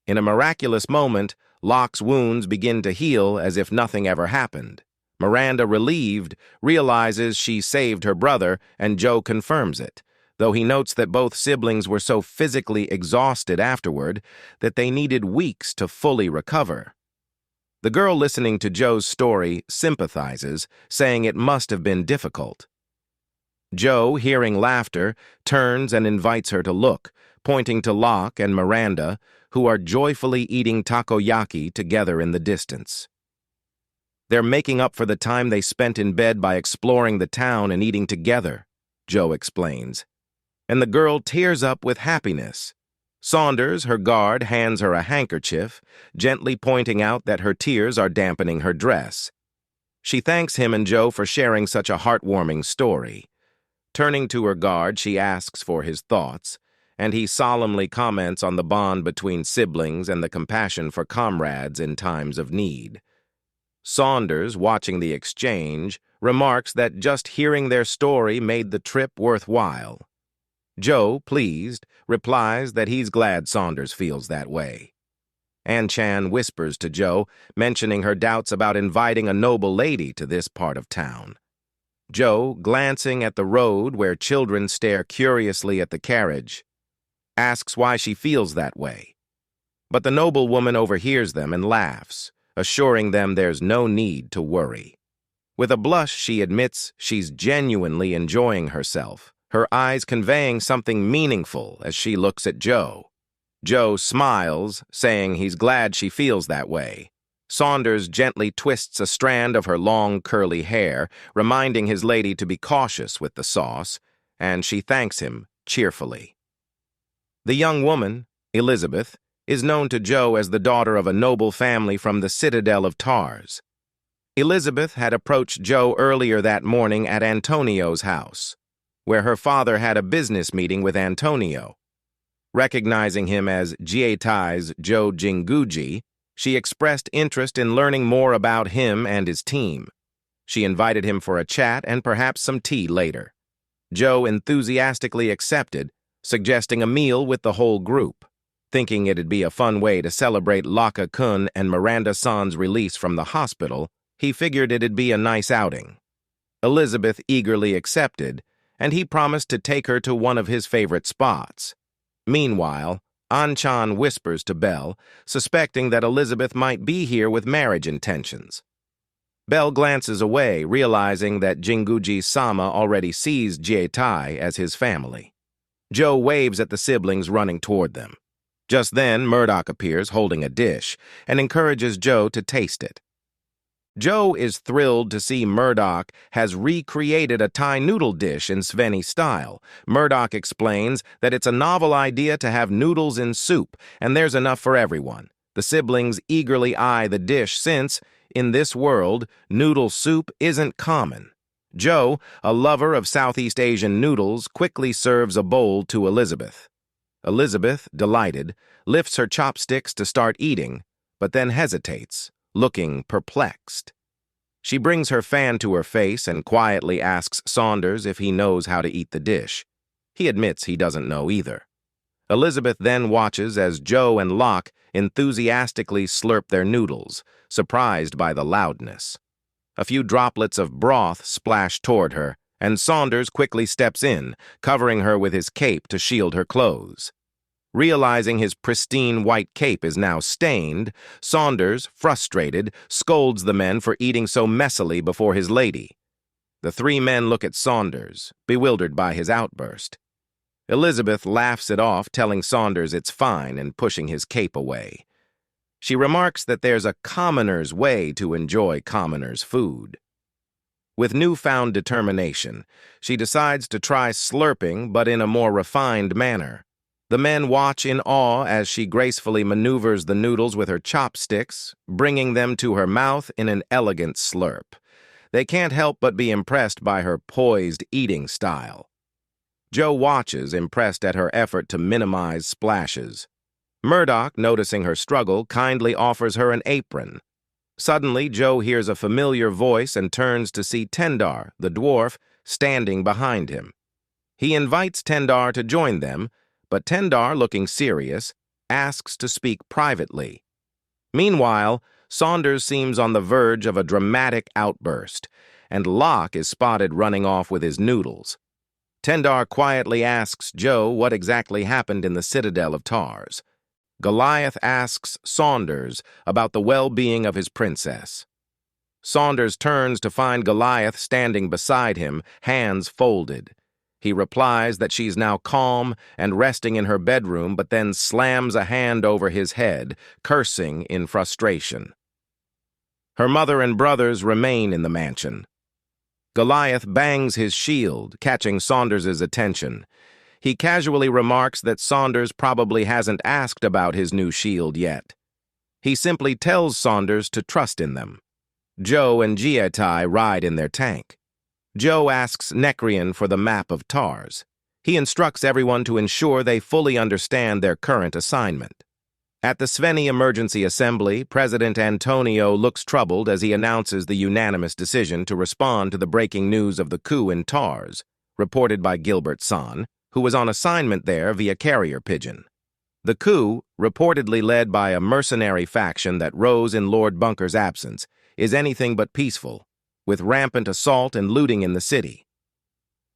In a miraculous moment, Locke's wounds begin to heal as if nothing ever happened. Miranda, relieved, realizes she saved her brother, and Joe confirms it, though he notes that both siblings were so physically exhausted afterward that they needed weeks to fully recover. The girl listening to Joe's story sympathizes, saying it must have been difficult. Joe, hearing laughter, turns and invites her to look, pointing to Locke and Miranda, who are joyfully eating takoyaki together in the distance. "They're making up for the time they spent in bed by exploring the town and eating together," Joe explains. And the girl tears up with happiness. Saunders, her guard, hands her a handkerchief, gently pointing out that her tears are dampening her dress. She thanks him and Joe for sharing such a heartwarming story. Turning to her guard, she asks for his thoughts, and he solemnly comments on the bond between siblings and the compassion for comrades in times of need. Saunders, watching the exchange, remarks that just hearing their story made the trip worthwhile. Joe, pleased, replies that he's glad Saunders feels that way. Anchan whispers to Joe, mentioning her doubts about inviting a noble lady to this part of town. Joe, glancing at the road where children stare curiously at the carriage, asks why she feels that way. But the noblewoman overhears them and laughs, assuring them there's no need to worry. With a blush, she admits she's genuinely enjoying herself, her eyes conveying something meaningful as she looks at Joe. Joe smiles, saying he's glad she feels that way. Saunders gently twists a strand of her long, curly hair, reminding his lady to be cautious with the sauce, and she thanks him cheerfully. The young woman, Elizabeth, is known to Joe as the daughter of a noble family from the citadel of Tars. Elizabeth had approached Joe earlier that morning at Antonio's house, where her father had a business meeting with Antonio. Recognizing him as Jieikan's Joe Jinguji, she expressed interest in learning more about him and his team. She invited him for a chat and perhaps some tea later. Joe enthusiastically accepted, suggesting a meal with the whole group. Thinking it'd be a fun way to celebrate Locke-kun and Miranda-san's release from the hospital, he figured it'd be a nice outing. Elizabeth eagerly accepted, and he promised to take her to one of his favorite spots. Meanwhile, Anchan whispers to Belle, suspecting that Elizabeth might be here with marriage intentions. Belle glances away, realizing that Jinguji-sama already sees Jieikan as his family. Joe waves at the siblings running toward them. Just then, Murdoch appears holding a dish and encourages Joe to taste it. Joe is thrilled to see Murdoch has recreated a Thai noodle dish in Svenny style. Murdoch explains that it's a novel idea to have noodles in soup, and there's enough for everyone. The siblings eagerly eye the dish since, in this world, noodle soup isn't common. Joe, a lover of Southeast Asian noodles, quickly serves a bowl to Elizabeth. Elizabeth, delighted, lifts her chopsticks to start eating, but then hesitates, looking perplexed. She brings her fan to her face and quietly asks Saunders if he knows how to eat the dish. He admits he doesn't know either. Elizabeth then watches as Joe and Locke enthusiastically slurp their noodles, surprised by the loudness. A few droplets of broth splash toward her, and Saunders quickly steps in, covering her with his cape to shield her clothes. Realizing his pristine white cape is now stained, Saunders, frustrated, scolds the men for eating so messily before his lady. The three men look at Saunders, bewildered by his outburst. Elizabeth laughs it off, telling Saunders it's fine and pushing his cape away. She remarks that there's a commoner's way to enjoy commoner's food. With newfound determination, she decides to try slurping, but in a more refined manner. The men watch in awe as she gracefully maneuvers the noodles with her chopsticks, bringing them to her mouth in an elegant slurp. They can't help but be impressed by her poised eating style. Joe watches, impressed at her effort to minimize splashes. Murdoch, noticing her struggle, kindly offers her an apron. Suddenly, Joe hears a familiar voice and turns to see Tendar, the dwarf, standing behind him. He invites Tendar to join them, but Tendar, looking serious, asks to speak privately. Meanwhile, Saunders seems on the verge of a dramatic outburst, and Locke is spotted running off with his noodles. Tendar quietly asks Joe what exactly happened in the Citadel of Tars. Goliath asks Saunders about the well-being of his princess. Saunders turns to find Goliath standing beside him, hands folded. He replies that she's now calm and resting in her bedroom, but then slams a hand over his head, cursing in frustration. Her mother and brothers remain in the mansion. Goliath bangs his shield, catching Saunders' attention. He casually remarks that Saunders probably hasn't asked about his new shield yet. He simply tells Saunders to trust in them. Joe and Jieikan ride in their tank. Joe asks Nekrian for the map of Tars. He instructs everyone to ensure they fully understand their current assignment. At the Sveni Emergency Assembly, President Antonio looks troubled as he announces the unanimous decision to respond to the breaking news of the coup in Tars, reported by Gilbert San, who was on assignment there via carrier pigeon. The coup, reportedly led by a mercenary faction that rose in Lord Bunker's absence, is anything but peaceful, with rampant assault and looting in the city.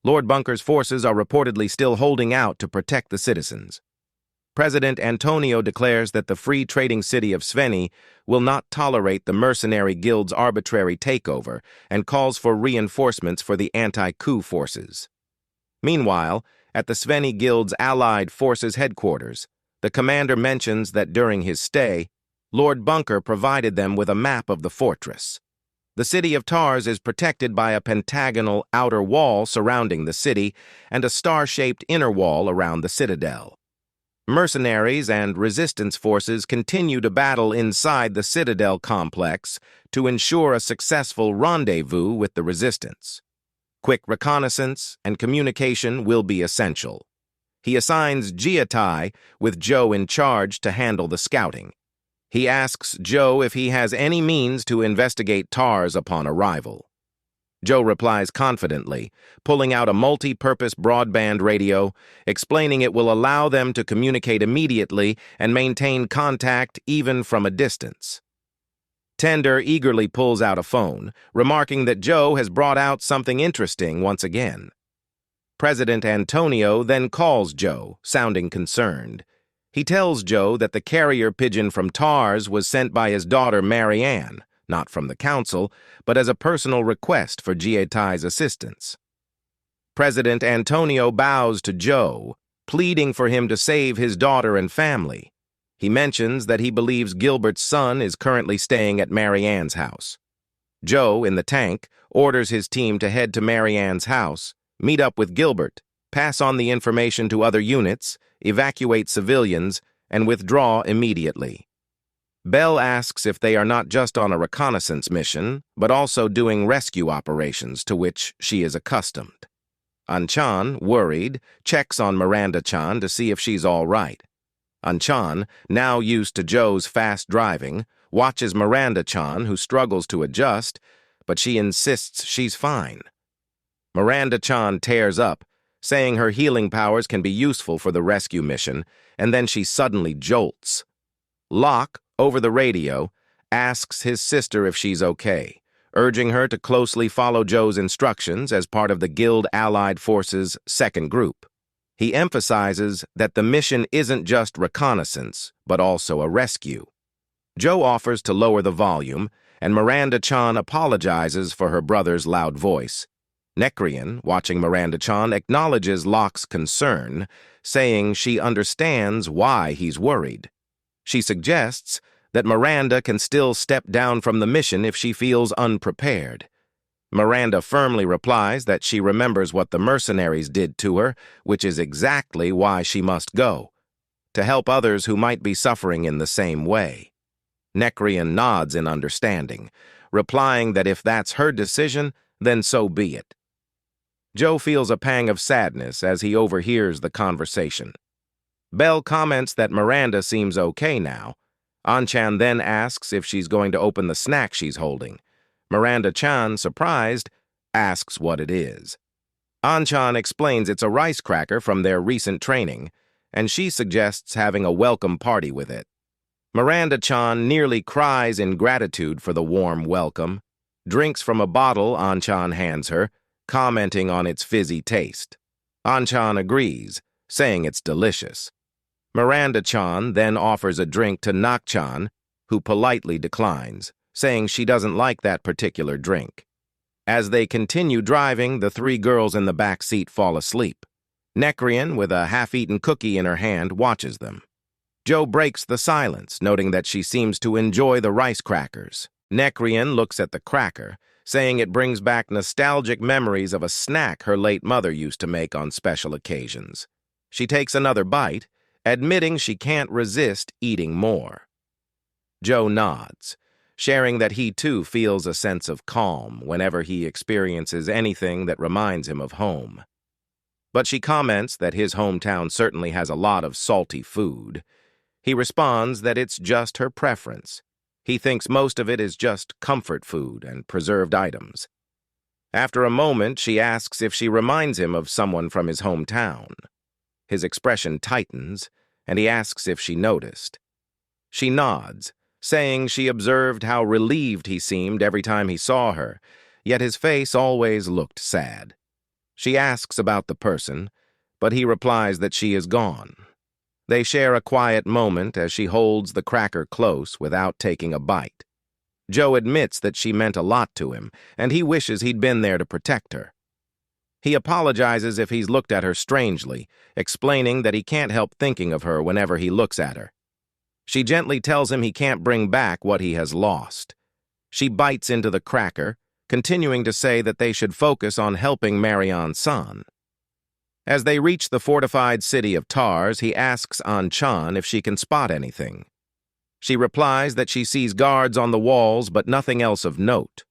Lord Bunker's forces are reportedly still holding out to protect the citizens. President Antonio declares that the free trading city of Sveni will not tolerate the mercenary guild's arbitrary takeover and calls for reinforcements for the anti-coup forces. Meanwhile, at the Sveni Guild's Allied Forces headquarters, the commander mentions that during his stay, Lord Bunker provided them with a map of the fortress. The city of Tars is protected by a pentagonal outer wall surrounding the city and a star-shaped inner wall around the citadel. Mercenaries and resistance forces continue to battle inside the citadel complex to ensure a successful rendezvous with the resistance. Quick reconnaissance and communication will be essential. He assigns Jieikan with Joe in charge to handle the scouting. He asks Joe if he has any means to investigate Tars upon arrival. Joe replies confidently, pulling out a multi-purpose broadband radio, explaining it will allow them to communicate immediately and maintain contact even from a distance. Tender eagerly pulls out a phone, remarking that Joe has brought out something interesting once again. President Antonio then calls Joe, sounding concerned. He tells Joe that the carrier pigeon from Tars was sent by his daughter Marianne, not from the council, but as a personal request for Jieikan's assistance. President Antonio bows to Joe, pleading for him to save his daughter and family. He mentions that he believes Gilbert's son is currently staying at Marianne's house. Joe, in the tank, orders his team to head to Marianne's house, meet up with Gilbert, pass on the information to other units, evacuate civilians, and withdraw immediately. Belle asks if they are not just on a reconnaissance mission, but also doing rescue operations to which she is accustomed. Anchan, worried, checks on Miranda-chan to see if she's all right. Anchan, now used to Joe's fast driving, watches Miranda-chan, who struggles to adjust, but she insists she's fine. Miranda-chan tears up, saying her healing powers can be useful for the rescue mission, and then she suddenly jolts. Locke, over the radio, asks his sister if she's okay, urging her to closely follow Joe's instructions as part of the Guild Allied Forces' second group. He emphasizes that the mission isn't just reconnaissance, but also a rescue. Joe offers to lower the volume, and Miranda-chan apologizes for her brother's loud voice. Nekrian, watching Miranda-chan, acknowledges Locke's concern, saying she understands why he's worried. She suggests that Miranda can still step down from the mission if she feels unprepared. Miranda firmly replies that she remembers what the mercenaries did to her, which is exactly why she must go, to help others who might be suffering in the same way. Nekrian nods in understanding, replying that if that's her decision, then so be it. Joe feels a pang of sadness as he overhears the conversation. Belle comments that Miranda seems okay now. An-chan then asks if she's going to open the snack she's holding. Miranda-chan, surprised, asks what it is. An-chan explains it's a rice cracker from their recent training, and she suggests having a welcome party with it. Miranda-chan nearly cries in gratitude for the warm welcome, drinks from a bottle An-chan hands her, commenting on its fizzy taste. An-chan agrees, saying it's delicious. Miranda-chan then offers a drink to Nak-chan, who politely declines, saying she doesn't like that particular drink. As they continue driving, the three girls in the back seat fall asleep. Nekrian, with a half-eaten cookie in her hand, watches them. Joe breaks the silence, noting that she seems to enjoy the rice crackers. Nekrian looks at the cracker, saying it brings back nostalgic memories of a snack her late mother used to make on special occasions. She takes another bite, admitting she can't resist eating more. Joe nods, sharing that he too feels a sense of calm whenever he experiences anything that reminds him of home. But she comments that his hometown certainly has a lot of salty food. He responds that it's just her preference. He thinks most of it is just comfort food and preserved items. After a moment, she asks if she reminds him of someone from his hometown. His expression tightens, and he asks if she noticed. She nods, saying she observed how relieved he seemed every time he saw her, yet his face always looked sad. She asks about the person, but he replies that she is gone. They share a quiet moment as she holds the cracker close without taking a bite. Joe admits that she meant a lot to him, and he wishes he'd been there to protect her. He apologizes if he's looked at her strangely, explaining that he can't help thinking of her whenever he looks at her. She gently tells him he can't bring back what he has lost. She bites into the cracker, continuing to say that they should focus on helping Marion-san. As they reach the fortified city of Tars, he asks An-chan if she can spot anything. She replies that she sees guards on the walls but nothing else of note.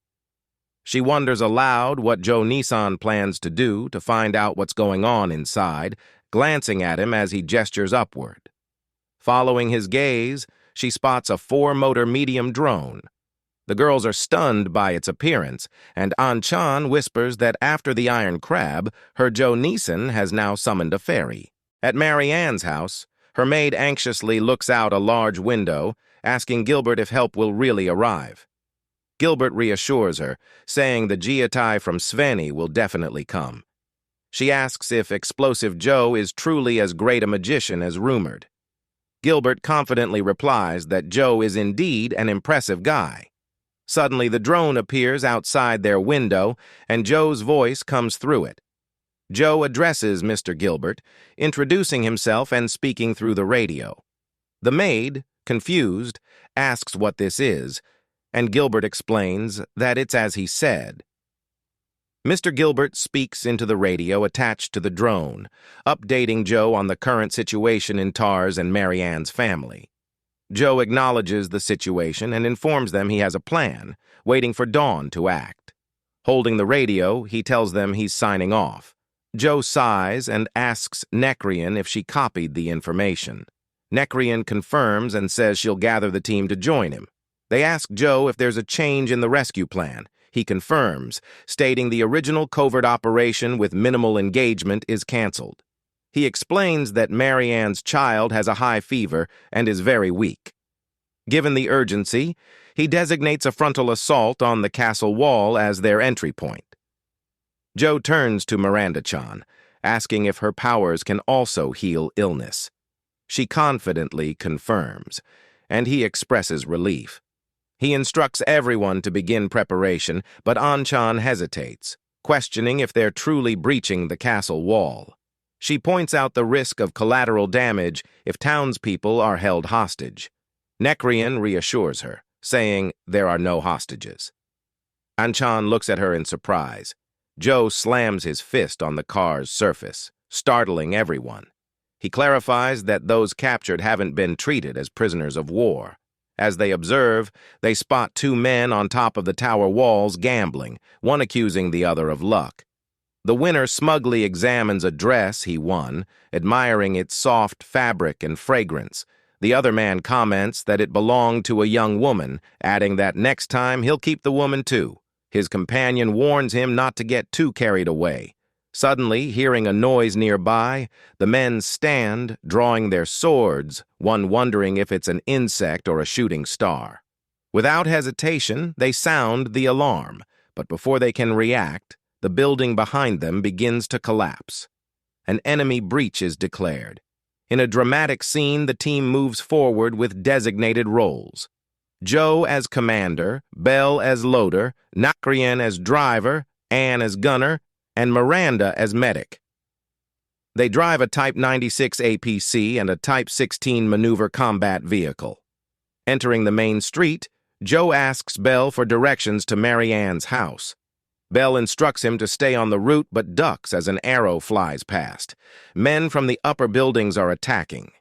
She wonders aloud what Joe Nissan plans to do to find out what's going on inside, glancing at him as he gestures upward. Following his gaze, she spots a 4-motor medium drone. The girls are stunned by its appearance, and An-chan whispers that after the Iron Crab, her Joe Neeson has now summoned a fairy. At Marianne's house, her maid anxiously looks out a large window, asking Gilbert if help will really arrive. Gilbert reassures her, saying the Jieikan from Sveni will definitely come. She asks if Explosive Joe is truly as great a magician as rumored. Gilbert confidently replies that Joe is indeed an impressive guy. Suddenly, the drone appears outside their window, and Joe's voice comes through it. Joe addresses Mr. Gilbert, introducing himself and speaking through the radio. The maid, confused, asks what this is, and Gilbert explains that it's as he said. Mr. Gilbert speaks into the radio attached to the drone, updating Joe on the current situation in Tars and Marianne's family. Joe acknowledges the situation and informs them he has a plan, waiting for Dawn to act. Holding the radio, he tells them he's signing off. Joe sighs and asks Nekrian if she copied the information. Nekrian confirms and says she'll gather the team to join him. They ask Joe if there's a change in the rescue plan. He confirms, stating the original covert operation with minimal engagement is canceled. He explains that Marianne's child has a high fever and is very weak. Given the urgency, he designates a frontal assault on the castle wall as their entry point. Joe turns to Miranda-chan, asking if her powers can also heal illness. She confidently confirms, and he expresses relief. He instructs everyone to begin preparation, but An-chan hesitates, questioning if they're truly breaching the castle wall. She points out the risk of collateral damage if townspeople are held hostage. Nekrian reassures her, saying there are no hostages. An-chan looks at her in surprise. Joe slams his fist on the car's surface, startling everyone. He clarifies that those captured haven't been treated as prisoners of war. As they observe, they spot two men on top of the tower walls gambling, one accusing the other of luck. The winner smugly examines a dress he won, admiring its soft fabric and fragrance. The other man comments that it belonged to a young woman, adding that next time he'll keep the woman too. His companion warns him not to get too carried away. Suddenly, hearing a noise nearby, the men stand, drawing their swords, one wondering if it's an insect or a shooting star. Without hesitation, they sound the alarm, but before they can react, the building behind them begins to collapse. An enemy breach is declared. In a dramatic scene, the team moves forward with designated roles. Joe as commander, Belle as loader, Nekrian as driver, Anne as gunner, and Miranda as medic. They drive a Type 96 APC and a Type 16 maneuver combat vehicle. Entering the main street, Joe asks Belle for directions to Marianne's house. Belle instructs him to stay on the route but ducks as an arrow flies past. Men from the upper buildings are attacking.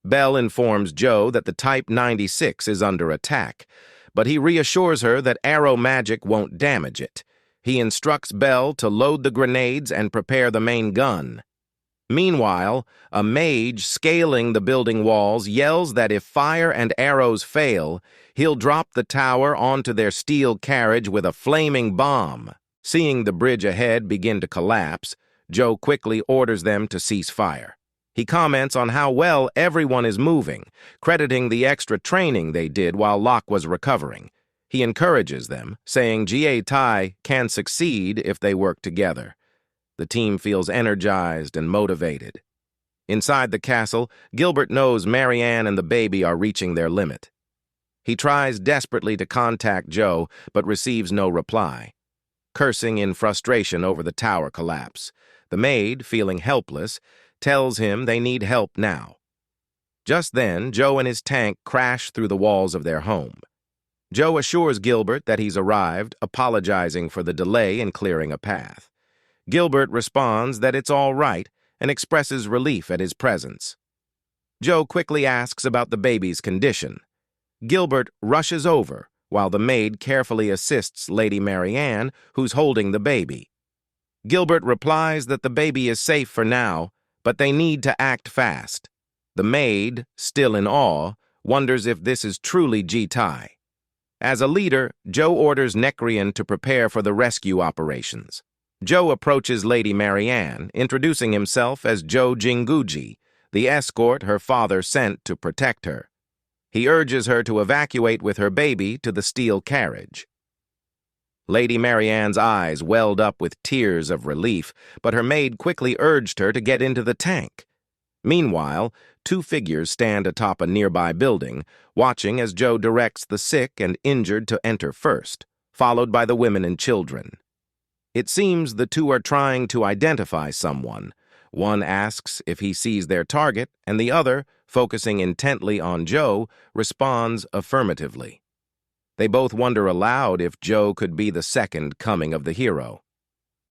Belle informs Joe that the Type 96 is under attack, but he reassures her that arrow magic won't damage it. He instructs Belle to load the grenades and prepare the main gun. Meanwhile, a mage scaling the building walls yells that if fire and arrows fail, he'll drop the tower onto their steel carriage with a flaming bomb. Seeing the bridge ahead begin to collapse, Joe quickly orders them to cease fire. He comments on how well everyone is moving, crediting the extra training they did while Locke was recovering. He encourages them, saying Jieikan can succeed if they work together. The team feels energized and motivated. Inside the castle, Gilbert knows Marianne and the baby are reaching their limit. He tries desperately to contact Joe, but receives no reply. Cursing in frustration over the tower collapse, the maid, feeling helpless, tells him they need help now. Just then, Joe and his tank crash through the walls of their home. Joe assures Gilbert that he's arrived, apologizing for the delay in clearing a path. Gilbert responds that it's all right and expresses relief at his presence. Joe quickly asks about the baby's condition. Gilbert rushes over, while the maid carefully assists Lady Marianne, who's holding the baby. Gilbert replies that the baby is safe for now, but they need to act fast. The maid, still in awe, wonders if this is truly Jieikan. As a leader, Joe orders Nekrian to prepare for the rescue operations. Joe approaches Lady Marianne, introducing himself as Joe Jinguji, the escort her father sent to protect her. He urges her to evacuate with her baby to the steel carriage. Lady Marianne's eyes welled up with tears of relief, but her maid quickly urged her to get into the tank. Meanwhile, two figures stand atop a nearby building, watching as Joe directs the sick and injured to enter first, followed by the women and children. It seems the two are trying to identify someone. One asks if he sees their target, and the other, focusing intently on Joe, responds affirmatively. They both wonder aloud if Joe could be the second coming of the hero.